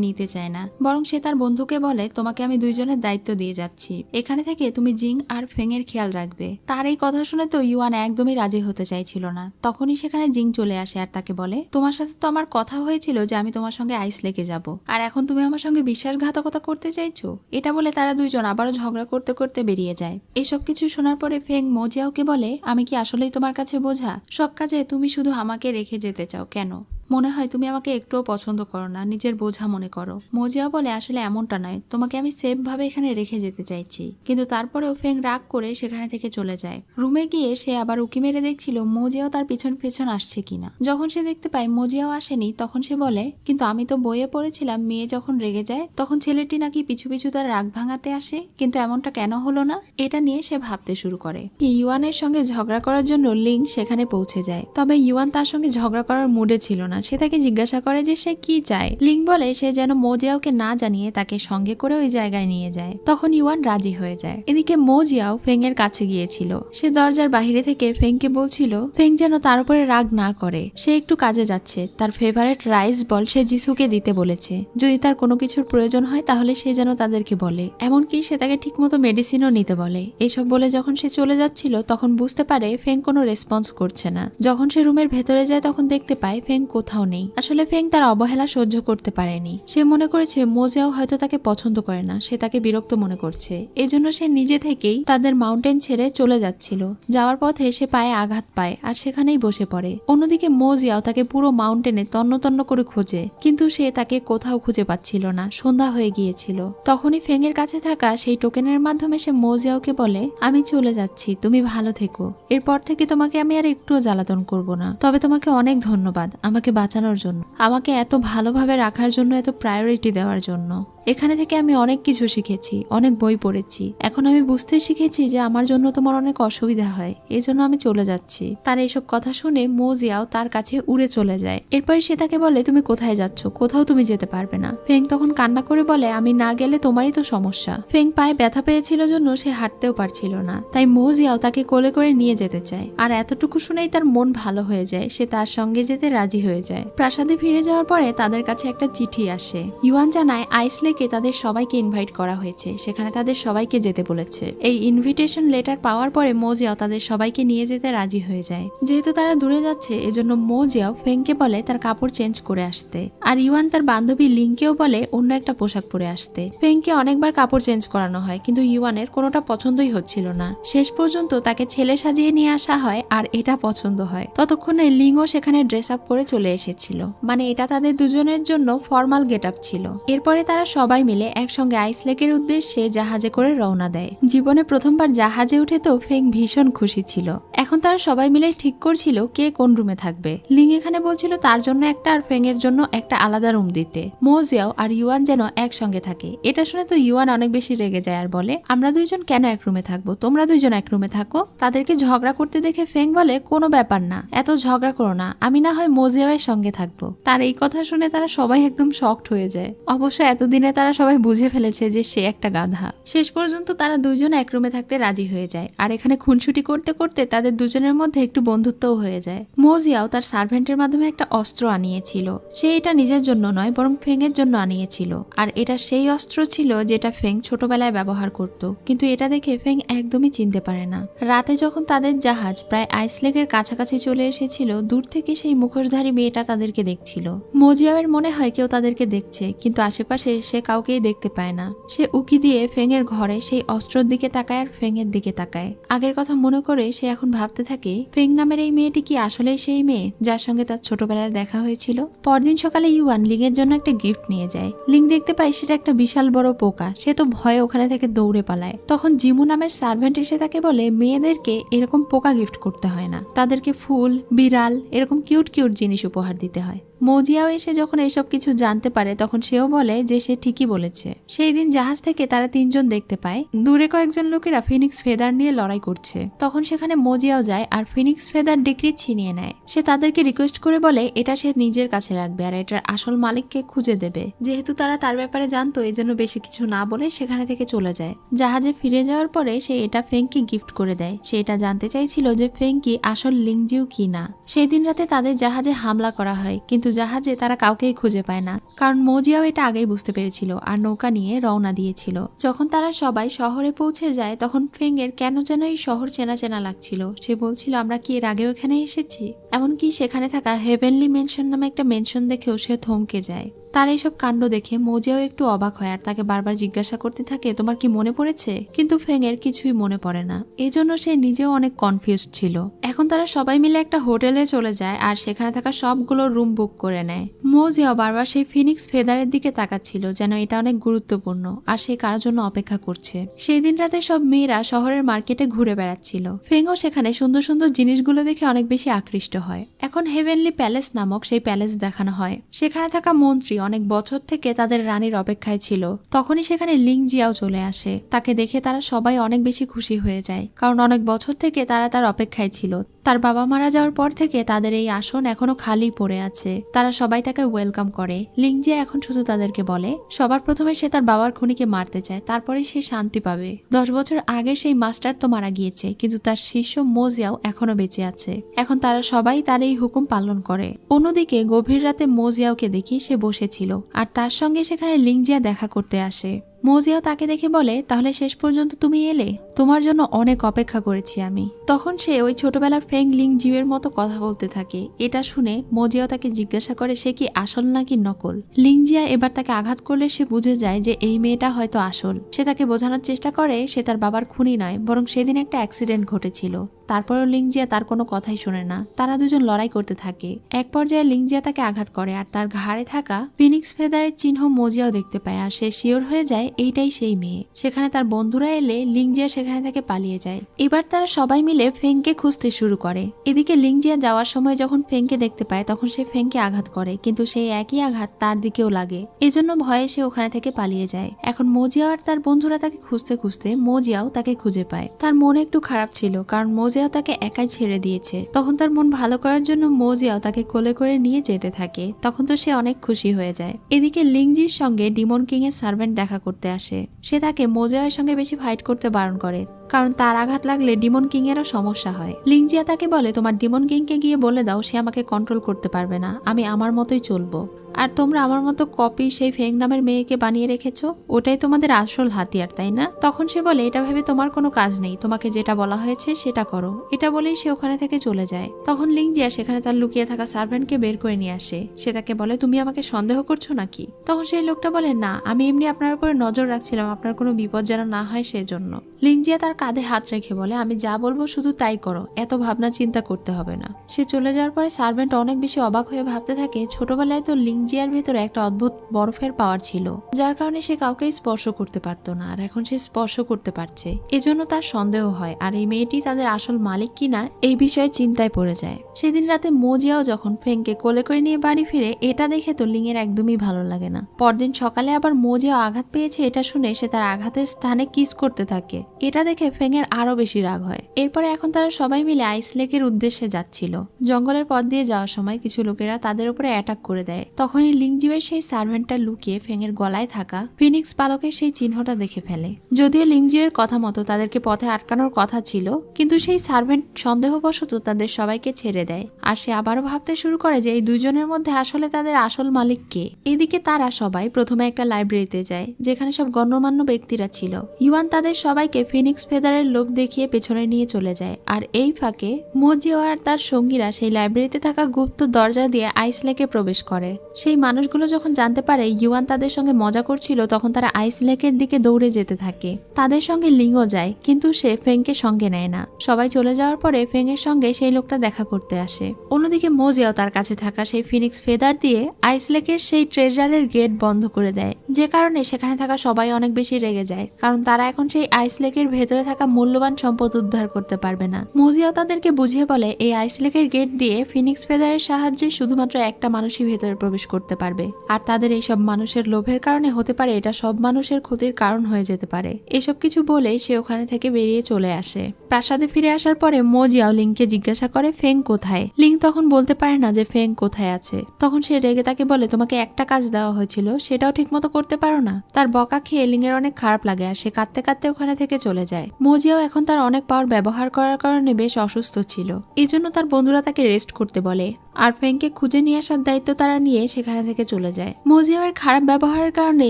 নিতে চায় না, বরং সে তার বন্ধুকে বলে তোমাকে আমি দুইজনের দায়িত্ব দিয়ে যাচ্ছি, এখানে থেকে তুমি জিং আর ফেং এর খেয়াল রাখবে। তার এই কথা শুনে তো ইউয়ান একদমই রাজি হতে চাইছিল না। তখনই সেখানে জিং চলে আসে আর তাকে বলে তোমার সাথে তো আমার কথা হয়েছিল যে আমি তোমার সঙ্গে আইস লেকে যাব, আর এখন তুমি আমার সঙ্গে বিশ্বাসঘাতকতা করতে চাইছো। এটা বলে তারা দুইজন আবারও ঝগড়া করতে করতে বেরিয়ে যায়। এসব কিছু শোনার পরে ফেং মোজিয়াওকে বলে আমি কি আসলেই তোমার কাছে বোঝা? সব কাজে তুমি শুধু আমাকে রেখে যেতে চাও কেন? মনে হয় তুমি আমাকে একটুও পছন্দ করো না, নিজের বোঝা মনে করো। মোজিয়াও বলে আসলে এমনটা নয়, তোমাকে আমি সেফ ভাবে এখানে রেখে যেতে চাইছি। কিন্তু তারপরেও ফেং রাগ করে সেখানে থেকে চলে যায়। রুমে গিয়ে সে আবার উকি মেরে দেখছিল মোজিয়াও তার পিছন পেছন আসছে কিনা। যখন সে দেখতে পায় মোজিয়াও আসেনি তখন সে বলে কিন্তু আমি তো বইয়ে পড়েছিলাম মেয়ে যখন রেগে যায় তখন ছেলেটি নাকি পিছু পিছু তার রাগ ভাঙাতে আসে, কিন্তু এমনটা কেন হলো না? এটা নিয়ে সে ভাবতে শুরু করে। ইউয়ানের সঙ্গে ঝগড়া করার জন্য লিং সেখানে পৌঁছে যায়, তবে ইউয়ান তার সঙ্গে ঝগড়া করার মুডে ছিল না। সে তাকে জিজ্ঞাসা করে যে সে কি চায়। লিং বলে সে যেন মোজিয়াওকে না জানিয়ে তাকে সঙ্গে করে ওই জায়গায় নিয়ে যায়। তখন ইউয়ান রাজি হয়ে যায়। এদিকে মোজিয়াও ফেং এর কাছে গিয়েছিল। সে দরজার বাহিরে থেকে ফেংকে বলছিল ফেং যেন তার উপরে রাগ না করে, সে একটু কাজে যাচ্ছে। তার ফেভারিট রাইস বল সে জিসুকে দিতে বলেছে, যদি তার কোনো কিছুর প্রয়োজন হয় তাহলে সে যেন তাদেরকে বলে। এমনকি সে তাকে ঠিকমতো মেডিসিনও নিতে বলে। এসব বলে যখন সে চলে যাচ্ছিল তখন বুঝতে পারে ফেং কোনো রেসপন্স করছে না। যখন সে রুমের ভেতরে যায় তখন দেখতে পায় ফেং কোথাও নেই। আসলে ফেং তার অবহেলা সহ্য করতে পারেনি। সে মনে করেছে মোজিয়াও হয়তো তাকে পছন্দ করে না, সে তাকে বিরক্ত মনে করছে। এজন্য সে নিজে থেকেই তাদের মাউন্টেন ছেড়ে চলে যাচ্ছিল। যাওয়ার পথে সে পায়ে আঘাত পায় আর সেখানেই বসে পড়ে। অন্যদিকে মোজিয়াও তাকে পুরো মাউন্টেনে তন্ন তন্ন করে খোঁজে, কিন্তু সে তাকে কোথাও খুঁজে পাচ্ছিল না। সন্ধ্যা হয়ে গিয়েছিল। তখনই ফেং এর কাছে থাকা সেই টোকেনের মাধ্যমে সে মোজিয়াওকে বলে আমি চলে যাচ্ছি, তুমি ভালো থেকো। এরপর থেকে তোমাকে আমি আর একটুও জ্বালাতন করব না। তবে তোমাকে অনেক ধন্যবাদ আমাকে বাঁচানোর জন্য, আমাকে এত ভালোভাবে রাখার জন্য, এত প্রায়োরিটি দেওয়ার জন্য। এখানে থেকে আমি অনেক কিছু শিখেছি, অনেক বই পড়েছি। এখন আমি বুঝতে শিখেছি যে আমার জন্য তোমার অনেক অসুবিধা হয়, এজন্য আমি চলে যাচ্ছি। তার এইসব কথা শুনে মোজিয়াও তার কাছে উড়ে চলে যায়। এরপর সে তাকে বলে তুমি কোথায় যাচ্ছ? কোথাও তুমি যেতে পারবে না। ফেং তখন কান্না করে বলে আমি না গেলে তোমারই তো সমস্যা। ফেং পায়ে ব্যথা পেয়েছিল জন্য সে হাঁটতেও পারছিল না, তাই মোজিয়াও তাকে কোলে করে নিয়ে যেতে চায়। আর এতটুকু শুনেই তার মন ভালো হয়ে যায়, সে তার সঙ্গে যেতে রাজি হয়ে যায়। প্রাসাদে ফিরে যাওয়ার পরে তাদের কাছে একটা চিঠি আসে। ইউয়ান জানায় আইস লেকে তাদের সবাইকে ইনভাইট করা হয়েছে, সেখানে তাদের সবাইকে যেতে বলেছে। এই ইনভিটেশন লেটার পাওয়ার পরে মোজিয়াও তাদের সবাইকে নিয়ে যেতে রাজি হয়ে যায়। যেহেতু তারা দূরে যাচ্ছে এজন্য মোজিয়াও ফেংকে বলে তার কাপড় চেঞ্জ করে আসতে, আর ইউয়ান তার বান্ধবী লিংকেও বলে অন্য একটা পোশাক পরে আসতে। ফেংকে অনেকবার কাপড় চেঞ্জ করানো হয়, কিন্তু ইউয়ানের কোনোটা পছন্দই হচ্ছিল না। শেষ পর্যন্ত তাকে ছেলে সাজিয়ে নিয়ে আসা হয় আর এটা পছন্দ হয়। ততক্ষণে লিংও সেখানে ড্রেস আপ করে চলে এসেছিল, মানে এটা তাদের দুজনের জন্য ফর্মাল গেট আপ ছিল। এরপরে তারা সবাই মিলে একসঙ্গে আইস লেকের উদ্দেশ্যে জাহাজে করে রওনা দেয়। জীবনে প্রথমবার জাহাজে উঠে তো ফেং ভীষণ খুশি ছিল। এখন তারা সবাই মিলে ঠিক করছিল কে কোন রুমে থাকবে। লিং এখানে বলছিল তার জন্য একটা আর ফেং এর জন্য একটা আলাদা রুম দিতে। মো জিয়াও আর ইউয়ান যেন একসঙ্গে থাকে। এটা শুনে তো ইউয়ান অনেক বেশি রেগে যায় আর বলে, আমরা দুইজন কেন এক রুমে থাকবো, তোমরা দুইজন এক রুমে থাকো। তাদেরকে ঝগড়া করতে দেখে ফেং বলে, কোনো ব্যাপার না, এত ঝগড়া করো না, আমি না হয় মো জিয়াওয়ের সঙ্গে থাকবো। তার এই কথা শুনে তারা সবাই একদম শকড হয়ে যায়। অবশ্য এতদিনে তারা সবাই বুঝে ফেলেছে যে সে একটা গাধা। শেষ পর্যন্ত তারা দুইজন এক রুমে থাকতে রাজি হয়ে যায়। আর এখানে খুনসুটি করতে করতে তাদের দুজনের মধ্যে একটু বন্ধুত্বও হয়ে যায়। মো জিয়াও তার সার্ভেন্টের মাধ্যমে একটা অস্ত্র আনিয়েছিল। সে এটা নিজের জন্য নয় বরং ফেং এর জন্য আনিয়েছিল। আর এটা সেই অস্ত্র ছিল যেটা ফেং ছোটবেলায় ব্যবহার করত, কিন্তু এটা দেখে ফেং একদমই চিনতে পারে না। রাতে যখন তাদের জাহাজ প্রায় আইস লেকের কাছাকাছি চলে এসেছিল, দূর থেকে সেই মুখোশধারী মেয়েটা তাদেরকে দেখছিল। মো জিয়াওয়ের মনে হয় কেউ তাদেরকে দেখছে, কিন্তু আশেপাশে সে কাউকেই দেখতে পায় না। সে উকি দিয়ে ফেং এর ঘরে সেই অস্ত্রের দিকে তাকায় আর ফেং এর দিকে তাকায়। আগের কথা মনে করে সে এখন ভাবতে থাকে, ফেং নামের এই মেয়েটি কি আসলেই সেই মেয়ে যার সঙ্গে তার ছোটবেলায় দেখা হয়েছিল। পরদিন সকালে ইউয়ান লিং এর জন্য একটা গিফট নিয়ে যায়। লিং দেখতে পায় সেটা একটা বিশাল বড় পোকা। সে তো ভয়ে ওখানে থেকে দৌড়ে পালায়। তখন জিমু নামের সার্ভেন্ট এসে তাকে বলে, মেয়েদেরকে এরকম পোকা গিফট করতে হয় না, তাদেরকে ফুল, বিড়াল এরকম কিউট কিউট জিনিস উপহার দিতে হয়। মো জিয়াও এসে যখন এসব কিছু জানতে পারে তখন সেও বলে যে সে ঠিকই বলেছে। সেই দিন জাহাজ থেকে তারা তিনজন দেখতে পায় দূরে কয়েকজন লোকেরা ফিনিক্স ফেদার নিয়ে লড়াই করছে। তখন সেখানে মো জিয়াও যায় আর ফিনিক্স ফেদার ডিক্রি ছিনিয়ে নেয়। সে তাদেরকে রিকোয়েস্ট করে বলে এটা সে নিজের কাছে রাখবে আর এটার আসল মালিককে খুঁজে দেবে। যেহেতু তারা তার ব্যাপারে জানতো, এই জন্য বেশি কিছু না বলে সেখানে থেকে চলে যায়। জাহাজে ফিরে যাওয়ার পরে সে এটা ফেংকে গিফট করে দেয়। সে এটা জানতে চাইছিল যে ফেং কি আসল লিংজিউ কি না। সেই দিন রাতে তাদের জাহাজে হামলা করা হয়, কিন্তু জাহাজে তারা কাউকেই খুঁজে পায় না, কারণ মো জিয়াও এটা আগেই বুঝতে পেরেছিল আর নৌকা নিয়ে রওনা দিয়েছিল। যখন তারা সবাই শহরে পৌঁছে যায় তখন ফেং এর কেন যেন এই শহর চেনা চেনা লাগছিল। সে বলছিল, আমরা কি এর আগেও এখানে এসেছি। এমনকি সেখানে থাকা হেভেনলি মেনশন নামে একটা মেনশন দেখেও সে থমকে যায়। তার এইসব কাণ্ড দেখে মো জিয়াও একটু অবাক হয় আর তাকে বারবার জিজ্ঞাসা করতে থাকে, তোমার কি মনে পড়েছে? কিন্তু ফেং এর কিছুই মনে পড়ে না। এজন্য সে নিজেও অনেক কনফিউজ ছিল। এখন তারা সবাই মিলে একটা হোটেলে চলে যায় আর সেখানে থাকা সবগুলো রুম বুক করে নেয়। মো জিয়াও বারবার সেই ফিনিক্স ফেদারের দিকে তাকাচ্ছিল, যেন এটা অনেক গুরুত্বপূর্ণ আর সে কার জন্য অপেক্ষা করছে। সেই দিন রাতে সব মেয়েরা শহরের মার্কেটে ঘুরে বেড়াচ্ছিল। ফেংও সেখানে সুন্দর সুন্দর জিনিসগুলো দেখে অনেক বেশি আকৃষ্ট হয়। এখন হেভেনলি প্যালেস নামক সেই প্যালেস দেখানো হয়। সেখানে থাকা মন্ত্রী অনেক বছর থেকে তাদের রানীর অপেক্ষায় ছিল। তখনই সেখানে লিং জিয়াও চলে আসে। তাকে দেখে তারা সবাই অনেক বেশি খুশি হয়ে যায়, কারণ অনেক বছর থেকে তারা তার অপেক্ষায় ছিল। তার বাবা মারা যাওয়ার পর থেকে তাদের এই আসন এখনো খালি পড়ে আছে। তারা সবাই তাকে ওয়েলকাম করে। লিং জিয়া এখন শুধু তাদেরকে বলে, সবার প্রথমে সে তার বাবার খুনিকে মারতে চায়, তারপরে সে শান্তি পাবে। 10 বছর আগে সেই মাস্টার তো মারা গিয়েছে, কিন্তু তার শিষ্য মো জিয়াও এখনো বেঁচে আছে। এখন তারা সবাই তার এই হুকুম পালন করে। অন্যদিকে গভীর রাতে মো জিয়াওকে দেখি সে বসেছিল আর তার সঙ্গে সেখানে লিং জিয়া দেখা করতে আসে। মো জিয়াও তাকে দেখে বলে, তাহলে শেষ পর্যন্ত তুমি এলে, তোমার জন্য অনেক অপেক্ষা করেছি আমি। তখন সে ওই ছোটবেলার ফেং লিং জিউয়ের মতো কথা বলতে থাকে। এটা শুনে মো জিয়াও তাকে জিজ্ঞাসা করে সে কি আসল নাকি নকল। লিং জিয়া এবার তাকে আঘাত করলে সে বুঝে যায় যে এই মেয়েটা হয়তো আসল। সে তাকে বোঝানোর চেষ্টা করে সে তার বাবার খুনি নয়, বরং সেদিন একটা অ্যাক্সিডেন্ট ঘটেছিল। তারপরেও লিং জিয়া তার কোনো কথাই শোনে না। তারা দুজন লড়াই করতে থাকে। এক পর্যায়ে লিং জিয়া তাকে আঘাত করে আর তার ঘাড়ে থাকা ফিনিক্স ফেদারের চিহ্ন মো জিয়াও দেখতে পায় আর সে শিওর হয়ে যায় এইটাই সেই মেয়ে। সেখানে তার বন্ধুরা এলে লিং জিয়া সেখানে থেকে পালিয়ে যায়। এবার তারা সবাই মিলে ফেংকে খুঁজতে শুরু করে। এদিকে লিং জিয়া যাওয়ার সময় যখন ফেংকে দেখতে পায় তখন সে ফেংকে আঘাত করে, কিন্তু সেই একই আঘাত তার দিকেও লাগে। এজন্য ভয়ে সে ওখানে থেকে পালিয়ে যায়। এখন মো জিয়া আর তার বন্ধুরা তাকে খুঁজতে খুঁজতে মো জিয়াও তাকে খুঁজে পায়। তার মন একটু খারাপ ছিল, কারণ মো জিয়াও তাকে একাই ছেড়ে দিয়েছে। তখন তার মন ভালো করার জন্য মো জিয়াও তাকে কোলে করে নিয়ে যেতে থাকে। তখন তো সে অনেক খুশি হয়ে যায়। এদিকে লিংজির সঙ্গে ডিমন কিং এর সার্ভেন্ট দেখা করতে আসে। সে তাকে মো জিয়াওয়ের সঙ্গে বেশি ফাইট করতে বারণ করে, কারণ তার আঘাত লাগলে ডিমন কিং এরও সমস্যা হয়। লিং জিয়া তাকে বলে, তোমার ডিমন কিংকে গিয়ে বলে দাও সে আমাকে কন্ট্রোল করতে পারবে না, আমি আমার মতোই চলবো। আর তোমরা আমার মতো কপি সেই ফেং নামের মেয়েকে বানিয়ে রেখেছো, ওটাই তোমাদের আসল হাতিয়ার, তাই না? তখন সে বলে, এটা ভেবে তোমার কোনো কাজ নেই, তোমাকে যেটা বলা হয়েছে সেটা করো। এটা বলেই সে ওখানে থেকে চলে যায়। তখন লিং জিয়া সেখানে তার লুকিয়ে থাকা সার্ভেন্টকে বের করে নিয়ে আসে। সে তাকে বলে, তুমি আমাকে সন্দেহ করছো নাকি? তখন সেই লোকটা বলে, না, আমি এমনি আপনার উপরে নজর রাখছিলাম, আপনার কোনো বিপদ যেন না হয় সেজন্য। লিং জিয়া তার কাঁধে হাত রেখে বলে, আমি যা বলবো শুধু তাই করো, এত ভাবনা চিন্তা করতে হবে না। সে চলে যাওয়ার পরে সার্ভেন্ট অনেক বেশি অবাক হয়ে ভাবতে থাকে, ছোটবেলায় তো লিং লিংজিয়ার ভেতরে একটা অদ্ভুত বরফের পাওয়ার ছিল, যার কারণে সে কাউকে স্পর্শ করতে পারতো না, আর এখন সে স্পর্শ করতে পারছে। এজন্য তার সন্দেহ হয় আর এই মেয়েটি তাদের আসল মালিক কিনা এই বিষয়ে চিন্তায় পড়ে যায়। সেদিন রাতে মোজিয়াও যখন ফেংকে কোলে করে নিয়ে বাড়ি ফিরে, এটা দেখে তো লিং এর একদমই ভালো লাগে না। পরদিন সকালে আবার মোজিয়াও আঘাত পেয়েছে এটা শুনে সে তার আঘাতের স্থানে কিস করতে থাকে। এটা দেখে ফেং এর আরো বেশি রাগ হয়। এরপরে এখন তারা সবাই মিলে আইস লেকের উদ্দেশ্যে যাচ্ছিল। জঙ্গলের পথ দিয়ে যাওয়ার সময় কিছু লোকেরা তাদের উপরে অ্যাটাক করে দেয়। তখনই লিংজিওয়ের সেই সার্ভেন্টটা লুকিয়ে ফেং এর গলায় থাকা ফিনিক্স পালকের সেই চিহ্নটা দেখে ফেলে। যদিও লিংজিওয়ের কথা মতো তাদেরকে পথে আটকানোর কথা ছিল, কিন্তু সেই সার্ভেন্ট সন্দেহবশত তাদের সবাইকে ছেড়ে দেয়। আর সে আবারও ভাবতে শুরু করে যে এই দুজনের মধ্যে আসলে তাদের আসল মালিক কে। এদিকে তারা সবাই প্রথমে একটা লাইব্রেরিতে যায়, যেখানে সব গণ্যমান্য ব্যক্তিরা ছিল। ইউয়ান তাদের সবাইকে ফিনিক্স ফেদারের লোভ দেখিয়ে পেছনে নিয়ে চলে যায়। আর এই ফাঁকে মোজিও আর তার সঙ্গীরা সেই লাইব্রেরিতে থাকা গুপ্ত দরজা দিয়ে আইস লেকে প্রবেশ করে। সেই মানুষগুলো যখন জানতে পারে ইউয়ান তাদের সঙ্গে মজা করছিল, তখন তারা আইস লেকের দিকে দৌড়ে যেতে থাকে। তাদের সঙ্গে লিংও যায়, কিন্তু সে ফেংকে সঙ্গে নেয় না। সবাই চলে যাওয়ার পরে ফেং এর সঙ্গে সেই লোকটা দেখা করতে আসে। অন্যদিকে মোজিও তার কাছে থাকা সেই ফিনিক্স ফেদার দিয়ে আইস লেকের সেই ট্রেজারের গেট বন্ধ করে দেয়, যে কারণে সেখানে থাকা সবাই অনেক বেশি রেগে যায়, কারণ তারা এখন সেই আইস লেকের ভেতরে থাকা মূল্যবান সম্পদ উদ্ধার করতে পারবে না। মোজিও তাদেরকে বুঝিয়ে বলে এই আইস লেকের গেট দিয়ে ফিনিক্স ফেদারের সাহায্যে শুধুমাত্র একটা মানুষই ভেতরে প্রবেশ করতে পারবে, আর তাদের এই সব মানুষের লোভের কারণে হতে পারে এটা সব মানুষের ক্ষতির কারণ হয়ে যেতে পারে। এসব কিছু বলে সে ওখানে থেকে বেরিয়ে চলে আসে। প্রাসাদে ফিরে আসার পরে মোজিয়াও লিংকে জিজ্ঞাসা করে ফেং কোথায়। লিং তখন বলতে পারে না যে ফেং কোথায় আছে। তখন সে রেগে তাকে বলে তোমাকে একটা কাজ দেওয়া হয়েছিল, সেটাও ঠিক মতো করতে পারো না। তার বকা খেয়ে লিং এর অনেক খারাপ লাগে আর সে কাঁদতে কাঁদতে ওখানে থেকে চলে যায়। মোজিয়াও এখন তার অনেক পাওয়ার ব্যবহার করার কারণে বেশ অসুস্থ ছিল, এই জন্য তার বন্ধুরা তাকে রেস্ট করতে বলে আর ফেংকে খুঁজে নিয়ে আসার দায়িত্ব তারা নিয়ে সেখানে থেকে চলে যায়। মোজিয়াওয়ের খারাপ ব্যবহারের কারণে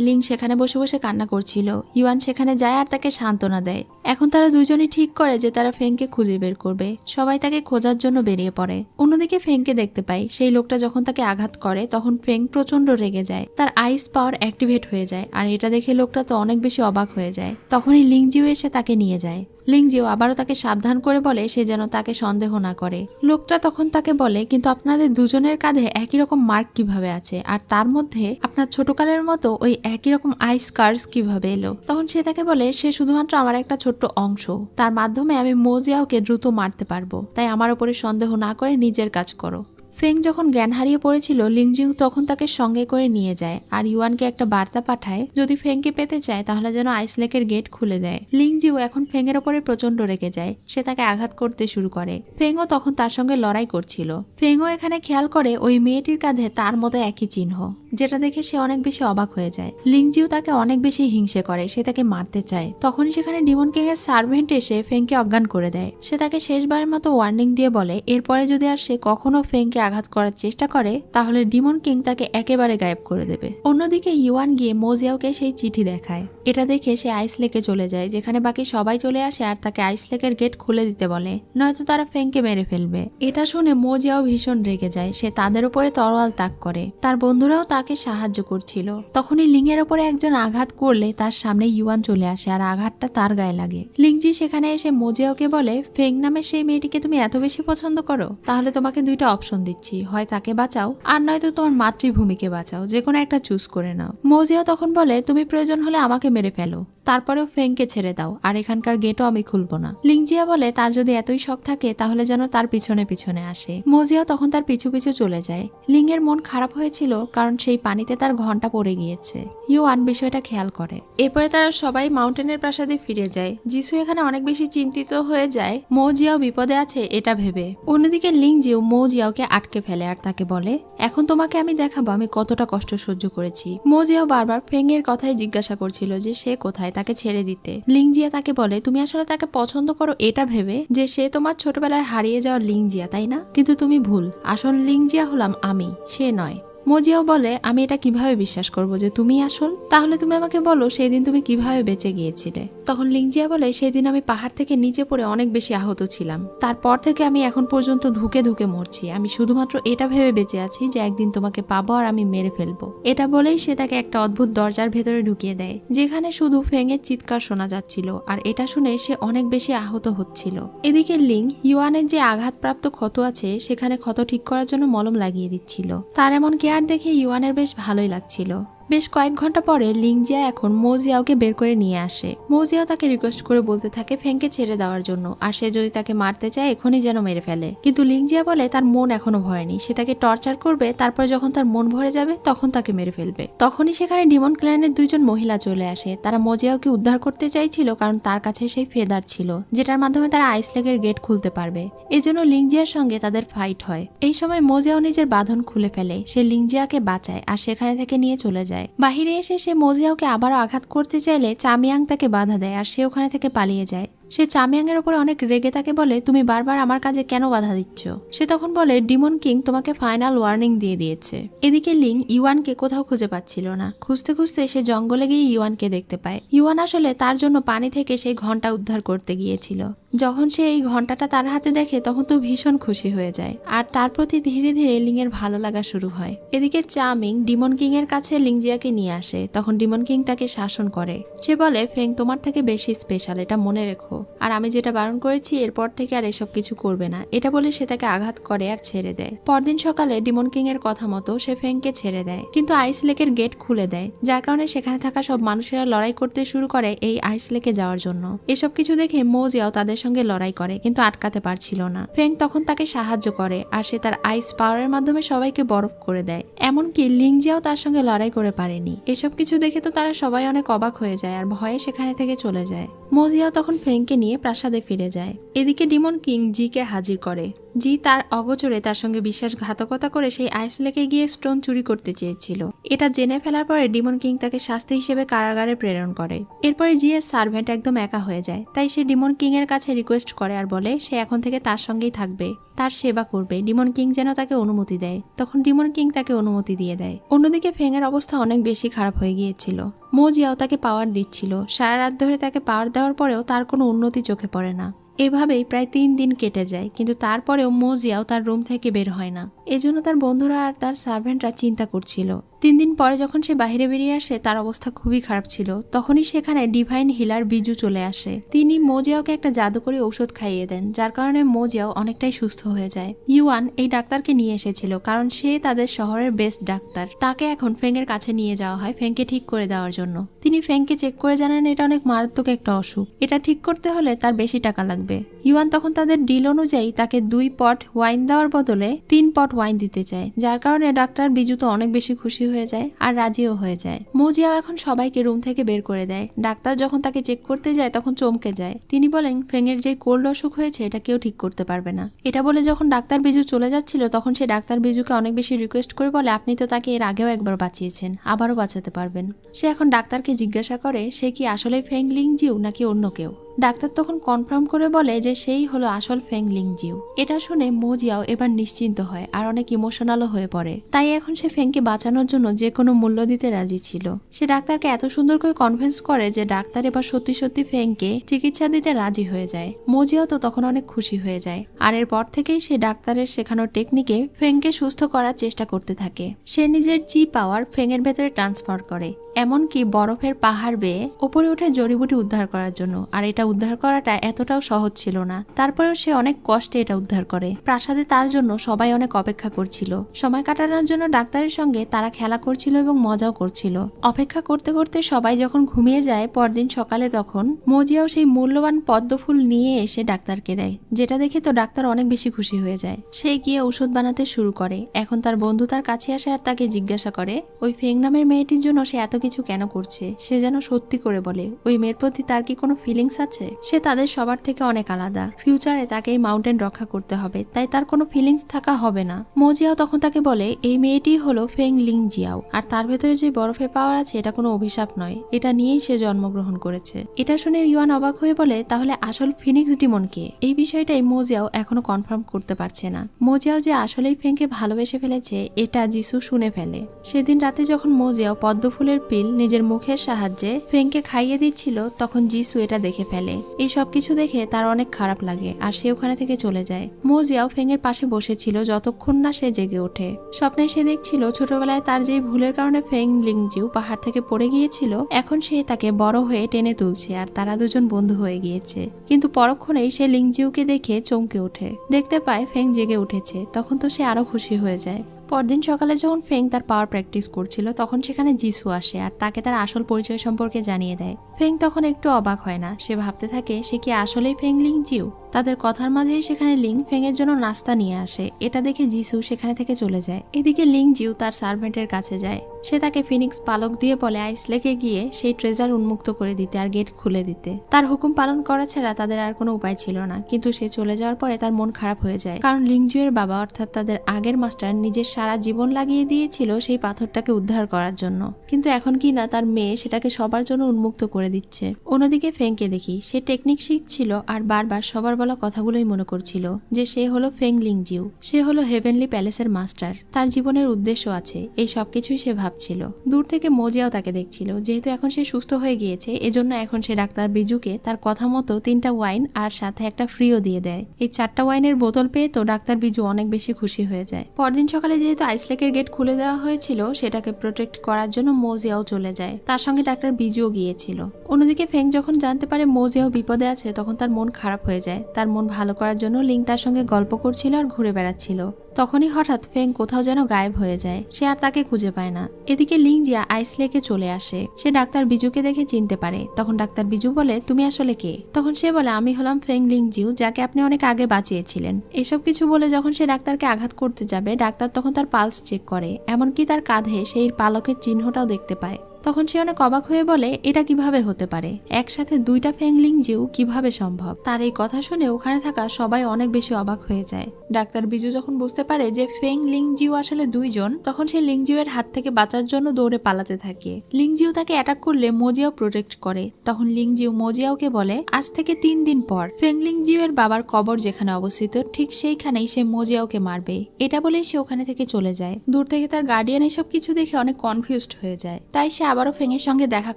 লিং সেখানে বসে বসে কান্না করছিল। ইউয়ান সেখানে যায় আর তাকে সান্ত্বনা দেয়। এখন তারা দুজনই ঠিক করে যে তারা ফেংকে খুঁজে বের করবে। সবাই তাকে খোঁজার জন্য বেরিয়ে পড়ে। অন্যদিকে ফেংকে দেখতে পাই সেই লোকটা যখন তাকে আঘাত করে তখন ফেং প্রচন্ড রেগে যায়। তার আইস পাওয়ার অ্যাক্টিভেট হয়ে যায় আর এটা দেখে লোকটা তো অনেক বেশি অবাক হয়ে যায়। তখনই লিংজিও এসে তাকে নিয়ে যায়। লিংজিও আবারও তাকে সাবধান করে বলে সে যেন তাকে সন্দেহ না করে। লোকটা তখন তাকে বলে কিন্তু আপনাদের দুজনের কাঁধে একই রকম মার্ক কিভাবে আছে, আর তার মধ্যে আপনার ছোটকালের মতো ওই একই রকম আইস স্কার্স কিভাবে এলো। তখন সে তাকে বলে সে শুধুমাত্র আমার একটা ছোট্ট অংশ, তার মাধ্যমে আমি মোজিয়াওকে দ্রুত মারতে পারবো, তাই আমার উপরে সন্দেহ না করে নিজের কাজ করো। ফেং যখন জ্ঞান হারিয়ে পড়েছিল লিংজিউ তখন তাকে সঙ্গে করে নিয়ে যায় আর ইউয়ানকে একটা বার্তা পাঠায় যদি ফেংকে পেতে চায় তাহলে যেন আইস লেকের গেট খুলে দেয়। লিংজিউ এখন ফেং এর উপরে প্রচন্ড রেগে যায়, সে তাকে আঘাত করতে শুরু করে। ফেংও তখন তার সঙ্গে লড়াই করছিল। ফেংও এখানে খেয়াল করে ওই মেয়েটির কাঁধে তার মতো একই চিহ্ন, যেটা দেখে সে অনেক বেশি অবাক হয়ে যায়। লিংজিউ তাকে অনেক বেশি হিংসে করে, সে তাকে মারতে চায়। তখনই সেখানে ডিমন কিং এর সার্ভেন্ট এসে ফেংকে অজ্ঞান করে দেয়। সে তাকে শেষবারের মতো ওয়ার্নিং দিয়ে বলে এরপরে যদি আর সে কখনো ফেংকে আঘাত করার চেষ্টা করে তাহলে ডিমন কিং তাকে একেবারে গায়েব করে দেবে। অন্যদিকে ইউয়ান গিয়ে মোজিয়াওকে সেই চিঠি দেখায়। এটা দেখে সে আইস লেকে চলে যায়, যেখানে বাকি সবাই চলে আসে আর তাকে আইস লেকের গেট খুলে দিতে বলে, নয়তো তারা ফেংকে মেরে ফেলবে। এটা শুনে মোজিয়াও ভীষণ রেগে যায়, সে তাদের উপরে তরোয়াল তাক করে। তার বন্ধুরাও তাকে সাহায্য করছিল। তখনই লিং এর উপরে একজন আঘাত করলে তার সামনে ইউয়ান চলে আসে আর আঘাতটা তার গায়ে লাগে। লিংজি সেখানে এসে মোজিয়াওকে বলে ফেং নামের সেই মেয়েটিকে তুমি এত বেশি পছন্দ করো, তাহলে তোমাকে দুইটা অপশন দিচ্ছি, হয় তাকে বাঁচাও আর নয়তো তোমার মাতৃভূমিকে বাঁচাও, যে কোনো একটা চুজ করে নাও। মোজিয়াও তখন বলে তুমি প্রয়োজন হলে আমাকে মেরে ফেলো, তারপরেও ফেংকে ছেড়ে দাও আর এখানকার গেটও আমি খুলবো না। লিংজিয়া বলে তার যদি এতই শখ থাকে তাহলে যেন তার পিছনে পিছনে আসে। মোজিয়াও তখন তার পিছু পিছু চলে যায়। লিং এর মন খারাপ হয়েছিল কারণ সেই পানিতে তার ঘন্টা পড়ে গিয়েছে। ইউয়ান বিষয়টা খেয়াল করে। এরপরে তারা সবাই মাউন্টেনের প্রাসাদে ফিরে যায়। জিসু এখানে অনেক বেশি চিন্তিত হয়ে যায় মোজিয়াও বিপদে আছে এটা ভেবে। অন্যদিকে লিংজিও মোজিয়াওকে আটকে ফেলে আর তাকে বলে এখন তোমাকে আমি দেখাবো আমি কতটা কষ্ট সহ্য করেছি। মোজিয়াও বারবার ফেং এর কথাই জিজ্ঞাসা করছিল যে সে কোথায়, তাকে ছেড়ে দিতে। লিংজিয়া তাকে বলে তুমি আসলে তাকে পছন্দ করো এটা ভেবে যে সে তোমার ছোটবেলার হারিয়ে যাওয়া লিংজিয়া, তাই না? কিন্তু তুমি ভুল, আসল লিংজিয়া হলাম আমি, সে নয়। মোজিয়াও বলে আমি এটা কিভাবে বিশ্বাস করব যে তুমি আসল? তাহলে তুমি আমাকে বলো সেদিন তুমি কিভাবে বেঁচে গিয়েছিলে। তখন লিংজিয়া বলে সেদিন আমি পাহাড় থেকে নিচে পড়ে অনেক বেশি আহত ছিলাম, তারপর থেকে আমি এখন পর্যন্ত ধুকে ধুকে মরছি। আমি শুধুমাত্র এটা ভেবে বেঁচে আছি যে একদিন তোমাকে পাবো আর আমি মেরে ফেলবো। এটা বলেই সে তাকে একটা অদ্ভুত দরজার ভেতরে ঢুকিয়ে দেয়, যেখানে শুধু ফেং এর চিৎকার শোনা যাচ্ছিল আর এটা শুনে সে অনেক বেশি আহত হচ্ছিল। এদিকে লিং ইউয়ানের যে আঘাতপ্রাপ্ত ক্ষত আছে সেখানে ক্ষত ঠিক করার জন্য মলম লাগিয়ে দিচ্ছিল। তার এমন কেয়ার আর দেখে ইউয়ানের বেশ ভালোই লাগছিল। বেশ কয়েক ঘন্টা পরে লিংজিয়া এখন মোজিয়াওকে বের করে নিয়ে আসে। মোজিয়াও তাকে রিকোয়েস্ট করে বলতে থাকে ফেংকে ছেড়ে দেওয়ার জন্য, আর সে যদি তাকে মারতে চায় এখনই যেন মেরে ফেলে। কিন্তু লিংজিয়া বলে তার মন এখনো ভরেনি, সে তাকে টর্চার করবে, তারপর যখন তার মন ভরে যাবে তখন তাকে মেরে ফেলবে। তখনই সেখানে ডিমন ক্ল্যানের দুইজন মহিলা চলে আসে। তারা মোজিয়াওকে উদ্ধার করতে চাইছিল কারণ তার কাছে সেই ফেদার ছিল যেটার মাধ্যমে তারা আইস লেকের গেট খুলতে পারবে। এজন্য লিংজিয়ার সঙ্গে তাদের ফাইট হয়। এই সময় মোজিয়াও নিজের বাঁধন খুলে ফেলে, সে লিংজিয়াকে বাঁচায় আর সেখানে থেকে নিয়ে চলে যায়। বাহিরে এসে সে মোজিয়াওকে আবারও আঘাত করতে চাইলে চামিয়াং তাকে বাধা দেয় আর সে ওখানে থেকে পালিয়ে যায়। সে চামিয়াং এর উপরে অনেক রেগে তাকে বলে তুমি বারবার আমার কাজে কেন বাধা দিচ্ছ। সে তখন বলে ডিমন কিং তোমাকে ফাইনাল ওয়ার্নিং দিয়ে দিয়েছে। এদিকে লিং ইউয়ানকে কোথাও খুঁজে পাচ্ছিল না। খুঁজতে খুঁজতে সে জঙ্গলে গিয়ে ইউয়ানকে দেখতে পায়। ইউয়ান আসলে তার জন্য পানি থেকে সেই ঘন্টা উদ্ধার করতে গিয়েছিল। যখন সে এই ঘন্টাটা তার হাতে দেখে তখন তো ভীষণ খুশি হয়ে যায় আর তার প্রতি ধীরে ধীরে লিং এর ভালো লাগা শুরু হয়। এদিকে চামিং ডিমন কিং এর কাছে লিংজিয়াকে নিয়ে আসে। তখন ডিমন কিং তাকে শাসন করে। সে বলে ফেং তোমার থেকে বেশি স্পেশাল, এটা মনে রেখো, আর আমি যেটা বারণ করেছি এরপর থেকে আর এসব কিছু করবে না। এটা বলে সে তাকে আঘাত করে আর ছেড়ে দেয়। পরদিন সকালে ডিমন কিং এর কথা মতো সে ফেংকে ছেড়ে দেয়, কিন্তু আইস লেকের গেট খুলে দেয়, যার কারণে সেখানে থাকা সব মানুষেরা লড়াই করতে শুরু করে এই আইস লেকে যাওয়ার জন্য। এসব কিছু দেখে মোজিয়াও তাদের সঙ্গে লড়াই করে কিন্তু আটকাতে পারছিল না। ফেং তখন তাকে সাহায্য করে আর সে তার আইস পাওয়ারের মাধ্যমে সবাইকে বরফ করে দেয়। এমনকি লিংজিয়াও তার সঙ্গে লড়াই করে পারেনি। এসব কিছু দেখে তো তারা সবাই অনেক অবাক হয়ে যায় আর ভয়ে সেখানে থেকে চলে যায়। মোজিয়াও তখন ফেংকে নিয়ে প্রাসাদে ফিরে যায়। এদিকে ডিমন কিং জিকে হাজির করে। জি তার অগোচরে তার সঙ্গে বিশ্বাসঘাতকতা করে সেই আইস লেকে গিয়ে স্টোন চুরি করতে চেয়েছিল। এটা জেনে ফেলার পরে ডিমন কিং তাকে শাস্তি হিসেবে কারাগারে প্রেরণ করে। এরপরে জি এর সার্ভেন্ট একদম একা হয়ে যায়, তাই সে ডিমন কিং এর কাছে রিকোয়েস্ট করে আর বলে সে এখন থেকে তার সঙ্গেই থাকবে, তার সেবা করবে। ডিমন কিং যেন তাকে অনুমতি দেয়। তখন ডিমন কিং তাকে অনুমতি দিয়ে দেয়। অন্যদিকে ফেং এর অবস্থা অনেক বেশি খারাপ হয়ে গিয়েছিল। মোজিয়াও তাকে পাওয়ার দিচ্ছিল। সারা রাত ধরে তাকে পাওয়ার দেওয়ার পরেও তার কোনো উন্নতি চোখে পড়ে না। এভাবেই প্রায় 3 দিন কেটে যায়, কিন্তু তারপরেও মোজিয়াও তার রুম থেকে বের হয় না। এজন্য তার বন্ধুরা আর তার সার্ভেন্টরা চিন্তা করছিল। 3 দিন পরে যখন সে বাইরে বেরিয়ে আসে তার অবস্থা খুবই খারাপ ছিল। তখনই সেখানে ডিভাইন হিলার বিজু চলে আসে। তিনি মোজিয়াওকে একটা জাদুকরী ঔষধ খাইয়ে দেন, যার কারণে মোজিয়াও অনেকটাই সুস্থ হয়ে যায়। ইউয়ান এই ডাক্তারকে নিয়ে এসেছিল কারণ সে তাদের শহরের বেস্ট ডাক্তার। তাকে এখন ফেংয়ের কাছে নিয়ে যাওয়া হয় ফেংকে ঠিক করে দেওয়ার জন্য। তিনি ফেংকে চেক করে জানান এটা অনেক মারাত্মক একটা অসুখ, এটা ঠিক করতে হলে তার বেশি টাকা লাগবে। ইউয়ান তখন তাদের ডিল অনুযায়ী তাকে 2 পট ওয়াইন দেওয়ার বদলে 3 পট ওয়াইন দিতে চায়, যার কারণে ডাক্তার বিজু তো অনেক বেশি খুশি হয়ে যায় আর রাজিও হয়ে যায়। মোজিয়াও এখন সবাইকে রুম থেকে বের করে দেয়। ডাক্তার যখন তাকে চেক করতে যায় তখন চমকে যায়। তিনি বলেন ফেংয়ের যে কোল্ড অসুখ হয়েছে এটা কেউ ঠিক করতে পারবে না। এটা বলে যখন ডাক্তার বিজু চলে যাচ্ছিল তখন সে ডাক্তার বিজুকে অনেক বেশি রিকোয়েস্ট করে বলে আপনি তো তাকে এর আগেও একবার বাঁচিয়েছেন, আবারও বাঁচাতে পারবেন। সে এখন ডাক্তারকে জিজ্ঞাসা করে সে কি আসলে ফেং লিংজিউ নাকি অন্য কেউ। ডাক্তার তখন কনফার্ম করে বলে যে সেই হলো আসল ফেং লিংজিউ। এটা শুনে মোজিয়াও এবার নিশ্চিন্ত হয় আর অনেক ইমোশনালও হয়ে পড়ে। তাই এখন সে ফেংকে বাঁচানোর জন্য যে কোনো মূল্য দিতে রাজি ছিল। সে ডাক্তারকে এত সুন্দর করে কনভিন্স করে যে ডাক্তার এবার সত্যি সত্যি ফেংকে চিকিৎসা দিতে রাজি হয়ে যায়। মোজিয়াও তো তখন অনেক খুশি হয়ে যায় আর এরপর থেকেই সে ডাক্তারের শেখানোর টেকনিকে ফেংকে সুস্থ করার চেষ্টা করতে থাকে। সে নিজের জি পাওয়ার ফেংয়ের ভেতরে ট্রান্সফার করে, এমনকি বরফের পাহাড় বেয়ে উপরে উঠে জড়িবুটি উদ্ধার করার জন্য। আর এটা উদ্ধার করাটা এতটাও সহজ ছিল না, তারপরেও সে অনেক কষ্টে এটা উদ্ধার করে। প্রাসাদে তার জন্য সবাই অনেক অপেক্ষা করছিল। সময় কাটানোর জন্য ডাক্তারের সঙ্গে তারা খেলা করছিল এবং মজাও করছিল। অপেক্ষা করতে করতে সবাই যখন ঘুমিয়ে যায় পরদিন সকালে তখন মোজিয়াও সেই মূল্যবান পদ্মফুল নিয়ে এসে ডাক্তারকে দেয়, যেটা দেখে তো ডাক্তার অনেক বেশি খুশি হয়ে যায়। সে গিয়ে ঔষধ বানাতে শুরু করে। এখন তার বন্ধু তার কাছে আসে আর তাকে জিজ্ঞাসা করে ওই ফেং নামের মেয়েটির জন্য সে এত কিছু কেন করছে। সে যেন সত্যি করে বলে ওই মেয়ের প্রতি তার কি কোনো ফিলিংস আছে। সে তাদের সবার থেকে অনেক আলাদা। ফিউচারে তাকে এই মাউন্টেন রক্ষা করতে হবে, তাই তার কোনো ফিলিংস থাকা হবে না। মোজিয়াও তখন তাকে বলে এই মেয়েটি হলো ফেং লিংজিয়াও আর তার ভেতরে যে বরফে পাওয়ার আছে এটা কোনো অভিশাপ নয়, এটা নিয়েই সে জন্মগ্রহণ করেছে। এটা শুনে ইউয়ান অবাক হয়ে বলে তাহলে আসল ফিনিক্স ডিমন কে। এই বিষয়টাই মোজিয়াও এখনো কনফার্ম করতে পারছে না। মোজিয়াও যে আসলেই ফেংকে ভালোবেসে ফেলেছে এটা জিসু শুনে ফেলে। সেদিন রাতে যখন মোজিয়াও পদ্মফুলের পিল নিজের মুখের সাহায্যে ফেংকে খাইয়ে দিচ্ছিল তখন জিসু এটা দেখে ফেলে। এই সবকিছু দেখে তার অনেক খারাপ লাগে আর সে ওখানে থেকে চলে যায়। মোজিয়াও ফেংয়ের পাশে বসেছিল যতক্ষণ না সে জেগে ওঠে। স্বপ্নে সে দেখছিল ছোটবেলায় তার যেই ভুলের কারণে ফেং লিংজিউ পাহাড় থেকে পড়ে গিয়েছিল এখন সে তাকে বড় হয়ে টেনে তুলছে আর তারা দুজন বন্ধু হয়ে গিয়েছে। কিন্তু পরক্ষণেই সে লিংজিউকে দেখে চমকে ওঠে। দেখতে পায় ফেং জেগে উঠেছে, তখন তো সে আরো খুশি হয়ে যায়। পরদিন সকালে যখন ফেং তার পাওয়ার প্র্যাকটিস করছিল তখন সেখানে জিসু আসে আর তাকে তার আসল পরিচয় সম্পর্কে জানিয়ে দেয়। ফেং তখন একটু অবাক হয় না, সে ভাবতে থাকে সে কি আসলেই ফেং লিং জিউ। তাদের কথার মাঝেই সেখানে লিং ফেং এর জন্য নাস্তা নিয়ে আসে, এটা দেখে জিসু সেখানে থেকে চলে যায়। এদিকে লিং জিউ তার সার্ভেন্টের কাছে যায়, সে তাকে ফিনিক্স পালক দিয়ে বলে আইসলেকে গিয়ে সেই ট্রেজার উন্মুক্ত করে দিতে আর গেট খুলে দিতে। তার হুকুম পালন করা ছাড়া তাদের আর কোনো উপায় ছিল না, কিন্তু সে চলে যাওয়ার পরে তার মন খারাপ হয়ে যায়, কারণ লিংজুয়ের বাবা অর্থাৎ তাদের আগের মাস্টার নিজের সারা জীবন লাগিয়ে দিয়েছিল সেই পাথরটাকে উদ্ধার করার জন্য, কিন্তু এখন কি না তার মেয়ে সেটাকে সবার জন্য উন্মুক্ত করে দিচ্ছে। অন্যদিকে ফেংকে দেখি, সে টেকনিক শিখছিল আর বারবার সবার বলা কথাগুলোই মনে করছিল যে সে হলো ফেং লিংজিউ, সে হলো হেভেনলি প্যালেসের মাস্টার, তার জীবনের উদ্দেশ্য আছে, এই সবকিছুই সে ভাবছিল। দূর থেকে মোজিয়াও তাকে দেখছিল, যেহেতু এখন সে সুস্থ হয়ে গিয়েছে এজন্য এখন সে ডাক্তার বিজুকে তার কথা মতো 3টা ওয়াইন আর সাথে একটা ফ্রিও দিয়ে দেয়। এই 4টা ওয়াইনের বোতল পেয়ে তো ডাক্তার বিজু অনেক বেশি খুশি হয়ে যায়। পরদিন সকালে যেহেতু আইসলেকের গেট খুলে দেওয়া হয়েছিল সেটাকে প্রোটেক্ট করার জন্য মোজিয়াও চলে যায়, তার সঙ্গে ডাক্তার বিজুও গিয়েছিল। অন্যদিকে ফেং যখন জানতে পারে মোজিয়াও বিপদে আছে তখন তার মন খারাপ হয়ে যায়। তার মন ভালো করার জন্য লিং তার সঙ্গে গল্প করছিল আর ঘুরে বেড়াচ্ছিল। তখনই হঠাৎ ফেং কোথাও যেন গায়েব হয়ে যায়, সে আর তাকে খুঁজে পায় না। এদিকে লিং জিয়া আইসলেকে চলে আসে, সে ডাক্তার বিজুকে দেখে চিনতে পারে। তখন ডাক্তার বিজু বলে তুমি আসলে কে? তখন সে বলে আমি হলাম ফেং লিং জিউ, যাকে আপনি অনেক আগে বাঁচিয়েছিলেন। এসব কিছু বলে যখন সে ডাক্তারকে আঘাত করতে যাবে ডাক্তার তখন তার পালস চেক করে, এমনকি তার কাঁধে সেই পালকের চিহ্নটাও দেখতে পায়। তখন সে অনেক অবাক হয়ে বলে এটা কিভাবে হতে পারে, একসাথে 2টা ফেং লিং জিউ কিভাবে সম্ভব? তার এই কথা শুনে ওখানে থাকা সবাই অনেক বেশি অবাক হয়ে যায়। ডাক্তার বিজু যখন বুঝতে পারে যে ফেং লিং জিউ আসলে 2 জন, তখন সে লিং জিউ এর হাত থেকে বাঁচার জন্য দৌড়ে পালাতে থাকে। লিং জিউ তাকে অ্যাটাক করলে মোজিয়াও প্রোটেক্ট করে। তখন লিং জিউ মোজিয়াওকে বলে আজ থেকে 3 দিন পর ফেং লিং জিউ এর বাবার কবর যেখানে অবস্থিত ঠিক সেইখানেই সে মোজিয়াওকে মারবে। এটা বলেই সে ওখানে থেকে চলে যায়। দূর থেকে তার গার্ডিয়ান এসব কিছু দেখে অনেক কনফিউজড হয়ে যায়, তাই সে আবারও ফেং এর সঙ্গে দেখা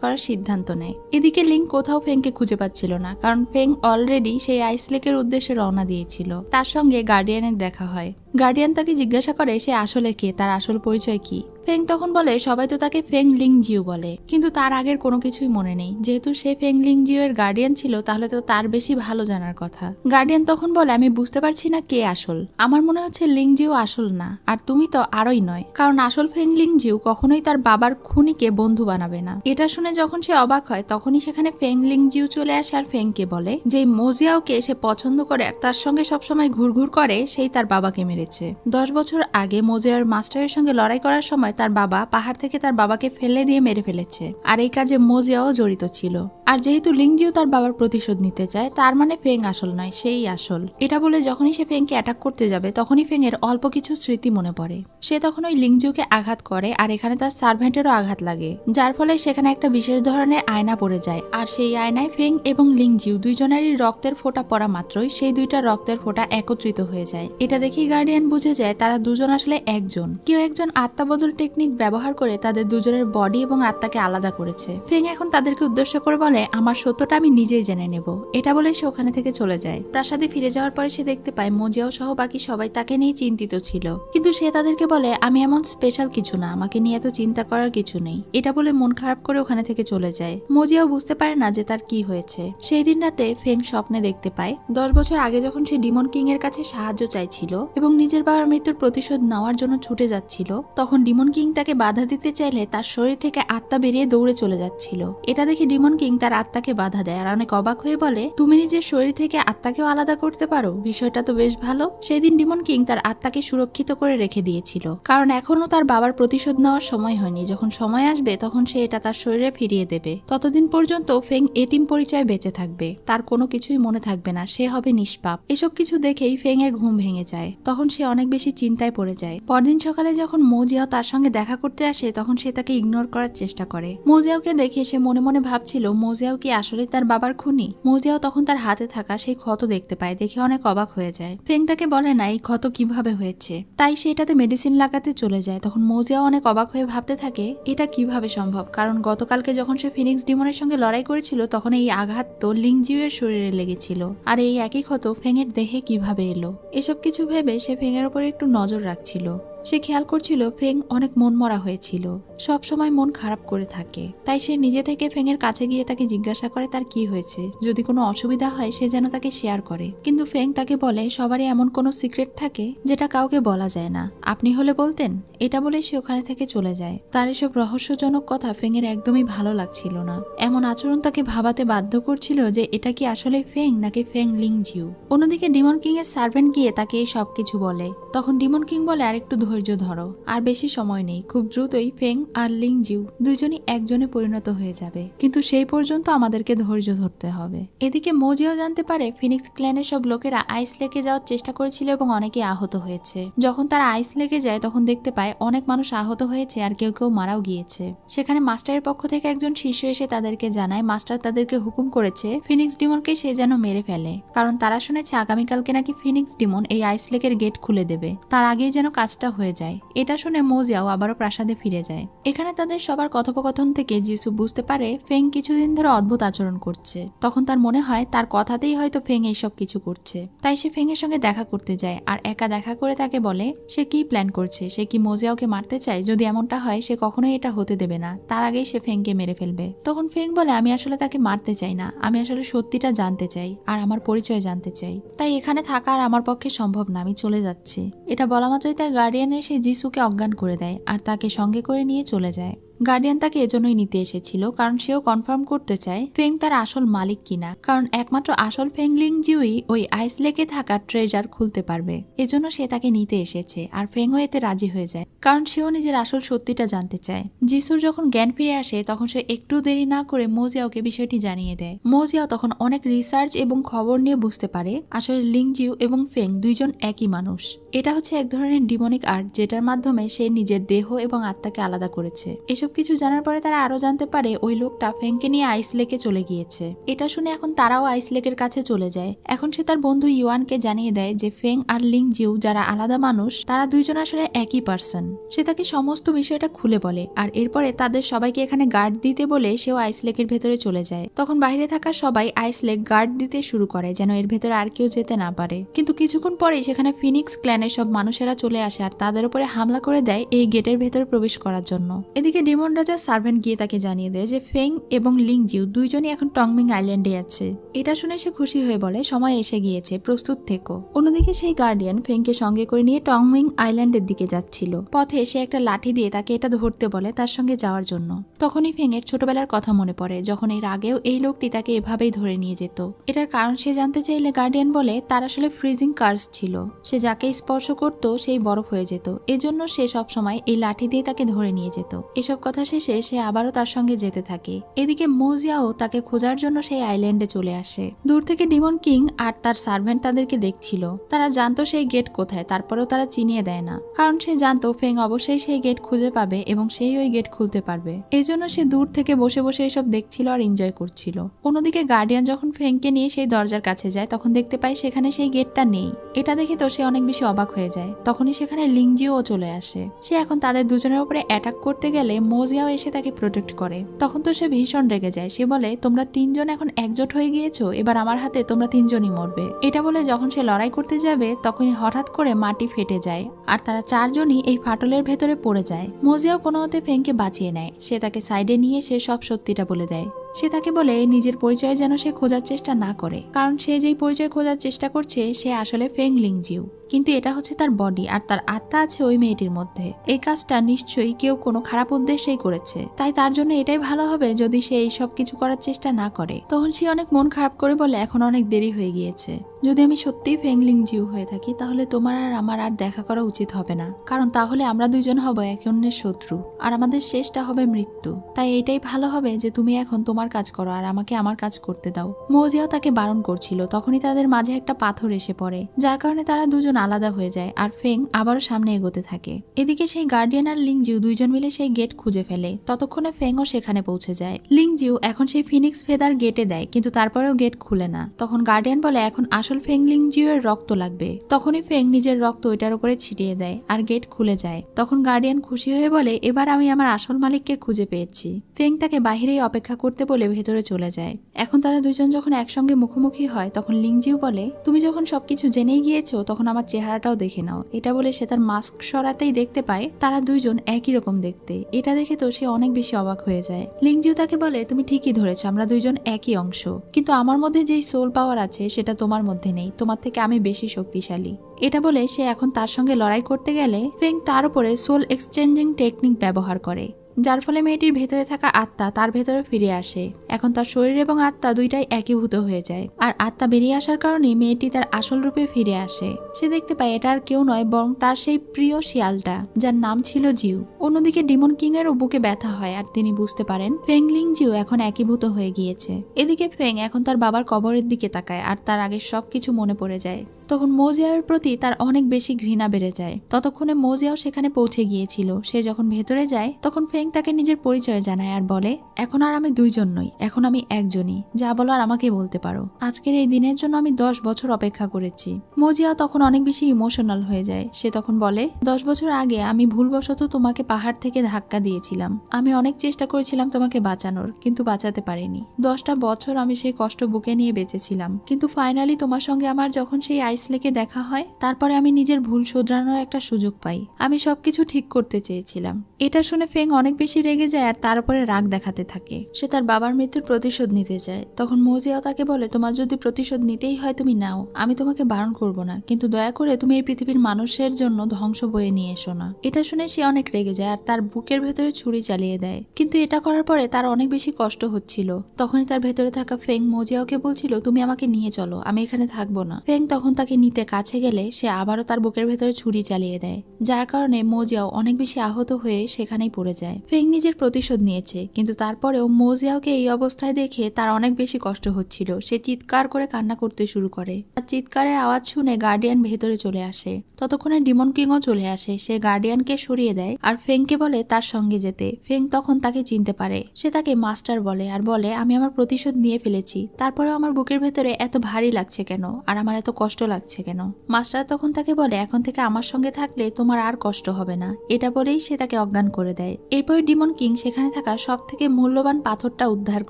করার সিদ্ধান্ত নেয়। এদিকে লিং কোথাও ফেংকে খুঁজে পাচ্ছিল না, কারণ ফেং অলরেডি সেই আইসলেকের উদ্দেশ্যে রওনা দিয়েছিল। তার সঙ্গে গার্ডিয়ানের দেখা হয়। গার্ডিয়ান তাকে জিজ্ঞাসা করে সে আসলে কে, তার আসল পরিচয় কি। ফেং তখন বলে সবাই তো তাকে ফেং লিং জিউ বলে, কিন্তু তার আগের কোনো কিছুই মনে নেই। যেহেতু সে ফেং লিং জিউ এর গার্ডিয়ান ছিল তাহলে তো তার বেশি ভালো জানার কথা। গার্ডিয়ান তখন বলে আমি বুঝতে পারছি না কে আসল, আমার মনে হচ্ছে লিং জিউ আসল না, আর তুমি তো আরোই নয়, কারণ আসল ফেং লিং জিউ কখনোই তার বাবার খুনিকে বন্ধু বানাবে না। এটা শুনে যখন সে অবাক হয় তখনই সেখানে ফেং লিং জিউ চলে আসে আর ফেংকে বলে যে মোজিয়াওকে সে পছন্দ করে আর তার সঙ্গে সবসময় ঘুরঘুর করে সেই তার বাবাকে মেরেছে। 10 বছর আগে মোজিয়ার মাস্টারের সঙ্গে লড়াই করার সময় তার বাবা পাহাড় থেকে তার বাবাকে ফেলে দিয়ে মেরে ফেলেছে, আর এই কাজে মোজিয়াও জড়িত ছিল। আর যেহেতু লিংজিও তার বাবার প্রতিশোধ নিতে চায় তার মানে ফেং আসল নয়, সেই আসল। এটা বলে যখনই সে ফেংকে অ্যাটাক করতে যাবে তখনই ফেং এর অল্প কিছু স্মৃতি মনে পড়ে। সে তখন ওই লিংজিউকে আঘাত করে আর এখানে তার সার্ভেন্টেরও আঘাত লাগে, যার ফলে সেখানে একটা বিশেষ ধরনের আয়না পড়ে যায়। আর সেই আয়নায় ফেং এবং লিংজিউ দুইজনেরই রক্তের ফোঁটা পড়া মাত্রই সেই 2টা রক্তের ফোঁটা একত্রিত হয়ে যায়। এটা দেখেই গার্ডিয়ান বুঝে যায় তারা দুজন আসলে একজন। কেউ একজন আত্মা বদল টেকনিক ব্যবহার করে তাদের দুজনের বডি এবং আত্মাকে আলাদা করেছে। ফেং এখন তাদেরকে উদ্দেশ্য করে বলে আমার সত্যটা আমি নিজেই জেনে নেব। এটা বলে সে ওখানে থেকে চলে যায়। প্রাসাদে ফিরে যাওয়ার পরে সে দেখতে পায় মোজিয়াও সহ বাকি সবাই তাকে নিয়ে চিন্তিত ছিল, কিন্তু সে তাদেরকে বলে আমি এমন স্পেশাল কিছু না, আমাকে নিয়ে এত চিন্তা করার কিছু নেই। এটা বলে মন খারাপ করে ওখানে থেকে চলে যায়। মোজিয়াও বুঝতে পারে না যে তার কি হয়েছে। সেই দিন রাতে ফেং স্বপ্নে দেখতে পায় 10 বছর আগে যখন সে ডিমন কিং এর কাছে সাহায্য চাইছিল এবং নিজের বাবার মৃত্যুর প্রতিশোধ নেওয়ার জন্য ছুটে যাচ্ছিল, তখন ডিমন কিং তাকে বাধা দিতে চাইলে তার শরীর থেকে আত্মা বেরিয়ে দৌড়ে চলে যাচ্ছিল। এটা দেখে ডিমন কিং তার আত্মাকে বাধা দেয় আর অনেক অবাক হয়ে বলে তুমি নিজের শরীর থেকে আত্মাকেও আলাদা করতে পারো, বিষয়টা তো বেশ ভালো। সেদিন ডিমন কিং তার আত্মাকে সুরক্ষিত করে রেখে দিয়েছিল, কারণ এখনো তার বাবার প্রতিশোধ নেওয়ার সময় হয়নি। যখন সময় আসবে তখন সে এটা তার শরীরে ফিরিয়ে দেবে। ততদিন পর্যন্ত ফেং এতিম পরিচয় বেঁচে থাকবে, তার কোনো কিছুই মনে থাকবে না, সে হবে নিষ্পাপ। এসব কিছু দেখেই ফেং এর ঘুম ভেঙে যায়। তখন সে অনেক বেশি চিন্তায় পড়ে যায়। পরদিন সকালে যখন মোজিয়াও তার সঙ্গে দেখা করতে আসে তখন সে তাকে ইগনোর করার চেষ্টা করে। মোজিয়াওকে দেখে সে মনে মনে ভাবছিল মোজিয়াও কি আসলে তার বাবার খুনি। মোজিয়াও তখন তার হাতে থাকা সেই ক্ষত দেখতে পায়, দেখে অনেক অবাক হয়ে যায়। ফেং তাকে বলে না এই ক্ষত কিভাবে হয়েছে, তাই সে এটাতে মেডিসিন লাগাতে চলে যায়। তখন মোজিয়াও অনেক অবাক হয়ে ভাবতে থাকে এটা কিভাবে সম্ভব, কারণ গতকালকে যখন সে ফিনিক্স ডিমনের সঙ্গে লড়াই করেছিল তখন এই আঘাত তো লিংজিউ এর শরীরে লেগেছিল, আর এই একই ক্ষত ফেং এর দেহে কিভাবে এলো। এসব কিছু ভেবে সে ফেং এর উপরে একটু নজর রাখছিল। সে খেয়াল করছিল ফেং অনেক মনমরা হয়েছিল, সব সময় মন খারাপ করে থাকে। তাই সে নিজে থেকে ফেং এর কাছে গিয়ে তাকে জিজ্ঞাসা করে তার কি হয়েছে, যদি কোনো অসুবিধা হয় সে যেন তাকে শেয়ার করে। কিন্তু ফেং তাকে বলে সবারই এমন কোনো সিক্রেট থাকে যেটা কাউকে বলা যায় না, আপনি হলে বলতেন। এটা বলে সে ওখানে থেকে চলে যায়। তার এসব রহস্যজনক কথা ফেং এর একদমই ভালো লাগছিল না। এমন আচরণ তাকে ভাবাতে বাধ্য করছিল যে এটা কি আসলে ফেং নাকি ফেং লিংজিউ। অন্যদিকে ডিমন কিং এর সার্ভেন্ট গিয়ে তাকে এই সবকিছু বলে। তখন ডিমন কিং বলে আর একটু ধৈর্য ধরো, আর বেশি সময় নেই, খুব দ্রুতই ফেং আর লিংজিউ দুইজনই একজনে পরিণত হয়ে যাবে, কিন্তু সেই পর্যন্ত আমাদেরকে ধৈর্য ধরতে হবে। এদিকে মোজিও জানতে পারে ফিনিক্স ক্ল্যানের সব লোকেরা আইস লেকে যাওয়ার চেষ্টা করেছিল এবং অনেকে আহত হয়েছে। যখন তারা আইস লেকে যায় তখন দেখতে পায় অনেক মানুষ আহত হয়েছে আর কেউ কেউ মারাও গিয়েছে। সেখানে মাস্টারের পক্ষ থেকে একজন শিষ্য এসে তাদেরকে জানায় মাস্টার তাদেরকে হুকুম করেছে ফিনিক্স ডিমনকে সে যেন মেরে ফেলে, কারণ তারা শুনেছে আগামীকালকে নাকি ফিনিক্স ডিমন এই আইস লেকের গেট খুলে দেবে, তার আগেই যেন কাজটা হয়ে যায়। এটা শুনে মোজিয়াও আবারও প্রাসাদে ফিরে যায়। এখানে তাদের সবার কথোপকথন থেকে জিসু বুঝতে পারে ফেং কিছুদিন ধরে অদ্ভুত আচরণ করছে। তখন তার মনে হয় তার কথাতেই হয়তো ফেং এইসব কিছু করছে। তাই সে ফেং এর সঙ্গে দেখা করতে যায় আর একা দেখা করে তাকে বলে সে কি প্ল্যান করছে, সে কি মোজিয়াওকে মারতে চায়। যদি এমনটা হয় সে কখনোই এটা হতে দেবে না, তার আগেই সে ফেংকে মেরে ফেলবে। তখন ফেং বলে আমি আসলে তাকে মারতে চাই না, আমি আসলে সত্যিটা জানতে চাই আর আমার পরিচয় জানতে চাই, তাই এখানে থাকা আর আমার পক্ষে সম্ভব না, আমি চলে যাচ্ছি। এটা বলা মাত্রই তার গার্ডিয়ান এসে জিসুকে অজ্ঞান করে দেয় আর তাকে সঙ্গে করে নিয়ে চলে যায়। গার্ডিয়ান তাকে এজন্যই নিতে এসেছিল কারণ সেও কনফার্ম করতে চায় ফেং তার আসল মালিক কিনা, কারণ একমাত্র আসল ফেং লিংজিউই ওই আইস লেকে থাকা ট্রেজার খুলতে পারবে। এজন্য সে তাকে নিতে এসেছে আর ফেংও এতে রাজি হয়ে যায়, কারণ সেও নিজের আসল সত্যিটা জানতে চায়। জিসুর যখন জ্ঞান ফিরে আসে তখন সে একটু দেরি না করে মোজিয়াওকে বিষয়টি জানিয়ে দেয়। মোজিয়াও তখন অনেক রিসার্চ এবং খবর নিয়ে বুঝতে পারে আসলে লিংজিউ এবং ফেং দুইজন একই মানুষ। এটা হচ্ছে এক ধরনের ডিমনিক আর্ট যেটার মাধ্যমে সে নিজের দেহ এবং আত্মাকে আলাদা করেছে। এসব কিছু জানার পরে তারা আরো জানতে পারে ওই লোকটা ফেংকে নিয়ে আইস লেকে চলে গিয়েছে। এটা শুনে এখন তারাও আইস লেকের কাছে চলে যায়। এখন সে তার বন্ধু ইওয়ানকে জানিয়ে দেয় যে ফেং আর লিংজিউ যারা আলাদা মানুষ তারা দুইজন আসলে একই পার্সন। সে তাকে সমস্ত বিষয়টা খুলে বলে আর এরপরে তাদের সবাইকে এখানে গার্ড দিতে বলে সেও আইস লেকের ভেতরে চলে যায়। তখন বাইরে থাকা সবাই আইস লেক গার্ড দিতে শুরু করে যেন এর ভেতরে আর কেউ যেতে না পারে। কিন্তু কিছুক্ষণ পরেই সেখানে ফিনিক্স ক্ল্যানের সব মানুষেরা চলে আসে আর তাদের উপরে হামলা করে দেয় এই গেটের ভেতরে প্রবেশ করার জন্য। এদিকে ডিমন রাজার সার্ভেন্ট গিয়ে তাকে জানিয়ে দেয় যে ফেং এবং লিংজিউ দুইজনই এখন টংমিং আইল্যান্ডে আছে। এটা শুনে সে খুশি হয়ে বলে সময় এসে গিয়েছে, প্রস্তুত থেকো। অন্যদিকে সেই গার্ডিয়ান ফেংকে সঙ্গে করে নিয়ে টংমিং আইল্যান্ডের দিকে যাচ্ছিল। পথে সে একটা লাঠি দিয়ে তাকে এটা ধরতে বলে তার সঙ্গে যাওয়ার জন্য। তখনই ফেং এর ছোটবেলার কথা মনে পড়ে যখন এর আগেও এই লোকটি তাকে এভাবেই ধরে নিয়ে যেত। এটার কারণ সে জানতে চাইলে গার্ডিয়ান বলে তার আসলে ফ্রিজিং কার্স ছিল, সে যাকে স্পর্শ করত সেই বরফ হয়ে যেত, এজন্য সে সব সময় এই লাঠি দিয়ে তাকে ধরে নিয়ে যেত। এসব কথা শেষে সে আবারও তার সঙ্গে যেতে থাকে। এদিকে মোজিয়াও তাকে খোঁজার জন্য সেই আইল্যান্ডে চলে আসে। দূর থেকে ডিমন কিং আর তার সার্ভেন্ট তাদেরকে দেখছিল। তারা জানতো সেই গেট কোথায়, তারপরেও তারা চিনিয়ে দেয় না, কারণ সে জানতো ফেং অবশ্যই সেই গেট খুঁজে পাবে এবং সেই ওই গেট খুলতে পারবে। এই জন্য সে দূর থেকে বসে বসে এসব দেখছিল আর এনজয় করছিল। অন্যদিকে গার্ডিয়ান যখন ফেংকে নিয়ে সেই দরজার কাছে যায় তখন দেখতে পায় সেখানে সেই গেটটা নেই। এটা দেখে তো সে অনেক বেশি অবাক হয়ে যায়। তখনই সেখানে লিংজিও চলে আসে। সে এখন তাদের দুজনের উপরে অ্যাটাক করতে গেলে মোজিয়াও এসে তাকে প্রোটেক্ট করে। তখন তো সে ভীষণ রেগে যায়। সে বলে তোমরা তিনজন এখন একজোট হয়ে গিয়েছো, এবার আমার হাতে তোমরা তিনজনই মরবে। এটা বলে যখন সে লড়াই করতে যাবে তখনই হঠাৎ করে মাটি ফেটে যায় আর তারা চারজনই এই ফাটলের ভেতরে পড়ে যায়। মোজিয়াও কোনো মতে ফেংকে বাঁচিয়ে নেয়। সে তাকে সাইডে নিয়ে সে সব সত্যিটা বলে দেয়। সে তাকে বলে নিজের পরিচয় যেন সে খোঁজার চেষ্টা না করে, কারণ সে যেই পরিচয় খোঁজার চেষ্টা করছে সে আসলে ফেং লিংজিউ, কিন্তু এটা হচ্ছে তার বডি আর তার আত্মা আছে ওই মেয়েটির মধ্যে। এই কাজটা নিশ্চয়ই কেউ কোনো খারাপ উদ্দেশ্যেই করেছে, তাই তার জন্য এটাই ভালো হবে যদি সে এই সব কিছু করার চেষ্টা না করে। তখন সে অনেক মন খারাপ করে বলে এখন অনেক দেরি হয়ে গিয়েছে, যদি আমি সত্যিই ফেং লিংজিউ হয়ে থাকি তাহলে তোমার আর আমার আর দেখা করা উচিত হবে না, কারণ তাহলে আমরা দুইজন হব একে অন্যের শত্রু আর আমাদের শেষটা হবে মৃত্যু। তাই এটাই ভালো হবে যে তুমি এখন তোমার কাজ করো আর আমাকে আমার কাজ করতে দাও। মোজিয়াও তাকে বারণ করছিল। তখনই তাদের মাঝে একটা পাথর এসে পড়ে, যার কারণে তারা দুজন আলাদা হয়ে যায় আর ফেং আবারও সামনে এগোতে থাকে। এদিকে সেই গার্ডিয়ান আর লিংজিউ দুইজন মিলে সেই গেট খুঁজে ফেলে। ততক্ষণে ফেংও সেখানে পৌঁছে যায়। লিংজিউ এখন সেই ফিনিক্স ফেদার গেটে দেয়, কিন্তু তারপরেও গেট খুলে না। তখন গার্ডিয়ান বলে এখন আসল ফেং লিংজিউ এর রক্ত লাগবে। তখনই ফেং নিজের রক্ত ওইটার উপরে ছিটিয়ে দেয় আর গেট খুলে যায়। তখন গার্ডিয়ান খুশি হয়ে বলে এবার আমি আমার আসল মালিককে খুঁজে পেয়েছি। ফেং তাকে বাহিরেই অপেক্ষা করতে বলে ভেতরে চলে যায়। এখন তারা দুজন যখন একসঙ্গে মুখোমুখি হয় তখন লিংজিউ বলে তুমি যখন সবকিছু জেনেই গিয়েছো তখন আমার চেহারাটাও দেখে নাও। এটা বলে সে তার মাস্ক সরাতেই দেখতে পায় তারা দুইজন একই রকম দেখতে। এটা দেখে তো সে অনেক বেশি অবাক হয়ে যায়। লিংজিউ তাকে বলে, তুমি ঠিকই ধরেছো, আমরা দুইজন একই অংশ, কিন্তু আমার মধ্যে যেই সোল পাওয়ার আছে সেটা তোমার মধ্যে নেই, তোমার থেকে আমি বেশি শক্তিশালী। এটা বলে সে এখন তার সঙ্গে লড়াই করতে গেলে ফেং তার উপরে সোল এক্সচেঞ্জিং টেকনিক ব্যবহার করে, যার ফলে মেয়েটির ভেতরে থাকা আত্মা তার ভেতরে ফিরে আসে। এখন তার শরীর এবং আত্মা দুইটাই একীভূত হয়ে যায়, আর আত্মা বেরিয়ে আসার কারণে মেয়েটি তার আসল রূপে ফিরে আসে। সে দেখতে পায় এটা আর কেউ নয় বরং তার সেই প্রিয় শিয়ালটা, যার নাম ছিল জিউ। অন্যদিকে ডিমন কিং এরও বুকে ব্যথা হয় আর তিনি বুঝতে পারেন ফেং লিংজিউ এখন একীভূত হয়ে গিয়েছে। এদিকে ফেং এখন তার বাবার কবরের দিকে তাকায় আর তার আগে সবকিছু মনে পড়ে যায়। তখন মোজিয়াওর প্রতি তার অনেক বেশি ঘৃণা বেড়ে যায়। ততক্ষণে মোজিয়াও সেখানে পৌঁছে গিয়েছিল। সে যখন ভেতরে যায় তখন ফেং তাকে নিজের পরিচয় জানায় আর বলে, এখন আর আমি দুইজন নই, এখন আমি একজনই, যা বলার আমাকে বলতে পারো। আজকের এই দিনের জন্য আমি 10 বছর অপেক্ষা করেছি। মোজিয়াও তখন অনেক বেশি ইমোশনাল হয়ে যায়। সে তখন বলে, 10 বছর আগে আমি ভুলবশত তোমাকে পাহাড় থেকে ধাক্কা দিয়েছিলাম। আমি অনেক চেষ্টা করেছিলাম তোমাকে বাঁচানোর, কিন্তু বাঁচাতে পারিনি। 10টা বছর আমি সেই কষ্ট বুকে নিয়ে বেঁচেছিলাম, কিন্তু ফাইনালি তোমার সঙ্গে আমার যখন সেই আইস লেকে দেখা হয়, তারপরে আমি নিজের ভুল শুধরানোর একটা সুযোগ পাই। আমি সবকিছু ঠিক করতে চেয়েছিলাম। এটা শুনে ফেং অনেক বেশি রেগে যায় আর তার উপরে রাগ দেখাতে থাকে। সে তার বাবার মৃত্যুর প্রতিশোধ নিতে চায়। তখন মোজিয়াও তাকে বলে, তোমার যদি প্রতিশোধ নিতেই হয় তুমি নাও, আমি তোমাকে বারণ করব না, কিন্তু দয়া করে তুমি এই পৃথিবীর মানুষের জন্য ধ্বংস বয়ে নিয়ে এসো না। এটা শুনে সে অনেক রেগে যায় আর তার বুকের ভেতরে ছুরি চালিয়ে দেয়। কিন্তু এটা করার পরে তার অনেক বেশি কষ্ট হচ্ছিল। তখনই তার ভেতরে থাকা ফেং মোজিয়াওকে বলছিল, তুমি আমাকে নিয়ে চলো, আমি এখানে থাকবো না। ফেং তখন তাকে নিতে কাছে গেলে সে আবারও তার বুকের ভেতরে ছুরি চালিয়ে দেয়, যার কারণে মোজিয়াও অনেক বেশি আহত হয়ে সেখানেই পড়ে যায়। ফেং নিজের প্রতিশোধ নিয়েছে, কিন্তু তারপরেও মোজিয়াওকে এই অবস্থায় দেখে তার অনেক বেশি কষ্ট হচ্ছিল। সে চিৎকার করে কান্না করতে শুরু করে। আর চিৎকারের আওয়াজ শুনে গার্ডিয়ান ভেতরে চলে আসে। ততক্ষণে ডিমন কিংও চলে আসে। সে গার্ডিয়ানকে সরিয়ে দেয় আর ফেংকে বলে তার সঙ্গে যেতে। ফেং তখন তাকে চিনতে পারে। সে তাকে মাস্টার বলে আর বলে, আমি আমার প্রতিশোধ নিয়ে ফেলেছি, তারপরেও আমার বুকের ভেতরে এত ভারী লাগছে কেন, আর আমার এত কষ্ট লাগছে কেন। মাস্টার তখন তাকে বলে, এখন থেকে আমার সঙ্গে থাকলে তোমার আর কষ্ট হবে না। এটা বলেই সে তাকে অজ্ঞান করে দেয়। এরপরে ডিমন কিং সেখানে থাকা সব থেকে মূল্যবান পাথরটা উদ্ধার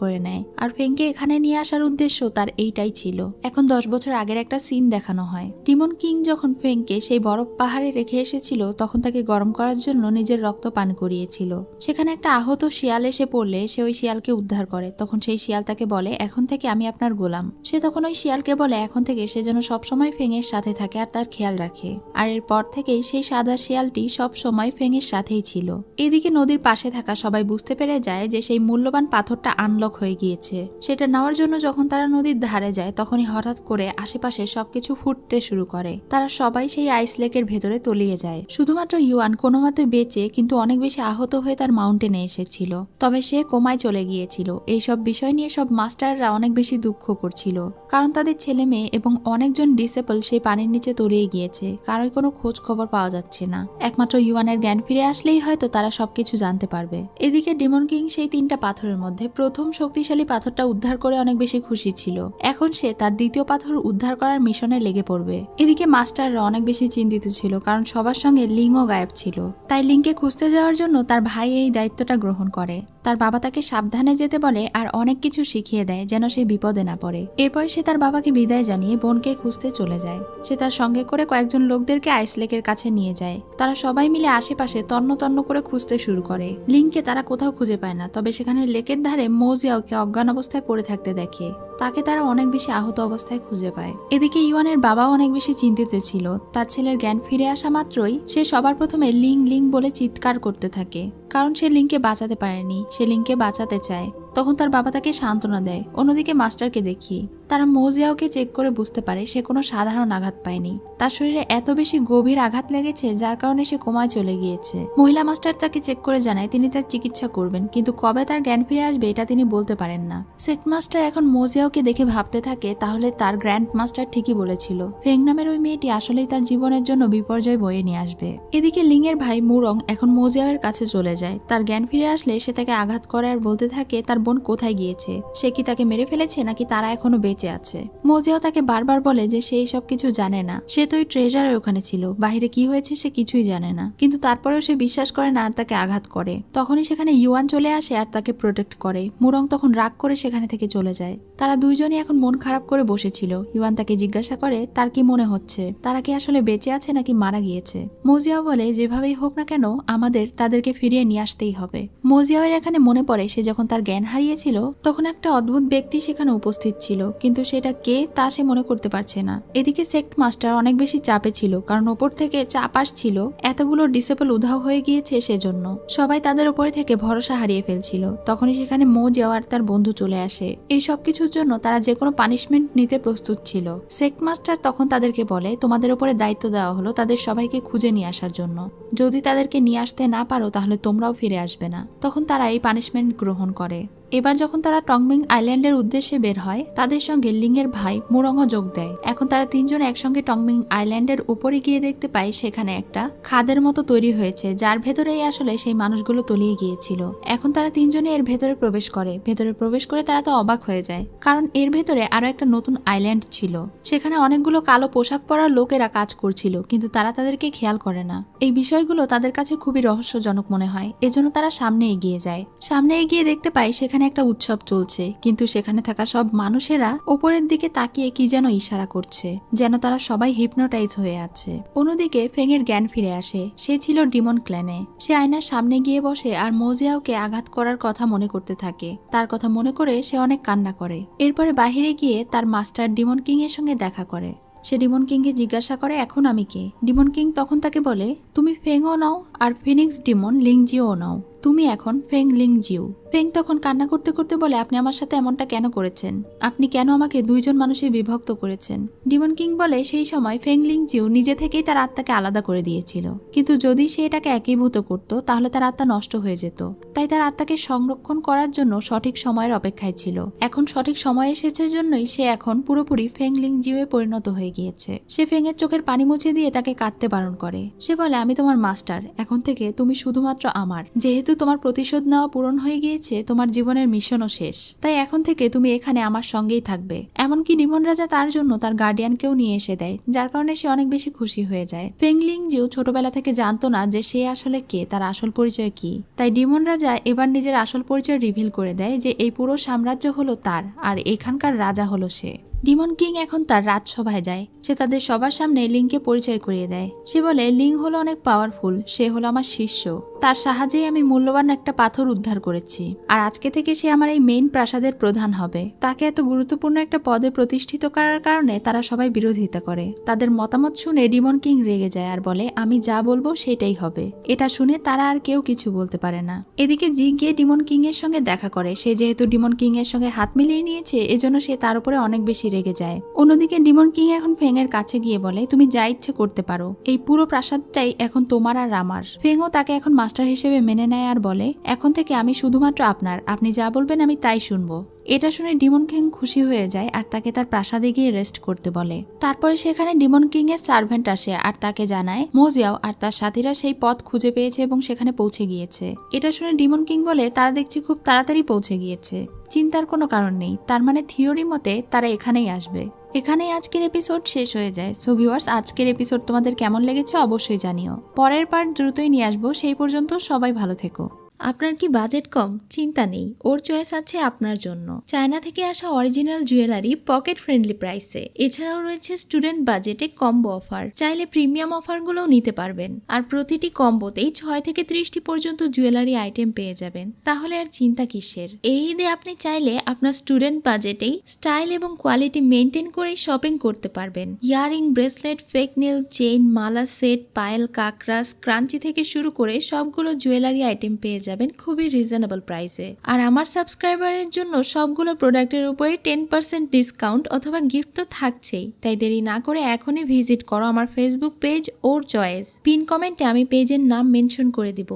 করে নেয় আর ফেংকে এখানে নিয়ে আসার উদ্দেশ্য তার এইটাই ছিল। এখন 10 বছর আগের একটা সিন দেখানো হয়। ডিমন কিং যখন ফেংকে সেই বরফ পাহাড়ে রেখে এসেছিল তখন তাকে গরম করার জন্য নিজের রক্ত পান করিয়েছিল। সেখানে একটা আহত শিয়াল এসে পড়লে সে ওই শিয়ালকে উদ্ধার করে। তখন সেই শিয়াল তাকে বলে, এখন থেকে আমি আপনার গোলাম। সে তখন ওই শিয়ালকে বলে এখন থেকে সে যেন সবসময় ফেংয়ের সাথে থাকে আর তার খেয়াল রাখে। আর এরপর থেকেই সেই সাদা শিয়ালটি সব সময় ফেংয়ের সাথেই ছিল। এদিকে নদীর পাশে থাকা সবাই বুঝতে পেরে যায় যে সেই মূল্যবান পাথরটা আনলক হয়ে গিয়েছে। সেটা নেওয়ার জন্য যখন তারা নদীর ধারে যায় তখনই হঠাৎ করে আশেপাশে সবকিছু ফুটতে শুরু করে। তারা সবাই সেই আইস লেকের ভেতরে তলিয়ে যায়। শুধুমাত্র ইউয়ান কোনো মতে বেঁচে কিন্তু অনেক বেশি আহত হয়ে তার মাউন্টেনে এসেছিল, তবে সে কোমায় চলে গিয়েছিল। এইসব বিষয় নিয়ে সব মাস্টাররা অনেক বেশি দুঃখ করছিল, কারণ তাদের ছেলে মেয়ে এবং অনেকজন ডিসেবল সেই পানির নিচে তলিয়ে গিয়েছে। কারোই কোনো খোঁজ খবর পাওয়া যাচ্ছে না। একমাত্র ইউয়ানের জ্ঞান ফিরে আসলেই হয়তো তারা সবকিছু জানতে পারবে। এদিকে ডিমন কিং সেই 3টা পাথরের মধ্যে প্রথম শক্তিশালী পাথরটা উদ্ধার করে অনেক বেশি খুশি ছিল। এখন সে তার দ্বিতীয় পাথর উদ্ধার করার মিশনে লেগে পড়বে। এদিকে মাস্টাররা অনেক বেশি চিন্তিত ছিল, কারণ সবার সঙ্গে লিংও গায়েব ছিল। তাই লিংকে খুঁজতে যাওয়ার জন্য তার ভাই এই দায়িত্বটা গ্রহণ করে। তার বাবা তাকে সাবধানে যেতে বলে আর অনেক কিছু শিখিয়ে দেয় যেন সে বিপদে না পড়ে। এরপর সে তার বাবাকে বিদায় জানিয়ে বোনকে খুঁজতে চলে যায়। সে তার সঙ্গে করে কয়েকজন লোকদেরকে আইস লেকের কাছে নিয়ে যায়। তারা সবাই মিলে আশেপাশে তন্ন তন্ন করে খুঁজতে শুরু করে। লিংকে তারা কোথাও খুঁজে পায় না, তবে সেখানে লেকের ধারে মোজিয়াওকে অজ্ঞান অবস্থায় পড়ে থাকতে দেখে। তাকে তারা অনেক বেশি আহত অবস্থায় খুঁজে পায়। এদিকে ইউয়ানের বাবাও অনেক বেশি চিন্তিত ছিল। তার ছেলের জ্ঞান ফিরে আসা মাত্রই সে সবার প্রথমে লিং লিং বলে চিৎকার করতে থাকে, কারণ সে লিংকে বাঁচাতে পারেনি। সে লিংকে বাঁচাতে চায়। তখন তার বাবা তাকে সান্ত্বনা দেয়। অন্যদিকে মাস্টারকে দেখি তারা মোজিয়াওকে চেক করে বুঝতে পারে সে কোনো সাধারণ আঘাত পায়নি। তার শরীরে এত বেশি গভীর আঘাত লেগেছে যার কারণে সে কোমায় চলে গিয়েছে। মহিলা মাস্টার তাকে চেক করে জানায় তিনি তার চিকিৎসা করবেন, কিন্তু কবে তার জ্ঞান ফিরে আসবে এটা তিনি বলতে পারেন না। সেক্ট মাস্টার এখন মোজিয়াওকে দেখে ভাবতে থাকে তাহলে তার গ্র্যান্ড মাস্টার ঠিকই বলেছিল, ফেং নামের ওই মেয়েটি আসলেই তার জীবনের জন্য বিপর্যয় বয়ে নিয়ে আসবে। এদিকে লিংয়ের ভাই মুরং এখন মোজিয়াওয়ের কাছে চলে যায়। তার জ্ঞান ফিরে আসলে সে তাকে আঘাত করে আর বলতে থাকে তার বোন কোথায় গিয়েছে, সে কি তাকে মেরে ফেলেছে নাকি তারা এখনো বেঁচে আছে। মোজিয়াও তাকে বারবার বলে যে সে সব কিছু জানে না, সে তো ওই ট্রেজারের ওখানে ছিল, বাহিরে কি হয়েছে সে কিছুই জানে না। কিন্তু তারপরেও সে বিশ্বাস করে না আর তাকে আঘাত করে। তখনই সেখানে ইউয়ান চলে আসে আর তাকে প্রোটেক্ট করে। মুরং তখন রাগ করে সেখানে থেকে চলে যায়। তারা দুইজনই এখন মন খারাপ করে বসেছিল। ইউয়ান তাকে জিজ্ঞাসা করে তার কি মনে হচ্ছে, তারা কি আসলে বেঁচে আছে নাকি মারা গিয়েছে। মোজিয়াও বলে যেভাবেই হোক না কেন আমাদের তাদেরকে ফিরিয়ে নিয়ে আসতেই হবে। মোজিয়াওয়ের এখানে মনে পড়ে সে যখন তার জ্ঞান হারিয়েছিল তখন একটা অদ্ভুত ব্যক্তি সেখানে উপস্থিত ছিল, কিন্তু সেটা কে তা সে মনে করতে পারছে না। এদিকে সেক্ট মাস্টার অনেক বেশি চাপে ছিল, কারণ ওপর থেকে চাপ আসছিল এতগুলো ডিসেবল উধাও হয়ে গিয়েছে সেজন্য। সবাই তাদের উপরে থেকে ভরসা হারিয়ে ফেলছিল। তখনই সেখানে মোজিয়াও আর তার বন্ধু চলে আসে। এই সব কিছুর জন্য তারা যে কোনো পানিশমেন্ট নিতে প্রস্তুত ছিল। সেক্ট মাস্টার তখন তাদেরকে বলে তোমাদের উপরে দায়িত্ব দেওয়া হলো তাদের সবাইকে খুঁজে নিয়ে আসার জন্য, যদি তাদেরকে নিয়ে আসতে না পারো তাহলে তোমরাও ফিরে আসবে না। তখন তারা এই পানিশমেন্ট গ্রহণ করে। এবার যখন তারা টংমিং আইল্যান্ডের উদ্দেশ্যে বের হয় তাদের সঙ্গে লিং এর ভাই মুরংও যোগ দেয়। এখন তারা তিনজন একসঙ্গে টংমিং আইল্যান্ডের উপরে গিয়ে দেখতে পায় সেখানে একটা খাদের মতো তৈরি হয়েছে, যার ভেতরেই আসলে সেই মানুষগুলো তলিয়ে গিয়েছিল। এখন তারা তিনজনে এর ভেতরে প্রবেশ করে। ভেতরে প্রবেশ করে তারা তো অবাক হয়ে যায়, কারণ এর ভেতরে আরো একটা নতুন আইল্যান্ড ছিল। সেখানে অনেকগুলো কালো পোশাক পরা লোকেরা কাজ করছিল, কিন্তু তারা তাদেরকে খেয়াল করে না। এই বিষয়গুলো তাদের কাছে খুবই রহস্যজনক মনে হয়, এজন্য তারা সামনে এগিয়ে যায়। সামনে এগিয়ে দেখতে পায় সেখানে একটা উৎসব চলছে, কিন্তু সেখানে থাকা সব মানুষেরা উপরের দিকে তাকিয়ে কি যেন ইশারা করছে, যেন তারা সবাই হিপনোটাইজ হয়ে আছে। অন্যদিকে ফেং এর জ্ঞান ফিরে আসে। সে ছিল ডিমন ক্ল্যানে। সে আয়নার সামনে গিয়ে বসে আর মোজিয়াওকে আঘাত করার কথা মনে করতে থাকে। তার কথা মনে করে সে অনেক কান্না করে। এরপরে বাহিরে গিয়ে তার মাস্টার ডিমন কিং এর সঙ্গে দেখা করে। সে ডিমন কিংকে জিজ্ঞাসা করে এখন আমি কে। ডিমন কিং তখন তাকে বলে তুমি ফেংও নাও আর ফিনিক্স ডিমন লিংজিও নাও, তুমি এখন ফেং লিংজিও। ফেং তখন কান্না করতে করতে বলে আপনি আমার সাথে এমনটা কেন করেছেন, আপনি কেন আমাকে দুইজন মানুষে বিভক্ত করেছেন। ডিমন কিং বলে সেই সময় ফেং লিংজিও নিজে থেকেই তার আত্মাকে আলাদা করে দিয়েছিল, কিন্তু যদি সে এটাকে একীভূত করত তাহলে তার আত্মা নষ্ট হয়ে যেত। তাই তার আত্মাকে সংরক্ষণ করার জন্য সঠিক সময়ের অপেক্ষায় ছিল। এখন সঠিক সময় এসেছে জন্যই সে এখন পুরোপুরি ফেং লিংজিওয়ে পরিণত হয়ে গিয়েছে। সে ফেং এর চোখের পানি মুছে দিয়ে তাকে কাঁদতে বারণ করে। সে বলে আমি তোমার মাস্টার, এখন থেকে তুমি শুধুমাত্র আমার। যেহেতু তোমার প্রতিশোধ নেওয়া পূরণ হয়ে গিয়েছে, তোমার জীবনের মিশনও শেষ, তাই এখন থেকে তুমি এখানে আমার সঙ্গেই থাকবে। এমনকি ডিমন রাজা তার জন্য তার গার্ডিয়ানকেও নিয়ে এসে দেয়, যার কারণে সে অনেক বেশি খুশি হয়ে যায়। ফেং লিংজিও ছোটবেলা থেকে জানতো না যে সে আসলে কে, তার আসল পরিচয় কি। তাই ডিমন রাজা এবার নিজের আসল পরিচয় রিভিল করে দেয় যে এই পুরো সাম্রাজ্য হলো তার আর এখানকার রাজা হলো সে। ডিমন কিং এখন তার রাজসভায় যায়। সে তাদের সবার সামনে লিংকে পরিচয় করিয়ে দেয়। সে বলে লিং হলো অনেক পাওয়ারফুল, সে হলো আমার শিষ্য, তার সাহায্যেই আমি মূল্যবান একটা পাথর উদ্ধার করেছি, আর আজকে থেকে সে আমার এই মেইন প্রাসাদের প্রধান হবে। তাকে এত গুরুত্বপূর্ণ একটা পদে প্রতিষ্ঠিত করার কারণে তারা সবাই বিরোধিতা করে। তাদের মতামত শুনে ডিমন কিং রেগে যায় আর বলে আমি যা বলবো সেটাই হবে। এটা শুনে তারা আর কেউ কিছু বলতে পারে না। এদিকে জি গিয়ে ডিমন কিং এর সঙ্গে দেখা করে। সে যেহেতু ডিমন কিং এর সঙ্গে হাত মিলিয়ে নিয়েছে, এজন্য সে তার উপরে অনেক বেশি রেগে যায়। অন্যদিকে ডিমন কিং এখন ফেং এর কাছে গিয়ে বলে তুমি যা ইচ্ছে করতে পারো, এই পুরো প্রাসাদটাই এখন তোমার আর আমার। ফেংও তাকে এখন মাস্টার হিসেবে মেনে নেয় আর বলে এখন থেকে আমি শুধুমাত্র আপনার, আপনি যা বলবেন আমি তাই শুনবো। এটা শুনে ডিমন কিং খুশি হয়ে যায় আর তাকে তার প্রাসাদে গিয়ে রেস্ট করতে বলে। তারপরে সেখানে ডিমন কিং এর সার্ভেন্ট আসে আর তাকে জানায় মোজিয়াও আর তার সাথীরা সেই পথ খুঁজে পেয়েছে এবং সেখানে পৌঁছে গিয়েছে। এটা শুনে ডিমন কিং বলে তারা দেখছি খুব তাড়াতাড়ি পৌঁছে গিয়েছে, চিন্তার কোনো কারণ নেই, তার মানে থিওরি মতে তারা এখানেই আসবে। এখানেই আজকের এপিসোড শেষ হয়ে যায়। সো ভিউয়ার্স, আজকের এপিসোড তোমাদের কেমন লেগেছে অবশ্যই জানিও। পরের পার্ট দ্রুতই নিয়ে আসবো, সেই পর্যন্ত সবাই ভালো থেকো। আপনার কি বাজেট কম? চিন্তা নেই, ওর চয়েস আছে আপনার জন্য। চায়না থেকে আসা অরিজিনাল জুয়েলারি পকেট ফ্রেন্ডলি প্রাইসে। এছাড়াও রয়েছে স্টুডেন্ট বাজেটে কম্বো অফার, চাইলে প্রিমিয়াম অফারগুলোও নিতে পারবেন। আর প্রতিটি কম্বোতেই 6 থেকে 30টি পর্যন্ত জুয়েলারি আইটেম পেয়ে যাবেন। তাহলে আর চিন্তা কিসের? এই ঈদে আপনি চাইলে আপনার স্টুডেন্ট বাজেটেই স্টাইল এবং কোয়ালিটি মেনটেন করেই শপিং করতে পারবেন। Earring, bracelet, fake nail, chain, মালা সেট, পায়েল, কাকরা, ক্রাঞ্চি থেকে শুরু করে সবগুলো জুয়েলারি আইটেম পেয়ে যাবেন খুবই রিজনেবল প্রাইসে। আর আমার সাবস্ক্রাইবারের জন্য সবগুলো প্রোডাক্টের উপরে 10% ডিসকাউন্ট অথবা গিফট তো থাকছেই। তাই দেরি না করে এখনই ভিজিট করো আমার ফেসবুক পেজ ওর চয়েস। পিন কমেন্টে আমি পেজের নাম মেনশন করে দিব।